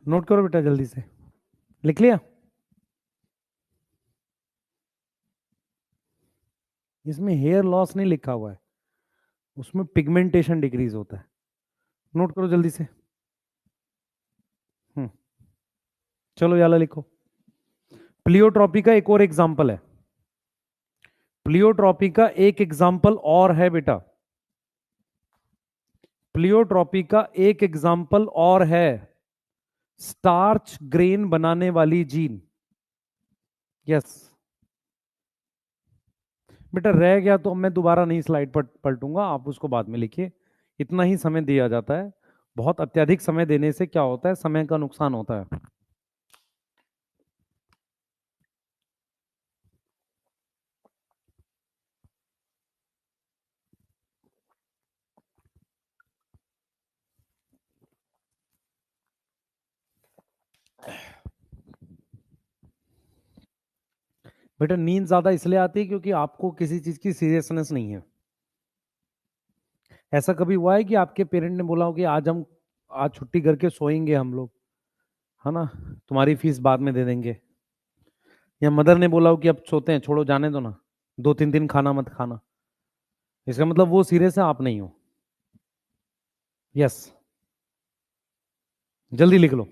नोट करो बेटा जल्दी से, लिख लिया? इसमें हेयर लॉस नहीं लिखा हुआ है, उसमें पिगमेंटेशन डिक्रीज होता है। नोट करो जल्दी से। हम्म। चलो याला लिखो। प्लियोट्रॉपी का एक और एग्जाम्पल है, प्लियोट्रॉपी का एक एग्जाम्पल और है बेटा, प्लियोट्रॉपी का एक एग्जाम्पल और है, स्टार्च ग्रेन बनाने वाली जीन। यस बेटा, रह गया तो मैं दोबारा नहीं स्लाइड पर पलटूंगा, आप उसको बाद में लिखिए। इतना ही समय दिया जाता है, बहुत अत्यधिक समय देने से क्या होता है, समय का नुकसान होता है। बेटा नींद ज्यादा इसलिए आती है क्योंकि आपको किसी चीज की सीरियसनेस नहीं है। ऐसा कभी हुआ है कि आपके पेरेंट ने बोला हो कि आज हम, आज छुट्टी करके सोएंगे हम लोग, है ना, तुम्हारी फीस बाद में दे देंगे? या मदर ने बोला हो कि अब सोते हैं, छोड़ो जाने दो ना, 2-3 दिन खाना मत खाना? इसका मतलब वो सीरियस है, आप नहीं हो। यस, जल्दी लिख लो।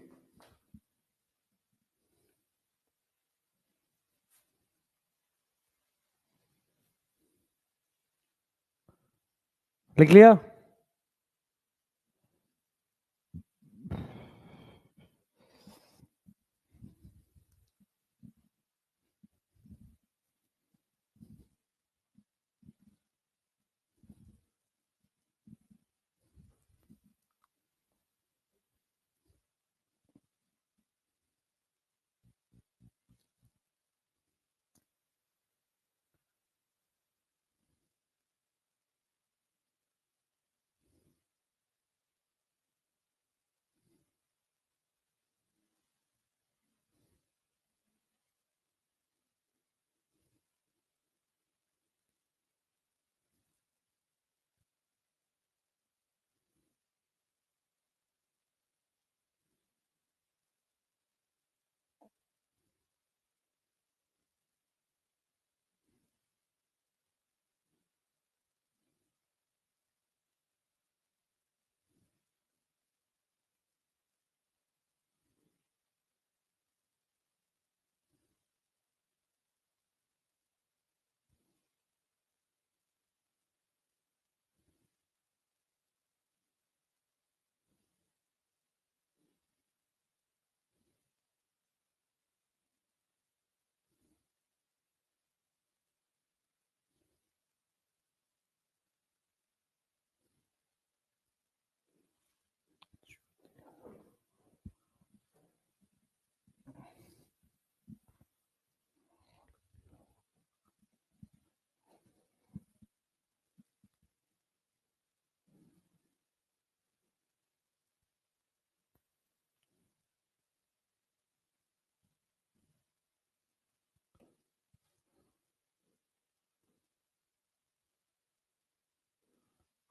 लिख लिया?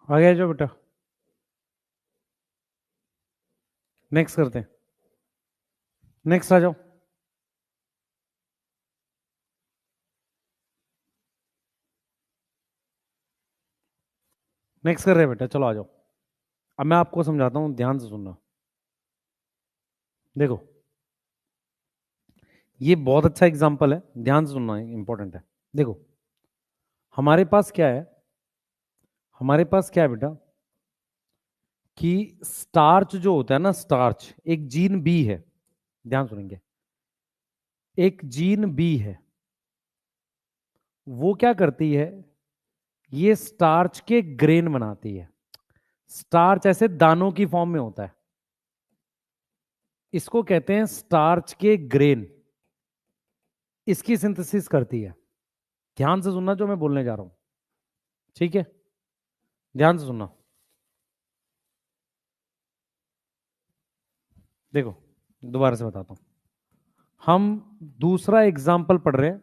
आ गया जो बेटा, नेक्स्ट करते हैं, नेक्स्ट आ जाओ। नेक्स्ट कर रहे हैं बेटा, चलो आ जाओ। अब मैं आपको समझाता हूँ, ध्यान से सुनना। देखो, ये बहुत अच्छा एग्जाम्पल है, ध्यान से सुनना, इंपॉर्टेंट है। देखो, हमारे पास क्या है, हमारे पास क्या है बेटा, कि स्टार्च जो होता है ना, स्टार्च एक जीन बी है, ध्यान सुनेंगे, एक जीन बी है। वो क्या करती है, ये स्टार्च के ग्रेन बनाती है। स्टार्च ऐसे दानों की फॉर्म में होता है, इसको कहते हैं स्टार्च के ग्रेन। इसकी सिंथेसिस करती है। ध्यान से सुनना जो मैं बोलने जा रहा हूं, ठीक है, ध्यान से सुनना। देखो, दोबारा से बताता हूं, हम दूसरा एग्जाम्पल पढ़ रहे हैं,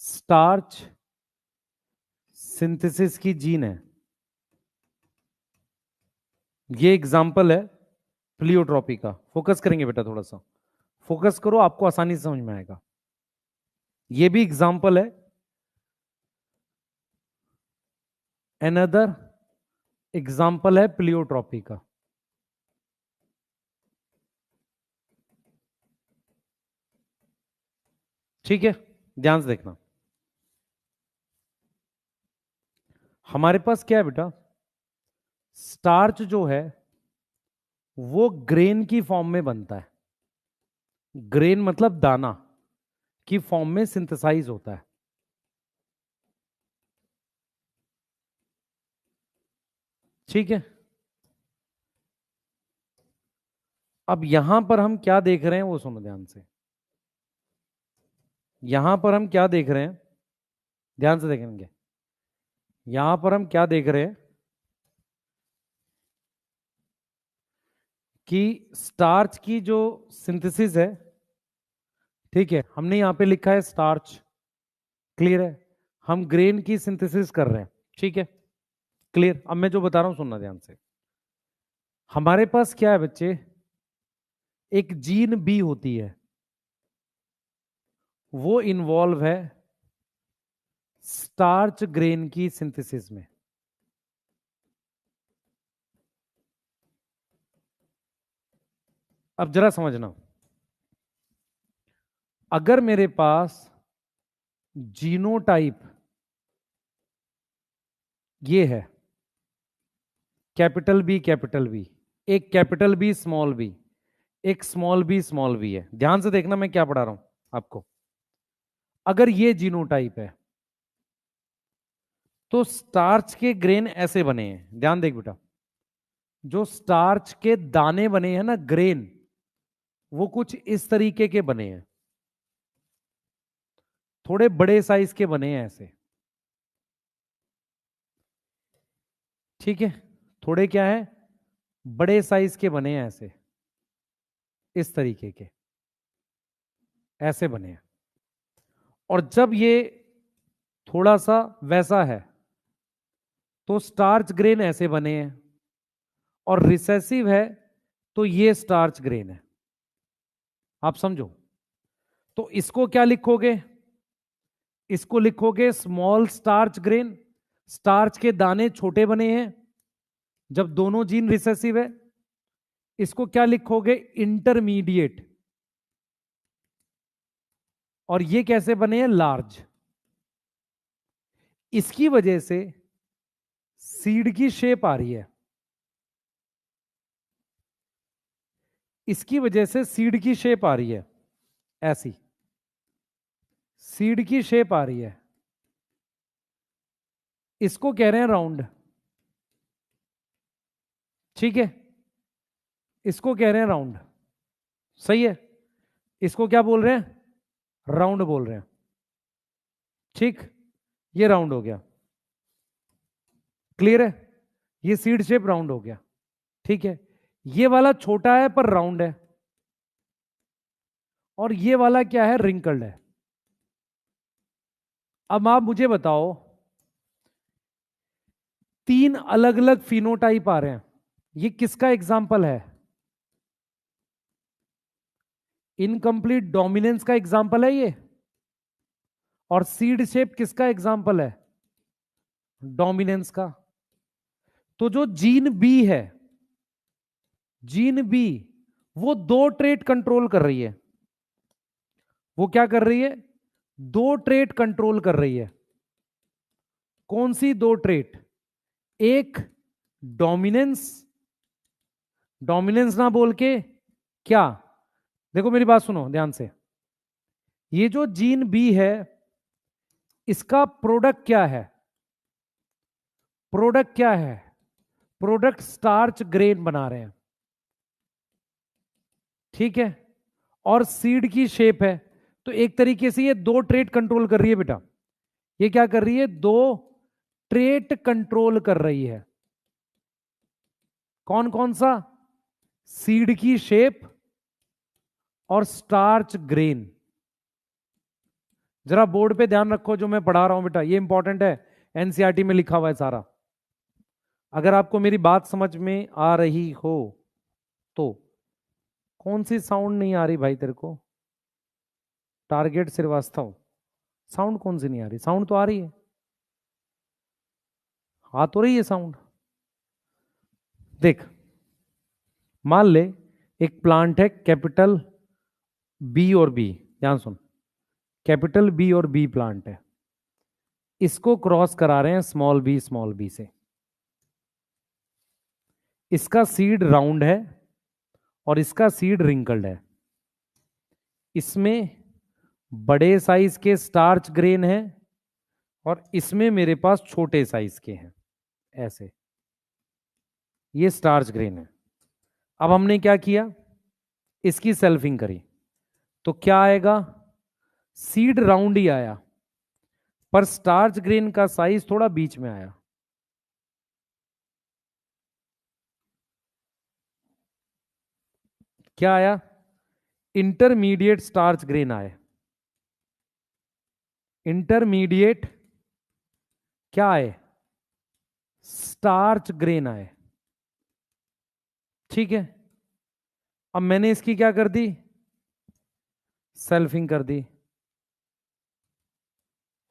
स्टार्च सिंथेसिस की जीन है। ये एग्जाम्पल है प्लियोट्रॉपी का। फोकस करेंगे बेटा, थोड़ा सा फोकस करो, आपको आसानी से समझ में आएगा। ये भी एग्जाम्पल है, अनदर एग्जाम्पल है प्लियोट्रॉपी का। ठीक है, ध्यान से देखना। हमारे पास क्या है बेटा, स्टार्च जो है वो ग्रेन की फॉर्म में बनता है। ग्रेन मतलब दाना की फॉर्म में सिंथेसाइज होता है। ठीक है, अब यहां पर हम क्या देख रहे हैं वो सुनो ध्यान से। यहां पर हम क्या देख रहे हैं, ध्यान से देखेंगे। यहां पर हम क्या देख रहे हैं कि स्टार्च की जो सिंथेसिस है, ठीक है, हमने यहां पे लिखा है स्टार्च, क्लियर है। हम ग्रेन की सिंथेसिस कर रहे हैं, ठीक है, क्लियर। अब मैं जो बता रहा हूं सुनना ध्यान से। हमारे पास क्या है बच्चे, एक जीन बी होती है, वो इन्वॉल्व है स्टार्च ग्रेन की सिंथेसिस में। अब जरा समझना, अगर मेरे पास जीनोटाइप ये है, कैपिटल बी, एक कैपिटल बी स्मॉल बी, एक स्मॉल बी है। ध्यान से देखना मैं क्या पढ़ा रहा हूं आपको। अगर ये जीनोटाइप है तो स्टार्च के ग्रेन ऐसे बने हैं, ध्यान देख बेटा। जो स्टार्च के दाने बने हैं ना, ग्रेन, वो कुछ इस तरीके के बने हैं, थोड़े बड़े साइज के बने हैं ऐसे। ठीक है, थोड़े क्या है, बड़े साइज के बने हैं ऐसे, इस तरीके के ऐसे बने हैं। और जब ये थोड़ा सा वैसा है तो स्टार्च ग्रेन ऐसे बने हैं, और रिसेसिव है तो ये स्टार्च ग्रेन है। आप समझो, तो इसको क्या लिखोगे, इसको लिखोगे स्मॉल स्टार्च ग्रेन। स्टार्च के दाने छोटे बने हैं जब दोनों जीन रिसेसिव है। इसको क्या लिखोगे, इंटरमीडिएट। और ये कैसे बने हैं, लार्ज। इसकी वजह से सीड की शेप आ रही है, इसकी वजह से सीड की शेप आ रही है ऐसी, सीड की शेप आ रही है। इसको कह रहे हैं राउंड, ठीक है, इसको कह रहे हैं राउंड, सही है। इसको क्या बोल रहे हैं, राउंड बोल रहे हैं, ठीक। ये राउंड हो गया, क्लियर है, ये सीड शेप राउंड हो गया, ठीक है। ये वाला छोटा है पर राउंड है, और ये वाला क्या है, रिंकल्ड है। अब आप मुझे बताओ, तीन अलग अलग फिनोटाइप आ रहे हैं। ये किसका एग्जाम्पल है? इनकम्प्लीट डोमिनेंस का एग्जाम्पल है ये। और सीड शेप किसका एग्जाम्पल है? डोमिनेंस का। तो जो जीन बी है, जीन बी, वो दो ट्रेट कंट्रोल कर रही है। वो क्या कर रही है? दो ट्रेट कंट्रोल कर रही है। कौन सी दो ट्रेट? एक डोमिनेंस, डोमिनेंस ना बोल के क्या, देखो मेरी बात सुनो ध्यान से। ये जो जीन बी है, इसका प्रोडक्ट क्या है? प्रोडक्ट क्या है? प्रोडक्ट स्टार्च ग्रेन बना रहे हैं, ठीक है। और सीड की शेप है। तो एक तरीके से ये दो ट्रेट कंट्रोल कर रही है बेटा। ये क्या कर रही है? दो ट्रेट कंट्रोल कर रही है। कौन कौन सा? सीड की शेप और स्टार्च ग्रेन। जरा बोर्ड पे ध्यान रखो जो मैं पढ़ा रहा हूं बेटा, ये इंपॉर्टेंट है। एनसीईआरटी में लिखा हुआ है सारा। अगर आपको मेरी बात समझ में आ रही हो तो। कौन सी साउंड नहीं आ रही भाई तेरे को? टारगेट श्रीवास्तव, साउंड कौन सी नहीं आ रही? साउंड तो आ रही है, आ तो रही है साउंड। देख, मान ले एक प्लांट है कैपिटल बी और बी, ध्यान सुन। कैपिटल बी और बी प्लांट है, इसको क्रॉस करा रहे हैं स्मॉल बी से। इसका सीड राउंड है और इसका सीड रिंकल्ड है। इसमें बड़े साइज के स्टार्च ग्रेन है और इसमें मेरे पास छोटे साइज के हैं, ऐसे। ये स्टार्च ग्रेन है। अब हमने क्या किया? इसकी सेल्फिंग करी तो क्या आएगा? सीड राउंड ही आया, पर स्टार्च ग्रेन का साइज थोड़ा बीच में आया। क्या आया? इंटरमीडिएट स्टार्च ग्रेन आए। इंटरमीडिएट क्या आए? स्टार्च ग्रेन आए, ठीक है। अब मैंने इसकी क्या कर दी? सेल्फिंग कर दी।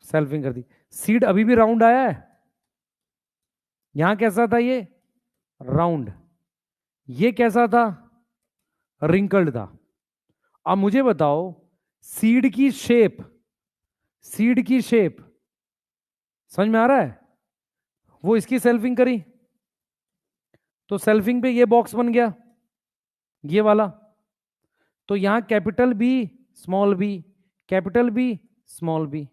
सेल्फिंग कर दी। सीड अभी भी राउंड आया है। यहां कैसा था ये? राउंड। ये कैसा था? रिंकल्ड था। अब मुझे बताओ, सीड की शेप, सीड की शेप समझ में आ रहा है? वो इसकी सेल्फिंग करी तो सेल्फिंग पे ये बॉक्स बन गया, ये वाला। तो यहां capital B small B, capital B small B.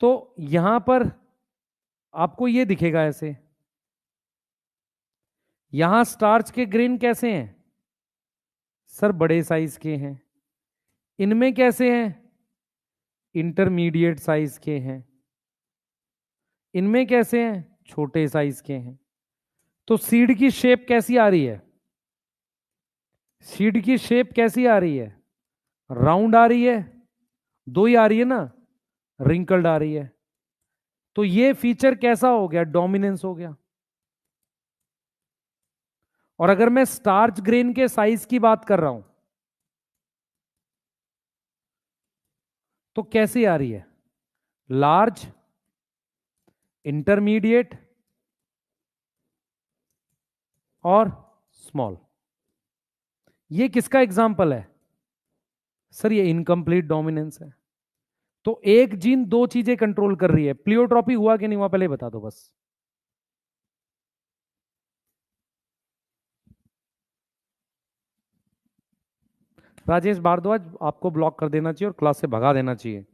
तो यहां पर आपको ये दिखेगा ऐसे। यहां स्टार्च के ग्रेन कैसे हैं? सर बड़े साइज के हैं। इनमें कैसे हैं? इंटरमीडिएट साइज के हैं। इनमें कैसे हैं? छोटे साइज के हैं। तो सीड की शेप कैसी आ रही है? सीड की शेप कैसी आ रही है? राउंड आ रही है। दो ही आ रही है ना, रिंकल्ड आ रही है। तो ये फीचर कैसा हो गया? डोमिनेंस हो गया। और अगर मैं स्टार्च ग्रेन के साइज की बात कर रहा हूं तो कैसी आ रही है? लार्ज, इंटरमीडिएट और स्मॉल। ये किसका एग्जाम्पल है? सर ये इनकम्प्लीट डोमिनेंस है। तो एक जीन दो चीजें कंट्रोल कर रही है। प्लियोट्रॉपी हुआ कि नहीं हुआ पहले बता दो बस। राजेश भारद्वाज, आपको ब्लॉक कर देना चाहिए और क्लास से भगा देना चाहिए।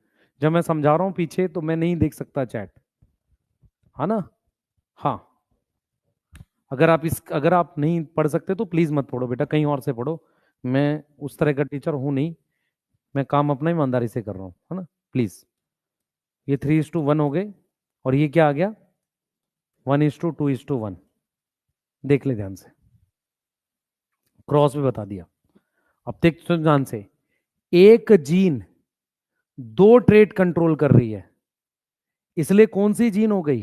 जब मैं समझा रहा हूं पीछे तो मैं नहीं देख सकता चैट, है ना? हाँ, अगर आप नहीं पढ़ सकते तो प्लीज मत पढ़ो बेटा, कहीं और से पढ़ो। मैं उस तरह का टीचर हूं नहीं। मैं काम अपना ईमानदारी से कर रहा हूं, है ना? प्लीज। ये 3:1 हो गए और ये क्या आ गया? 1:2:1। देख ले ध्यान से, क्रॉस भी बता दिया। अब देख तो ध्यान से, एक जीन दो ट्रेट कंट्रोल कर रही है, इसलिए कौन सी जीन हो गई?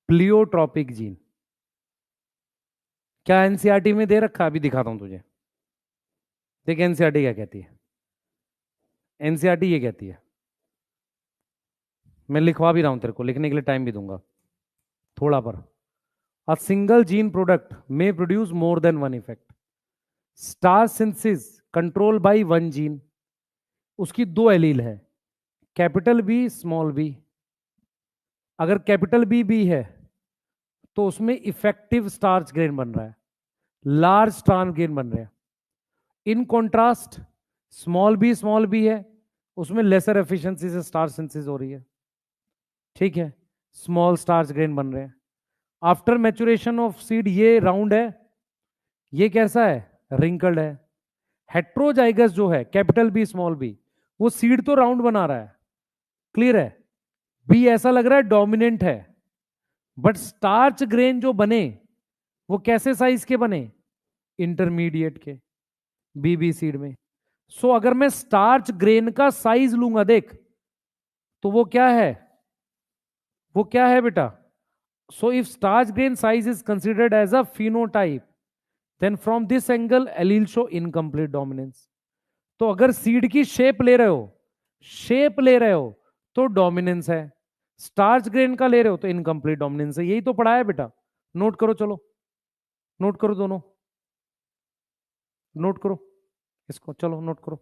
Pleiotropic gene. क्या एनसीईआरटी में दे रखा है? अभी दिखाता हूं तुझे। देख एनसीईआरटी क्या कहती है। एनसीईआरटी ये कहती है, मैं लिखवा भी रहा हूं तेरे को, लिखने के लिए टाइम भी दूंगा थोड़ा पर। A single gene product may produce more than one effect. Star synthesis control by one gene. उसकी दो एलील है, कैपिटल बी स्मॉल बी। अगर कैपिटल बी बी है तो उसमें इफेक्टिव स्टार्च ग्रेन बन रहा है, लार्ज स्टार्च ग्रेन बन रहे हैं। इन कॉन्ट्रास्ट स्मॉल बी है, उसमें लेसर एफिशिएंसी से स्टार्च सिंथेसिस हो रही है। ठीक है, स्मॉल स्टार्च ग्रेन बन रहे हैं। आफ्टर मैचुरेशन ऑफ सीड ये राउंड है, ये कैसा है? रिंकल्ड है। हेट्रोजाइगस जो है कैपिटल बी स्मॉल बी, वो सीड तो राउंड बना रहा है, क्लियर है। बी ऐसा लग रहा है डोमिनेंट है, बट स्टार्च ग्रेन जो बने वो कैसे साइज के बने? इंटरमीडिएट के, बीबी सीड में। सो अगर मैं स्टार्च ग्रेन का साइज लूंगा देख, तो वो क्या है? वो क्या है बेटा? So if starch grain size is considered as a phenotype, then from this angle allele show incomplete dominance. तो अगर सीड की शेप ले रहे हो, शेप ले रहे हो तो डोमिनेंस है, स्टार्च ग्रेन का ले रहे हो तो इनकम्प्लीट डोमिनेंस है। यही तो पढ़ा है बेटा, नोट करो, चलो नोट करो दोनों, नोट करो इसको, चलो नोट करो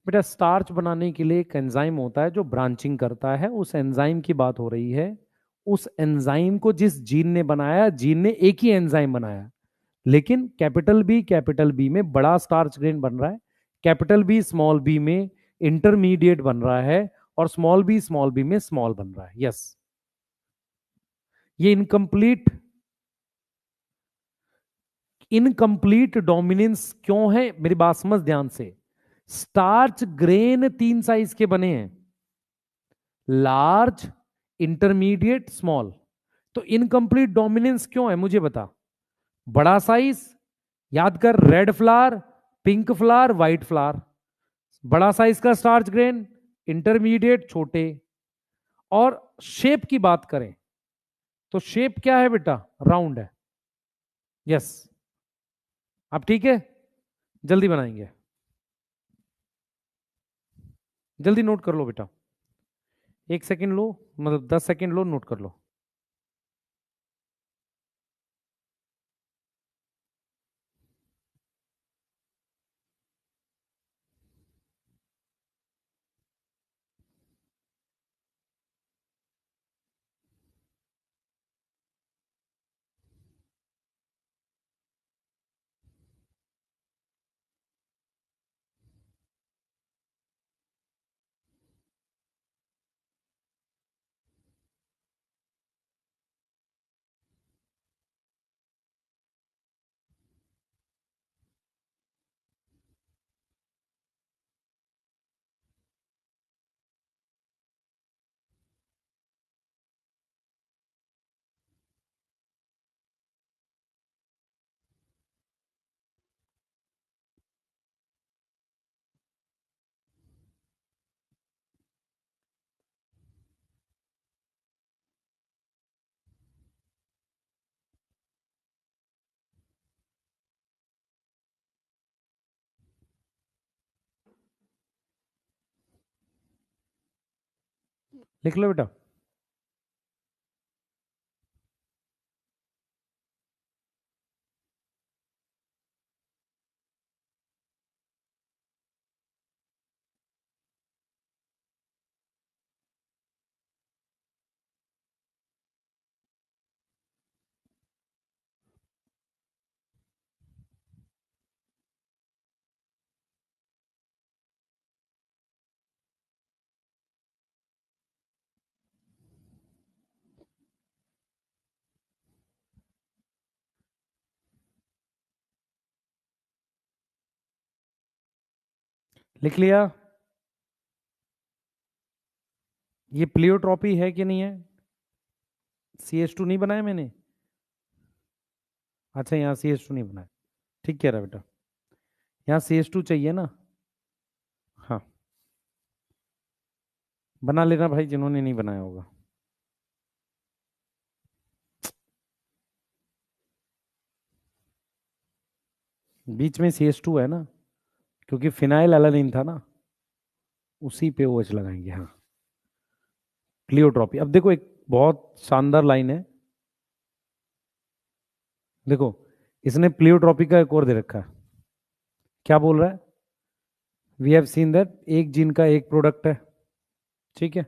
बेटा। स्टार्च बनाने के लिए एक एंजाइम होता है जो ब्रांचिंग करता है, उस एंजाइम की बात हो रही है। उस एंजाइम को जिस जीन ने बनाया, जीन ने एक ही एंजाइम बनाया, लेकिन कैपिटल बी में बड़ा स्टार्च ग्रेन बन रहा है, कैपिटल बी स्मॉल बी में इंटरमीडिएट बन रहा है, और स्मॉल बी में स्मॉल बन रहा है। यस, ये इनकम्प्लीट, इनकम्प्लीट डोमिनेंस क्यों है? मेरी बात समझ ध्यान से। स्टार्च ग्रेन तीन साइज के बने हैं, लार्ज, इंटरमीडिएट, स्मॉल। तो इनकम्प्लीट डोमिनेंस क्यों है मुझे बता। बड़ा साइज, याद कर, red flower, pink flower, white flower, बड़ा साइज का स्टार्च ग्रेन, इंटरमीडिएट छोटे। और शेप की बात करें तो शेप क्या है बेटा? राउंड है। यस, अब ठीक है, जल्दी बनाएंगे, जल्दी नोट कर लो बेटा। 1 सेकंड लो, मतलब 10 सेकंड लो, नोट कर लो। लिख लो बेटा। लिख लिया? ये प्लियोट्रॉपी है कि नहीं है? CH2 नहीं बनाया मैंने? अच्छा, यहाँ CH2 नहीं बनाया, ठीक कह रहा बेटा, यहाँ CH2 चाहिए ना। हाँ, बना लेना भाई जिन्होंने नहीं बनाया होगा। बीच में CH2 है ना, क्योंकि फिनाइल एलानिन था ना, उसी पे OH लगाएंगे। हाँ, प्लियोट्रॉपी। अब देखो एक बहुत शानदार लाइन है, देखो इसने प्लियोट्रॉपी का एक और दे रखा है। क्या बोल रहा है? वी हैव सीन दैट एक जीन का एक प्रोडक्ट है, ठीक है,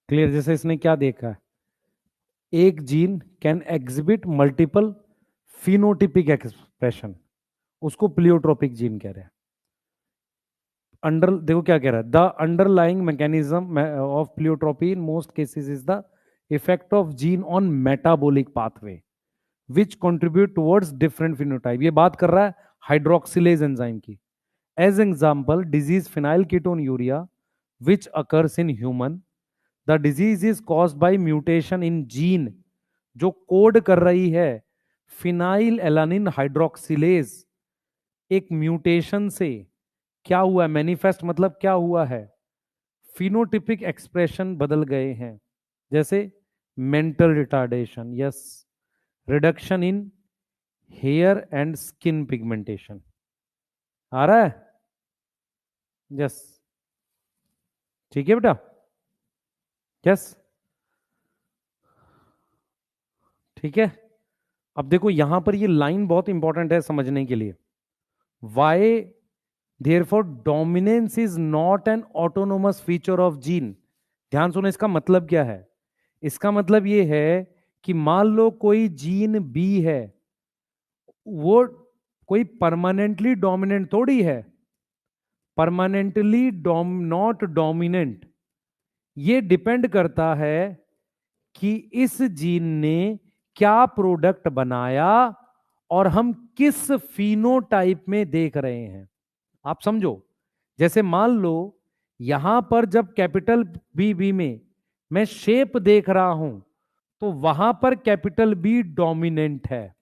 क्लियर। जैसे इसने क्या देखा है, एक gene can exhibit multiple phenotypic expression, उसको प्लियोट्रोपिक जीन कह रहे हैं। अंडर देखो क्या कह रहा है, the underlying mechanism of pleiotropy in most cases is the effect of gene on metabolic pathway which contribute towards different phenotype. ये बात कर रहा है हाइड्रोक्सिलेज एंजाइम की। As example disease phenylketonuria which occurs in human, the disease is caused by mutation in gene जो code कर रही है फिनाइल एलानिन हाइड्रोक्सिलेज। एक म्यूटेशन से क्या हुआ है, मैनिफेस्ट मतलब क्या हुआ है, फिनोटिपिक एक्सप्रेशन बदल गए हैं। जैसे mental retardation, yes, reduction in hair and skin pigmentation. आ रहा है? यस, ठीक है बेटा, यस, ठीक है। अब देखो यहां पर ये लाइन बहुत इंपॉर्टेंट है समझने के लिए। Y Therefore, dominance is not an autonomous feature of gene। ध्यान सुनो, इसका मतलब क्या है? इसका मतलब ये है कि मान लो कोई जीन बी है, वो कोई परमानेंटली डोमिनेंट थोड़ी है, परमानेंटली नॉट डोमिनेंट। ये डिपेंड करता है कि इस जीन ने क्या प्रोडक्ट बनाया और हम किस फिनोटाइप में देख रहे हैं। आप समझो, जैसे मान लो यहां पर जब कैपिटल बी बी में मैं शेप देख रहा हूं, तो वहां पर कैपिटल बी डोमिनेंट है।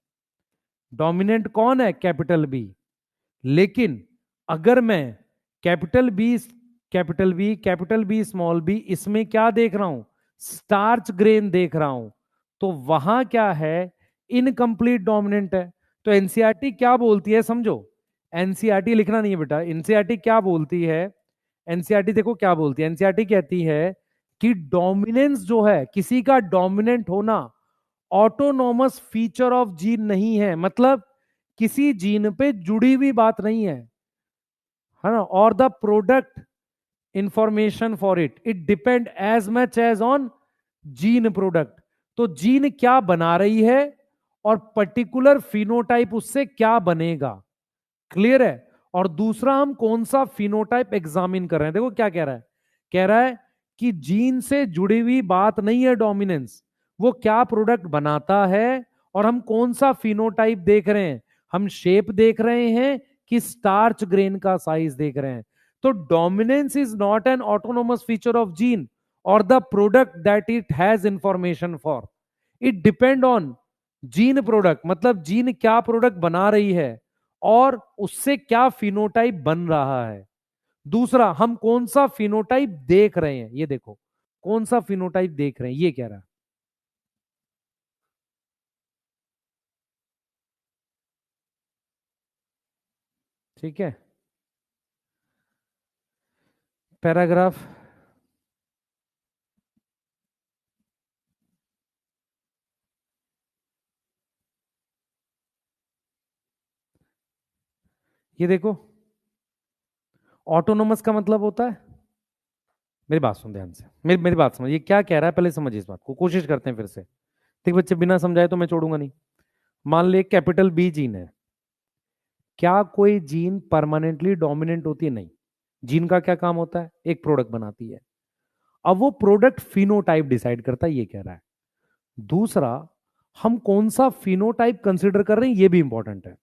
डोमिनेंट कौन है? Capital B. लेकिन अगर मैं capital B capital B small B इसमें क्या देख रहा हूं, स्टार्च ग्रेन देख रहा हूं, तो वहां क्या है, इनकम्प्लीट डोमिनेंट है। तो एनसीईआरटी क्या बोलती है समझो, एनसीईआरटी लिखना नहीं है बेटा, एनसीईआरटी क्या बोलती है, एनसीईआरटी देखो क्या बोलती है, एनसीईआरटी कहती है कि डोमिनेंस जो है, किसी का डोमिनेंट होना ऑटोनॉमस फीचर ऑफ जीन नहीं है, मतलब किसी जीन पे जुड़ी हुई बात नहीं है ना, और the product information for it it depend as much as on gene product. तो जीन क्या बना रही है और पर्टिकुलर फिनोटाइप उससे क्या बनेगा, क्लियर है। और दूसरा, हम कौन सा फिनोटाइप एग्जामिन कर रहे हैं, देखो क्या कह रहा है, कह रहा है कि जीन से जुड़ी हुई बात नहीं है डोमिनेंस, वो क्या प्रोडक्ट बनाता है और हम कौन सा फिनोटाइप देख रहे हैं, हम शेप देख रहे हैं कि स्टार्च ग्रेन का साइज देख रहे हैं। तो dominance is not an autonomous feature of gene और the product that it has information for, it depend on gene product, मतलब जीन क्या प्रोडक्ट बना रही है और उससे क्या फिनोटाइप बन रहा है। दूसरा, हम कौन सा फिनोटाइप देख रहे हैं, ये देखो कौन सा फिनोटाइप देख रहे हैं, ये कह रहा है। ठीक है, पैराग्राफ। ये देखो, ऑटोनोमस का मतलब होता है, मेरी बात सुन ध्यान से, मेरी मेरी बात समझ, ये क्या कह रहा है पहले समझिए इस बात को, कोशिश करते हैं फिर से। ठीक बच्चे, बिना समझाए तो मैं छोड़ूंगा नहीं। मान ले कैपिटल बी जीन है, क्या कोई जीन परमानेंटली डोमिनेंट होती है? नहीं। जीन का क्या काम होता है? एक प्रोडक्ट बनाती है। अब वो प्रोडक्ट फिनोटाइप डिसाइड करता है, ये कह रहा है। दूसरा, हम कौन सा फिनोटाइप कंसीडर कर रहे हैं ये भी इंपॉर्टेंट है।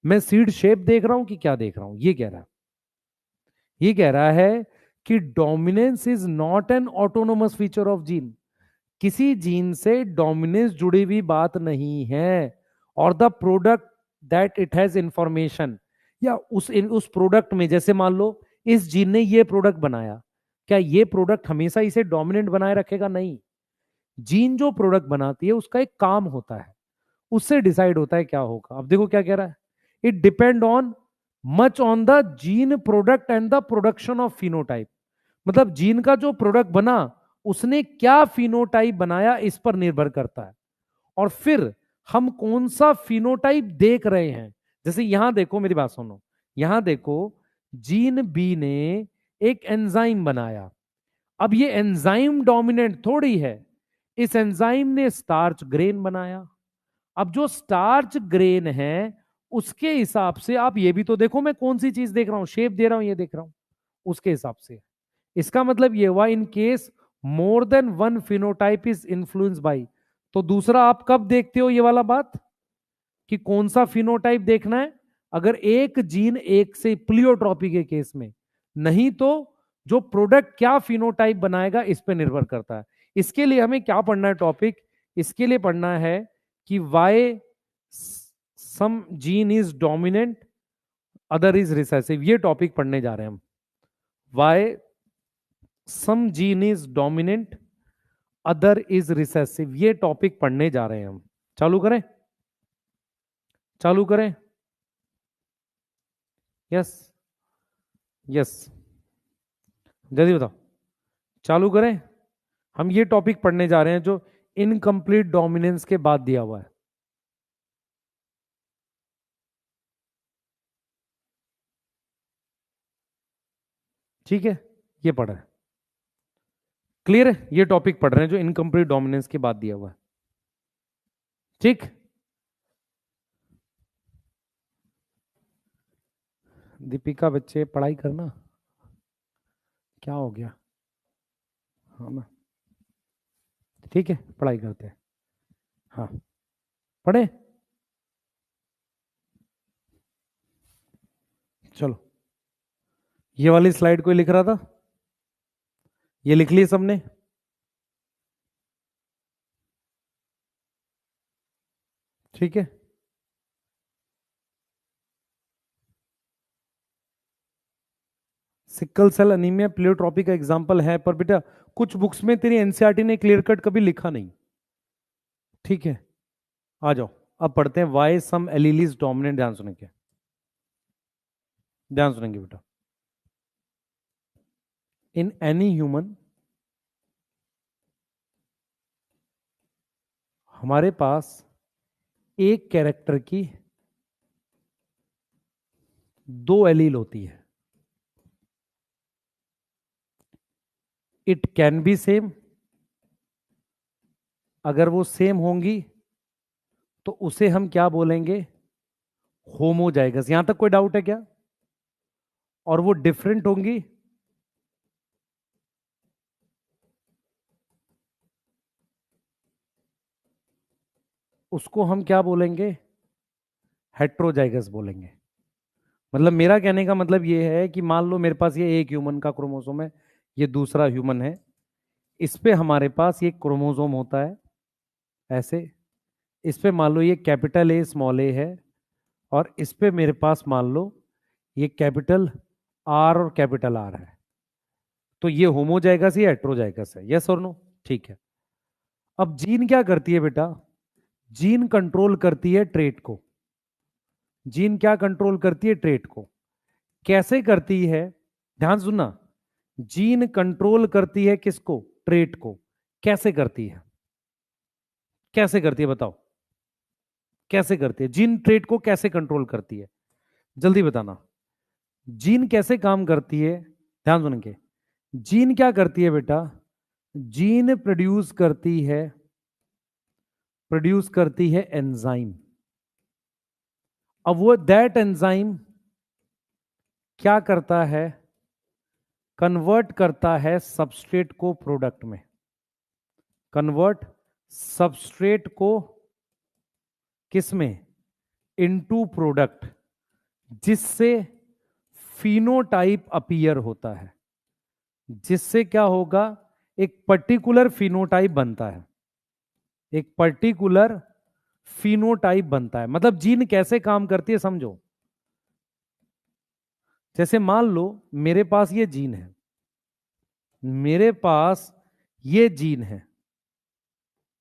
मैं सीड शेप देख रहा हूं कि क्या देख रहा हूं, ये कह रहा है। ये कह रहा है कि dominance is not an autonomous feature of gene, किसी जीन से डोमिनेंस जुड़ी हुई बात नहीं है, और the product that it has information, या उस प्रोडक्ट में, जैसे मान लो इस जीन ने ये प्रोडक्ट बनाया, क्या ये प्रोडक्ट हमेशा इसे डोमिनेंट बनाए रखेगा? नहीं। जीन जो प्रोडक्ट बनाती है उसका एक काम होता है, उससे डिसाइड होता है क्या होगा। अब देखो क्या कह रहा है, it depend on much on the gene product and the production of phenotype. मतलब जीन का जो प्रोडक्ट बना उसने क्या फिनोटाइप बनाया इस पर निर्भर करता है। और फिर हम कौन सा फिनोटाइप देख रहे हैं। जैसे यहां देखो, मेरी बात सुनो, यहां देखो, जीन बी ने एक एंजाइम बनाया। अब ये एंजाइम डोमिनेंट थोड़ी है, इस एंजाइम ने स्टार्च ग्रेन बनाया। अब जो स्टार्च ग्रेन है उसके हिसाब से आप ये भी तो देखो, मैं कौन सी चीज देख रहा हूं, शेप दे रहा हूं, ये देख रहा हूं, उसके हिसाब से। इसका मतलब ये हुआ in case more than one phenotype is influence by. तो दूसरा आप कब देखते हो ये वाला बात कि कौन सा फिनोटाइप देखना है, अगर एक जीन एक से प्लियोट्रॉपी के केस में, नहीं तो जो प्रोडक्ट क्या फिनोटाइप बनाएगा इस पे निर्भर करता है। इसके लिए हमें क्या पढ़ना है टॉपिक, इसके लिए पढ़ना है कि why some gene is dominant other is recessive. ये टॉपिक पढ़ने जा रहे हैं हम, why some gene is dominant other is recessive, ये टॉपिक पढ़ने जा रहे हैं हम। चालू करें, चालू करें, यस यस, जल्दी बताओ, चालू करें। हम ये टॉपिक पढ़ने जा रहे हैं जो इनकम्प्लीट डोमिनेंस के बाद दिया हुआ है। ठीक है, ये पढ़ा है, क्लियर है, ये टॉपिक पढ़ रहे हैं जो इनकम्प्लीट डोमिनेंस के बाद दिया हुआ है। ठीक, दीपिका बच्चे पढ़ाई करना, क्या हो गया, हाँ ना, ठीक है पढ़ाई करते हैं, हाँ पढ़े, चलो। ये वाली स्लाइड कोई लिख रहा था, ये लिख ली सबने? ठीक है, सिकल सेल अनीमिया प्लियोट्रॉपी का एग्जांपल है, पर बेटा कुछ बुक्स में तेरी एनसीईआरटी ने क्लियर कट कभी लिखा नहीं। ठीक है, आ जाओ, अब पढ़ते हैं वाई सम एलीलीज डोमिनेंट। ध्यान सुनेंगे, ध्यान सुनेंगे बेटा। इन एनी ह्यूमन, हमारे पास एक कैरेक्टर की दो एलील होती है। इट कैन बी सेम, अगर वो सेम होंगी तो उसे हम क्या बोलेंगे, होमोजाइगस। यहां तक कोई डाउट है क्या? और वो डिफरेंट होंगी उसको हम क्या बोलेंगे, हेट्रोजाइगस बोलेंगे। मतलब मेरा कहने का मतलब ये है कि मान लो मेरे पास ये एक ह्यूमन का क्रोमोसोम है, ये दूसरा ह्यूमन है, इस पे हमारे पास ये क्रोमोसोम होता है ऐसे, इस पे मान लो ये कैपिटल ए स्मॉल ए है, और इस पे मेरे पास मान लो ये कैपिटल आर और कैपिटल आर है। तो ये होमोजाइगस या हेट्रोजाइगस है, यस और नो? ठीक है। अब जीन क्या करती है बेटा, जीन कंट्रोल करती है ट्रेट को। जीन क्या कंट्रोल करती है, ट्रेट को। कैसे करती है, ध्यान सुनना, जीन कंट्रोल करती है किसको, ट्रेट को। कैसे करती है, कैसे करती है बताओ, कैसे करती है जीन ट्रेट को, कैसे कंट्रोल करती है, जल्दी बताना। जीन कैसे काम करती है, ध्यान सुनेंगे। जीन क्या करती है बेटा, जीन प्रोड्यूस करती है एंजाइम। अब वो दैट एंजाइम क्या करता है, कन्वर्ट करता है सबस्ट्रेट को प्रोडक्ट में, कन्वर्ट सबस्ट्रेट को किस में, इनटू प्रोडक्ट, जिससे फिनोटाइप अपीयर होता है, जिससे क्या होगा, एक पर्टिकुलर फिनोटाइप बनता है, एक पर्टिकुलर फिनोटाइप बनता है। मतलब जीन कैसे काम करती है समझो। जैसे मान लो मेरे पास ये जीन है, मेरे पास ये जीन है,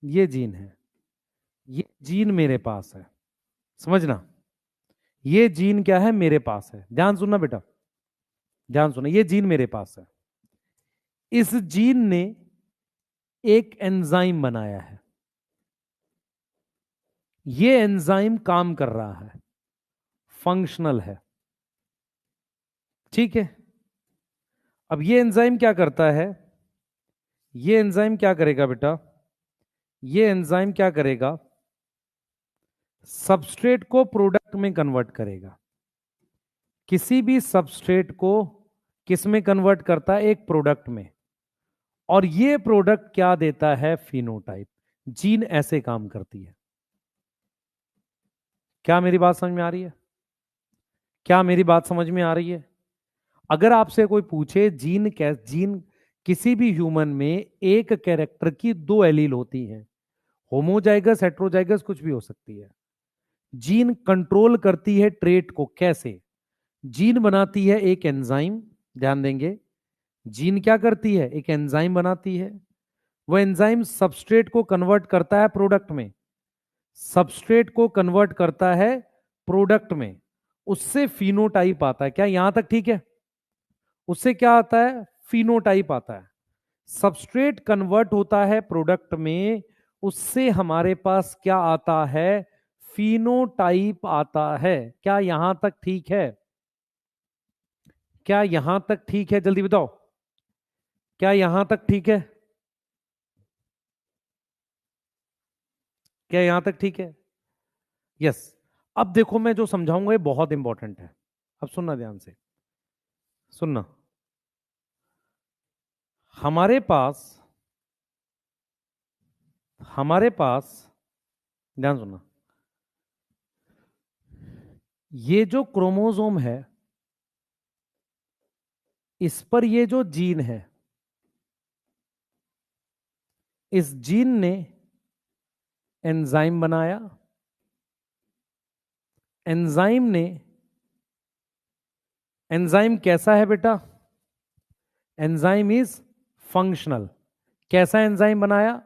ये जीन है, ये जीन मेरे पास है, समझना, ये जीन क्या है मेरे पास है, ध्यान सुनना बेटा, ध्यान सुनना, ये जीन मेरे पास है। इस जीन ने एक एंजाइम बनाया है, ये एंजाइम काम कर रहा है, फंक्शनल है, ठीक है। अब ये एंजाइम क्या करता है, ये एंजाइम क्या करेगा बेटा, ये एंजाइम क्या करेगा, सबस्ट्रेट को प्रोडक्ट में कन्वर्ट करेगा। किसी भी सबस्ट्रेट को किस में कन्वर्ट करता है, एक प्रोडक्ट में, और ये प्रोडक्ट क्या देता है, फिनोटाइप। जीन ऐसे काम करती है। क्या मेरी बात समझ में आ रही है, क्या मेरी बात समझ में आ रही है? अगर आपसे कोई पूछे जीन किसी भी ह्यूमन में एक कैरेक्टर की दो एलील होती हैं, होमोजाइगस हेट्रोजाइगस कुछ भी हो सकती है। जीन कंट्रोल करती है ट्रेट को, कैसे? जीन बनाती है एक एंजाइम, ध्यान देंगे, जीन क्या करती है, एक एंजाइम बनाती है, वो एंजाइम सबस्ट्रेट को कन्वर्ट करता है प्रोडक्ट में, सबस्ट्रेट को कन्वर्ट करता है प्रोडक्ट में, उससे फिनोटाइप आता है। क्या यहां तक ठीक है? उससे क्या आता है, फिनोटाइप आता है। सबस्ट्रेट कन्वर्ट होता है प्रोडक्ट में, उससे हमारे पास क्या आता है, फिनोटाइप आता है। क्या यहां तक ठीक है? क्या यहां तक ठीक है, जल्दी बताओ, क्या यहां तक ठीक है? क्या यहां तक ठीक है? यस। अब देखो मैं जो समझाऊंगा ये बहुत इंपॉर्टेंट है, अब सुनना ध्यान से, सुनना। हमारे पास हमारे पास ध्यान सुनना, ये जो क्रोमोसोम है, इस पर ये जो जीन है, इस जीन ने एंजाइम बनाया, एंजाइम ने, एंजाइम कैसा है बेटा, एंजाइम इज फंक्शनल। कैसा एंजाइम बनाया,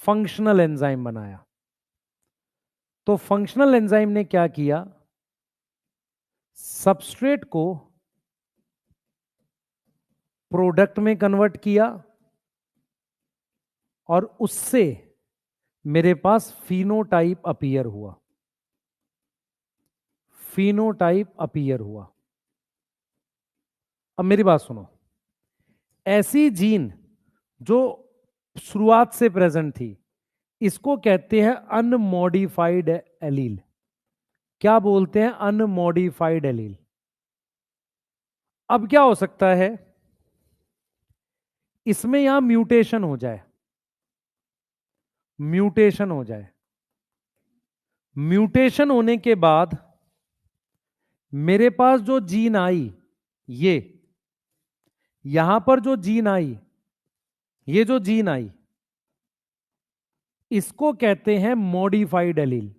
फंक्शनल एंजाइम बनाया। तो फंक्शनल एंजाइम ने क्या किया, सबस्ट्रेट को प्रोडक्ट में कन्वर्ट किया, और उससे मेरे पास फिनोटाइप अपीयर हुआ, फिनोटाइप अपीयर हुआ। अब मेरी बात सुनो, ऐसी जीन जो शुरुआत से प्रेजेंट थी, इसको कहते हैं अनमॉडिफाइड एलील। क्या बोलते हैं, अनमॉडिफाइड एलील। अब क्या हो सकता है, इसमें यहां म्यूटेशन हो जाए, म्यूटेशन हो जाए, म्यूटेशन होने के बाद मेरे पास जो जीन आई, ये यहां पर जो जीन आई, ये जो जीन आई, इसको कहते हैं modified allele.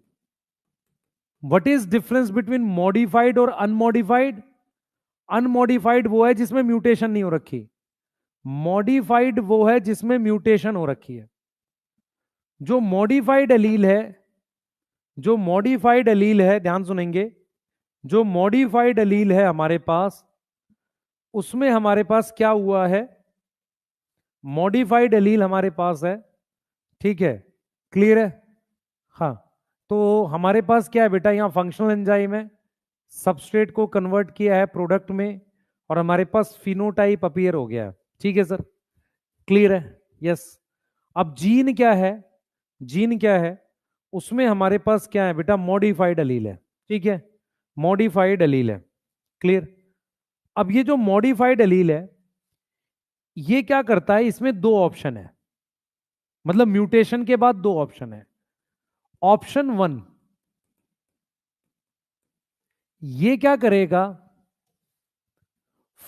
What is difference between modified और अनमॉडिफाइड? अनमॉडिफाइड वो है जिसमें म्यूटेशन नहीं हो रखी, मॉडिफाइड वो है जिसमें म्यूटेशन हो रखी है। जो मॉडिफाइड एलील है, जो मॉडिफाइड एलील है, ध्यान सुनेंगे, जो मॉडिफाइड एलील है हमारे पास, उसमें हमारे पास क्या हुआ है, मॉडिफाइड एलील हमारे पास है, ठीक है, क्लियर है? हाँ। तो हमारे पास क्या है बेटा, यहां फंक्शनल एंजाइम है, सबस्ट्रेट को कन्वर्ट किया है प्रोडक्ट में, और हमारे पास फिनोटाइप अपीयर हो गया है, ठीक है सर, क्लियर है? यस। अब जीन क्या है, जीन क्या है, उसमें हमारे पास क्या है बेटा, मॉडिफाइड एलील है, ठीक है, मॉडिफाइड एलील है, क्लियर? अब ये जो मॉडिफाइड एलील है, ये क्या करता है, इसमें दो ऑप्शन है, मतलब म्यूटेशन के बाद दो ऑप्शन है। ऑप्शन वन, ये क्या करेगा,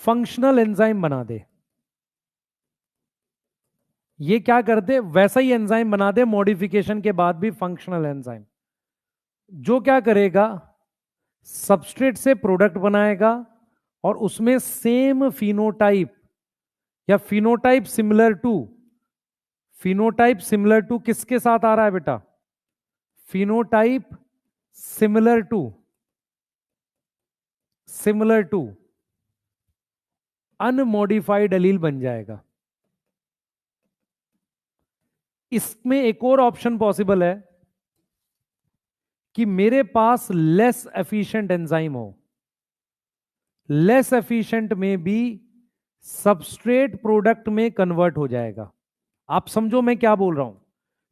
फंक्शनल एंजाइम बना दे, ये क्या कर दे, वैसा ही एंजाइम बना दे मॉडिफिकेशन के बाद भी, फंक्शनल एंजाइम, जो क्या करेगा, सबस्ट्रेट से प्रोडक्ट बनाएगा और उसमें सेम फिनोटाइप, या phenotype similar to, phenotype similar to किसके साथ आ रहा है बेटा? Phenotype similar to, similar to unmodified allele बन जाएगा। इसमें एक और ऑप्शन पॉसिबल है कि मेरे पास लेस एफिशिएंट एंजाइम हो। लेस एफिशिएंट में भी सबस्ट्रेट प्रोडक्ट में कन्वर्ट हो जाएगा। आप समझो मैं क्या बोल रहा हूं।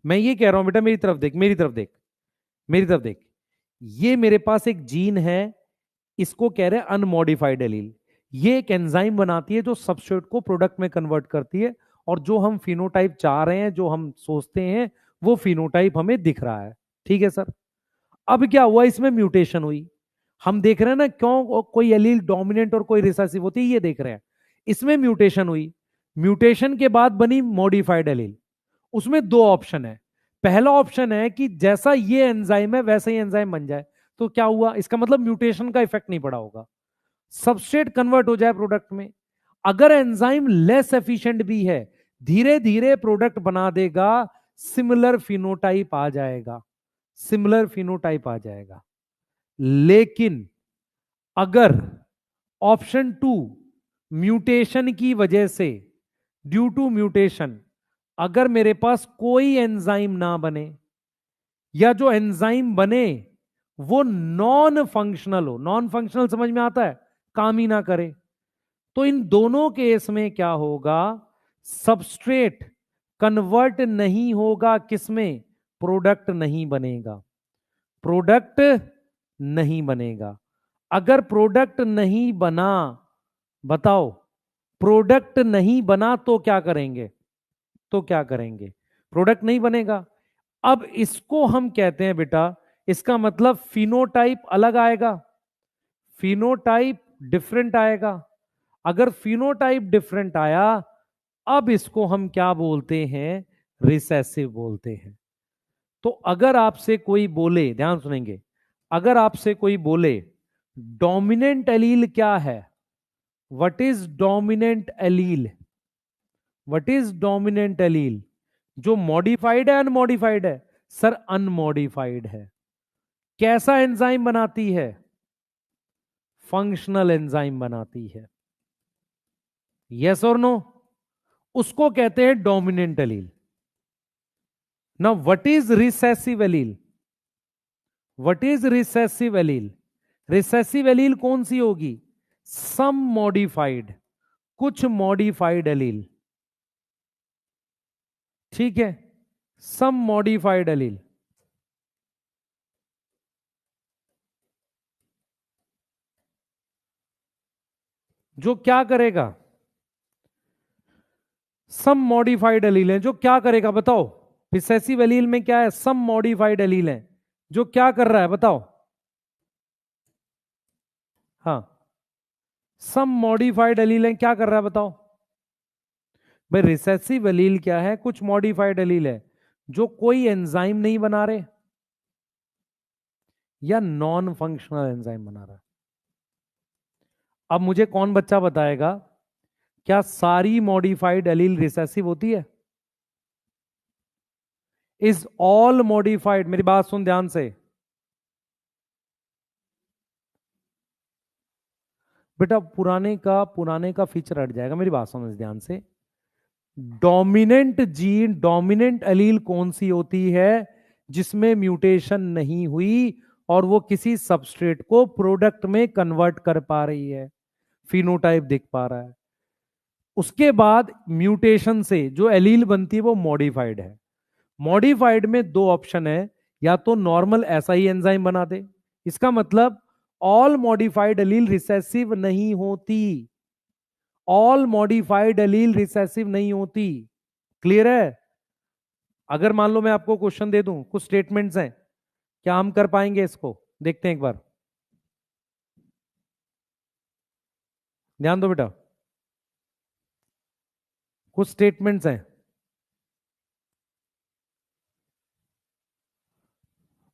मैं ये कह रहा हूं बेटा, मेरी तरफ देख, मेरी तरफ देख, मेरी तरफ देख। ये मेरे पास एक जीन है, इसको कह रहे हैं अनमॉडिफाइड एलील। ये एक एंजाइम बनाती है जो सबस्ट्रेट को प्रोडक्ट में कन्वर्ट करती है, और जो हम फिनोटाइप चाह रहे हैं, जो हम सोचते हैं, वो फिनोटाइप हमें दिख रहा है। ठीक है सर। अब क्या हुआ, इसमें म्यूटेशन हुई। हम देख रहे हैं ना, क्यों कोई एलील डोमिनेंट और कोई रिसेसिव होती है, ये देख रहे हैं। इसमें म्यूटेशन हुई, म्यूटेशन के बाद बनी मॉडिफाइड एलील। उसमें दो ऑप्शन है। पहला ऑप्शन है कि जैसा ये एंजाइम है वैसा ही एंजाइम बन जाए। तो क्या हुआ, इसका मतलब म्यूटेशन का इफेक्ट नहीं पड़ा होगा, सबस्ट्रेट कन्वर्ट हो जाए प्रोडक्ट में। अगर एंजाइम लेस एफिशिएंट भी है, धीरे धीरे प्रोडक्ट बना देगा, सिमिलर फिनोटाइप आ जाएगा, सिमिलर फिनोटाइप आ जाएगा। लेकिन अगर ऑप्शन टू, म्यूटेशन की वजह से, ड्यू टू म्यूटेशन, अगर मेरे पास कोई एंजाइम ना बने, या जो एंजाइम बने वो नॉन फंक्शनल हो, नॉन फंक्शनल समझ में आता है, काम ही ना करे, तो इन दोनों केस में क्या होगा, सबस्ट्रेट कन्वर्ट नहीं होगा, किसमें, प्रोडक्ट नहीं बनेगा, प्रोडक्ट नहीं बनेगा। अगर प्रोडक्ट नहीं बना, बताओ, प्रोडक्ट नहीं बना तो क्या करेंगे, तो क्या करेंगे, प्रोडक्ट नहीं बनेगा। अब इसको हम कहते हैं बेटा, इसका मतलब फिनोटाइप अलग आएगा, फिनोटाइप डिफरेंट आएगा। अगर फिनोटाइप डिफरेंट आया, अब इसको हम क्या बोलते हैं, रिसेसिव बोलते हैं। तो अगर आपसे कोई बोले, ध्यान सुनेंगे, अगर आपसे कोई बोले डोमिनेंट एलील क्या है, what is dominant allele, what is dominant allele, जो मॉडिफाइड है अनमॉडिफाइड है, सर अनमॉडिफाइड है। कैसा एंजाइम बनाती है, फंक्शनल एंजाइम बनाती है, यस और नो, उसको कहते हैं dominant allele. Now what is recessive allele, what is recessive allele, recessive allele कौन सी होगी, सम मॉडिफाइड, कुछ मॉडिफाइड एलील, ठीक है, सम मॉडिफाइड एलील। जो क्या करेगा, सम मॉडिफाइड एलील है, जो क्या करेगा बताओ, रिसेसिव एलील में क्या है, सम मॉडिफाइड एलील है, जो क्या कर रहा है बताओ, हाँ, सम मॉडिफाइड एलील है, क्या कर रहा है बताओ। भाई रिसेसिव एलील क्या है, कुछ मॉडिफाइड एलील है जो कोई एंजाइम नहीं बना रहे, या नॉन फंक्शनल एंजाइम बना रहा है। अब मुझे कौन बच्चा बताएगा, क्या सारी मॉडिफाइड एलील रिसेसिव होती है, इज ऑल मॉडिफाइड, मेरी बात सुन ध्यान से बेटा, पुराने का फीचर हट जाएगा, मेरी बात समझ ध्यान से। डोमिनेंट जीन, डोमिनेंट एलील कौन सी होती है, जिसमें म्यूटेशन नहीं हुई और वो किसी सबस्ट्रेट को प्रोडक्ट में कन्वर्ट कर पा रही है, फिनोटाइप दिख पा रहा है। उसके बाद म्यूटेशन से जो एलील बनती है वो मॉडिफाइड है। मॉडिफाइड में दो ऑप्शन है, या तो नॉर्मल ऐसा ही एंजाइम बना दे, इसका मतलब ऑल मॉडिफाइड एलील रिसेसिव नहीं होती, ऑल मॉडिफाइड एलील रिसेसिव नहीं होती, क्लियर है। अगर मान लो मैं आपको क्वेश्चन दे दूं, कुछ स्टेटमेंट्स हैं, क्या हम कर पाएंगे इसको, देखते हैं एक बार, ध्यान दो बेटा, कुछ स्टेटमेंट्स हैं,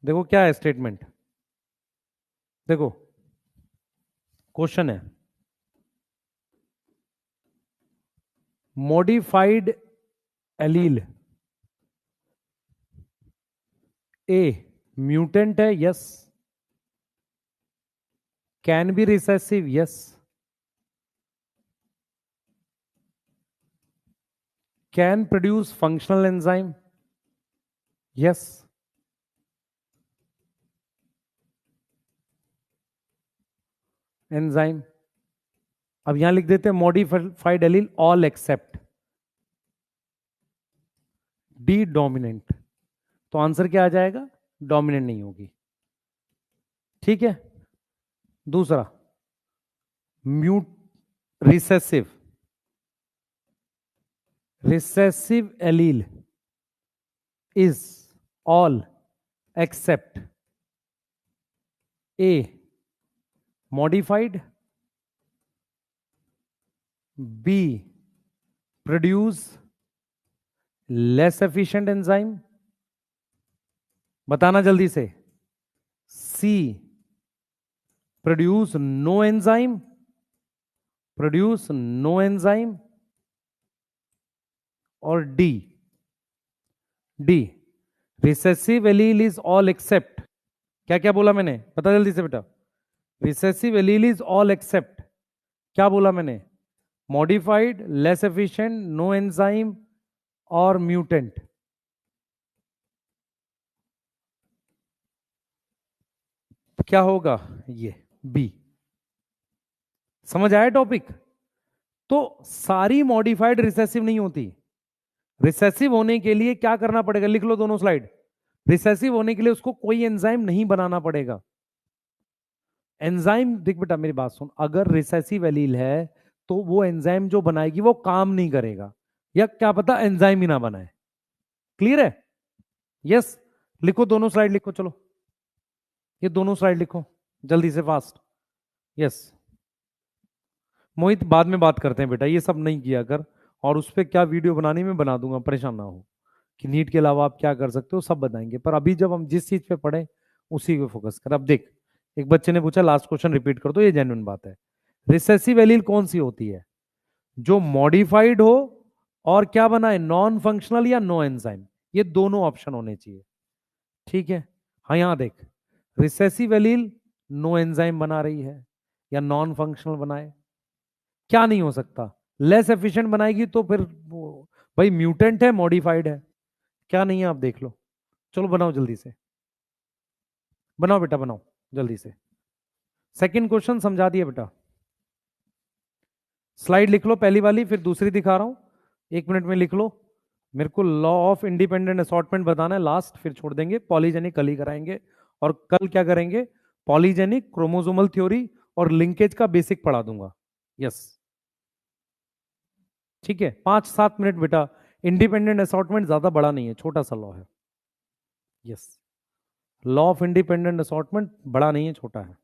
देखो क्या है स्टेटमेंट, देखो क्वेश्चन है, मॉडिफाइड एलील ए म्यूटेंट है, yes. Can be recessive, yes. Can produce functional enzyme, yes. Enzyme, अब यहां लिख देते हैं modified allele all except D dominant, तो आंसर क्या आ जाएगा? डोमिनेंट नहीं होगी। ठीक है। दूसरा, mute recessive, recessive allele is all except A modified, B produce less efficient enzyme, बताना जल्दी से। C produce no enzyme, produce no enzyme, और D, D recessive allele is all except, क्या क्या बोला मैंने, पता जल्दी से बेटा। Recessive allele is all except, क्या बोला मैंने? Modified, less efficient, no enzyme और म्यूटेंट। क्या होगा? ये बी। समझ आया टॉपिक? तो सारी मॉडिफाइड रिसेसिव नहीं होती। रिसेसिव होने के लिए क्या करना पड़ेगा? लिख लो दोनों स्लाइड। रिसेसिव होने के लिए उसको कोई एंजाइम नहीं बनाना पड़ेगा। एंजाइम, देख बेटा मेरी बात सुन, अगर रिसेसिव एलील है तो वो एंजाइम जो बनाएगी वो काम नहीं करेगा, या क्या पता एंजाइम ही ना बनाए। क्लियर है? यस। लिखो दोनों स्लाइड लिखो, चलो ये दोनों स्लाइड लिखो जल्दी से, फास्ट। यस। मोहित बाद में बात करते हैं बेटा, ये सब नहीं किया कर, और उस पर क्या वीडियो बनानी मैं बना दूंगा, परेशान ना हो, कि नीट के अलावा आप क्या कर सकते हो सब बताएंगे, पर अभी जब हम जिस चीज पे पढ़े उसी पे फोकस कर। अब देख, एक बच्चे ने पूछा, लास्ट क्वेश्चन रिपीट कर दो, ये जेन्युइन बात है। रिसेसिव एलील कौन सी होती है? जो मॉडिफाइड हो और क्या बनाए, नॉन फंक्शनल या नो एंजाइम, ये दोनों ऑप्शन होने चाहिए। ठीक है। हाँ यहां देख, रिसेसिव एलील नो एंजाइम बना रही है या नॉन फंक्शनल बनाए, क्या नहीं हो सकता? लेस एफिशिएंट बनाएगी तो फिर भाई म्यूटेंट है, मॉडिफाइड है, क्या नहीं है आप देख लो। चलो बनाओ जल्दी से, बनाओ बेटा बनाओ जल्दी से। सेकंड क्वेश्चन समझा दिया बेटा, स्लाइड लिख लो पहली वाली, फिर दूसरी दिखा रहा हूं, 1 मिनट में लिख लो। मेरे को लॉ ऑफ इंडिपेंडेंट असॉर्टमेंट बताना है लास्ट, फिर छोड़ देंगे, पॉलीजेनिक कल ही कराएंगे। और कल क्या करेंगे? पॉलीजेनिक, क्रोमोसोमल थ्योरी और लिंकेज का बेसिक पढ़ा दूंगा। यस। ठीक है, 5-7 मिनट बेटा। इंडिपेंडेंट असॉर्टमेंट ज्यादा बड़ा नहीं है, छोटा सा लॉ है। Yes, law of independent assortment बड़ा नहीं है, छोटा है।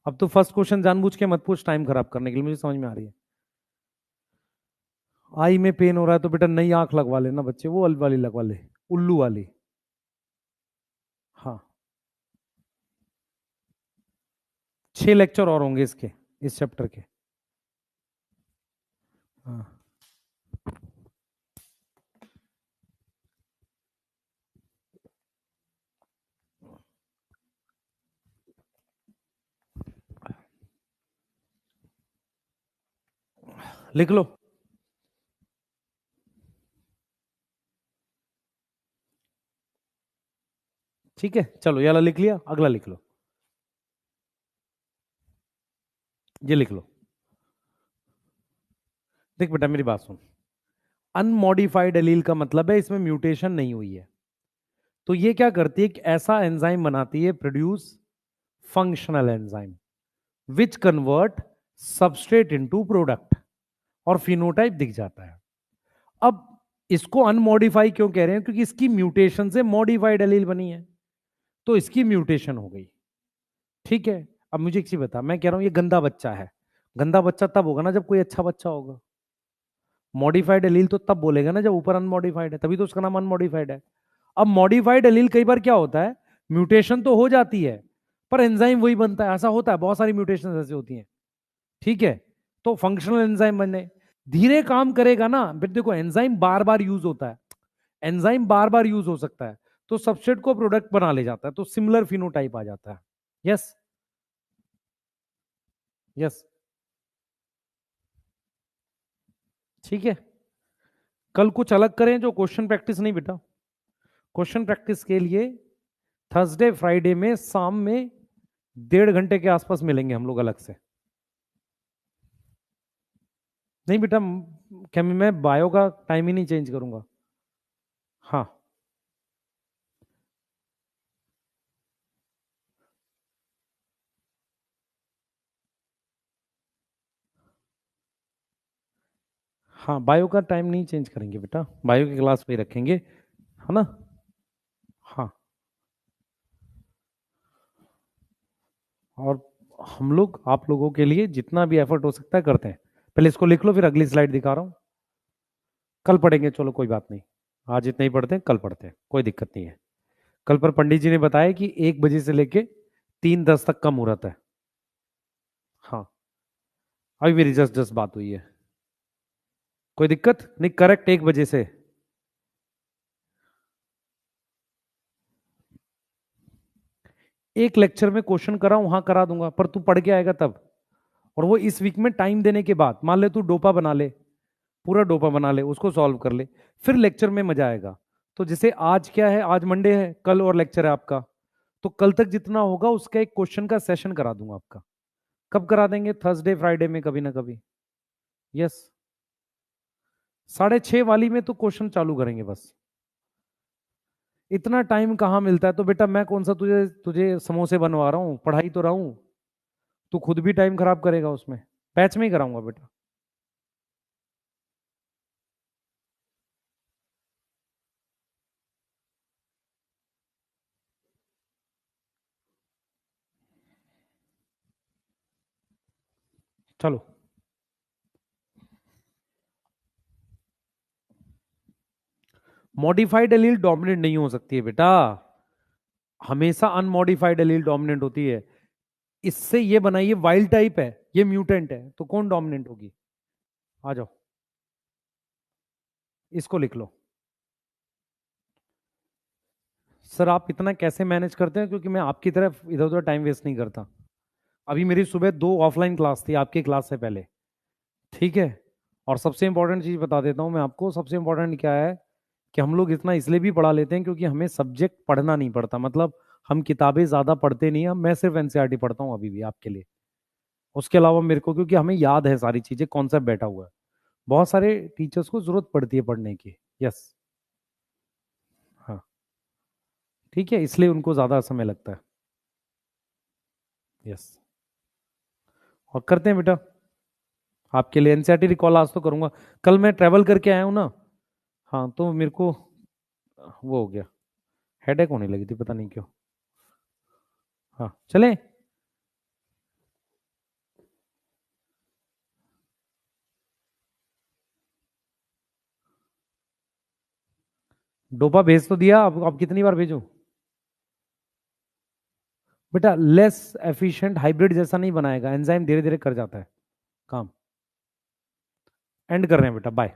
अब तो फर्स्ट क्वेश्चन जानबूझ के मत पूछ टाइम खराब करने के लिए, मुझे समझ में आ रही है। आई में पेन हो रहा है तो बेटा नई आंख लगवा लेना बच्चे, वो वाली लगवा ले, उल्लू वाली। हाँ, 6 लेक्चर और होंगे इसके, इस चैप्टर के। हाँ, लिख लो। ठीक है, चलो ये वाला लिख लिया, अगला लिख लो, ये लिख लो। देख बेटा मेरी बात सुन, अनमॉडिफाइड एलील का मतलब है इसमें म्यूटेशन नहीं हुई है, तो ये क्या करती है, एक ऐसा एंजाइम बनाती है, produce functional enzyme which convert substrate into product, और फिनोटाइप दिख जाता है। अब इसको अनमॉडिफाई क्यों कह रहे हैं? क्योंकि इसकी म्यूटेशन से मॉडिफाइड एलील बनी है, तो इसकी म्यूटेशन हो गई। ठीक है। अब मुझे एक चीज बता, मैं कह रहा हूं ये गंदा बच्चा है, गंदा बच्चा तब होगा ना जब कोई अच्छा बच्चा होगा। मॉडिफाइड एलील तो तब बोलेगा ना जब ऊपर अनमॉडिफाइड है, तभी तो उसका नाम अनमॉडिफाइड है। अब मॉडिफाइड एलील कई बार क्या होता है, म्यूटेशन तो हो जाती है पर एंजाइम वही बनता है, ऐसा होता है, बहुत सारी म्यूटेशन ऐसी होती हैं। ठीक है, तो फंक्शनल एंजाइम बने, धीरे काम करेगा ना, फिर देखो एंजाइम बार बार यूज होता है, एंजाइम बार बार यूज हो सकता है, तो सबस्ट्रेट को प्रोडक्ट बना ले जाता है, तो सिमिलर फिनोटाइप आ जाता है। यस। यस। ठीक है। कल कुछ अलग करें, जो क्वेश्चन प्रैक्टिस नहीं बेटा, क्वेश्चन प्रैक्टिस के लिए थर्सडे फ्राइडे में शाम में 1.5 घंटे के आसपास मिलेंगे हम लोग अलग से। नहीं बेटा, क्या मैं बायो का टाइम ही नहीं चेंज करूंगा। हाँ। हाँ, बायो का टाइम नहीं चेंज करेंगे बेटा, बायो की क्लास पे ही रखेंगे, है ना। हाँ। और हम लोग आप लोगों के लिए जितना भी एफर्ट हो सकता है करते हैं। पहले इसको लिख लो, फिर अगली स्लाइड दिखा रहा हूँ। कल पढ़ेंगे, चलो कोई बात नहीं, आज इतना ही पढ़ते हैं, कल पढ़ते हैं, कोई दिक्कत नहीं है। कल पर पंडित जी ने बताया कि 1 बजे से लेके 3:10 तक का मुहूर्त है। हाँ, अभी मेरी जस्ट जस्ट बात हुई है, कोई दिक्कत नहीं, करेक्ट 1 बजे से। एक लेक्चर में क्वेश्चन करा वहां करा दूंगा, पर तू पढ़ के आएगा तब। और वो इस वीक में टाइम देने के बाद, मान ले तू डोपा बना ले, पूरा डोपा बना ले, उसको सॉल्व कर ले, फिर लेक्चर में मजा आएगा। तो जैसे आज क्या है, आज मंडे है, कल और लेक्चर है आपका, तो कल तक जितना होगा उसका एक क्वेश्चन का सेशन करा दूंगा आपका। कब करा देंगे? थर्सडे फ्राइडे में कभी ना कभी। यस। 6:30 वाली में तो क्वेश्चन चालू करेंगे बस। इतना टाइम कहाँ मिलता है? तो बेटा मैं कौन सा तुझे तुझे समोसे बनवा रहा हूँ, पढ़ाई तो रहा हूँ। तू खुद भी टाइम खराब करेगा उसमें। बैच में ही कराऊंगा बेटा। चलो। मॉडिफाइड एलील डोमिनेंट नहीं हो सकती है बेटा, हमेशा अनमॉडिफाइड एलील डोमिनेंट होती है। इससे ये बनाइए वाइल्ड टाइप है, ये म्यूटेंट है, तो कौन डोमिनेंट होगी? आ जाओ, इसको लिख लो। सर आप इतना कैसे मैनेज करते हैं? क्योंकि मैं आपकी तरफ इधर उधर टाइम वेस्ट नहीं करता। अभी मेरी सुबह 2 ऑफलाइन क्लास थी आपकी क्लास से पहले। ठीक है। और सबसे इंपॉर्टेंट चीज बता देता हूं मैं आपको, सबसे इंपॉर्टेंट क्या है कि हम लोग इतना इसलिए भी पढ़ा लेते हैं क्योंकि हमें सब्जेक्ट पढ़ना नहीं पड़ता, मतलब हम किताबें ज्यादा पढ़ते नहीं हैं। मैं सिर्फ एनसीईआरटी पढ़ता हूँ अभी भी आपके लिए। उसके अलावा मेरे को, क्योंकि हमें याद है सारी चीजें, कॉन्सेप्ट बैठा हुआ है। बहुत सारे टीचर्स को जरूरत पड़ती है पढ़ने की। यस। हाँ। ठीक है, इसलिए उनको ज्यादा समय लगता है। यस। और करते हैं बेटा, आपके लिए एनसीईआरटी रिकॉल आज तो करूंगा। कल मैं ट्रैवल करके आया हूँ ना, हाँ, तो मेरे को वो हो गया, हेडेक होने लगी थी, पता नहीं क्यों। हाँ चलें। डोपा भेज तो दिया, अब कितनी बार भेजूं? बेटा लेस एफिशिएंट हाइब्रिड जैसा नहीं बनाएगा, एंजाइम धीरे धीरे कर जाता है काम। एंड कर रहे हैं बेटा, बाय।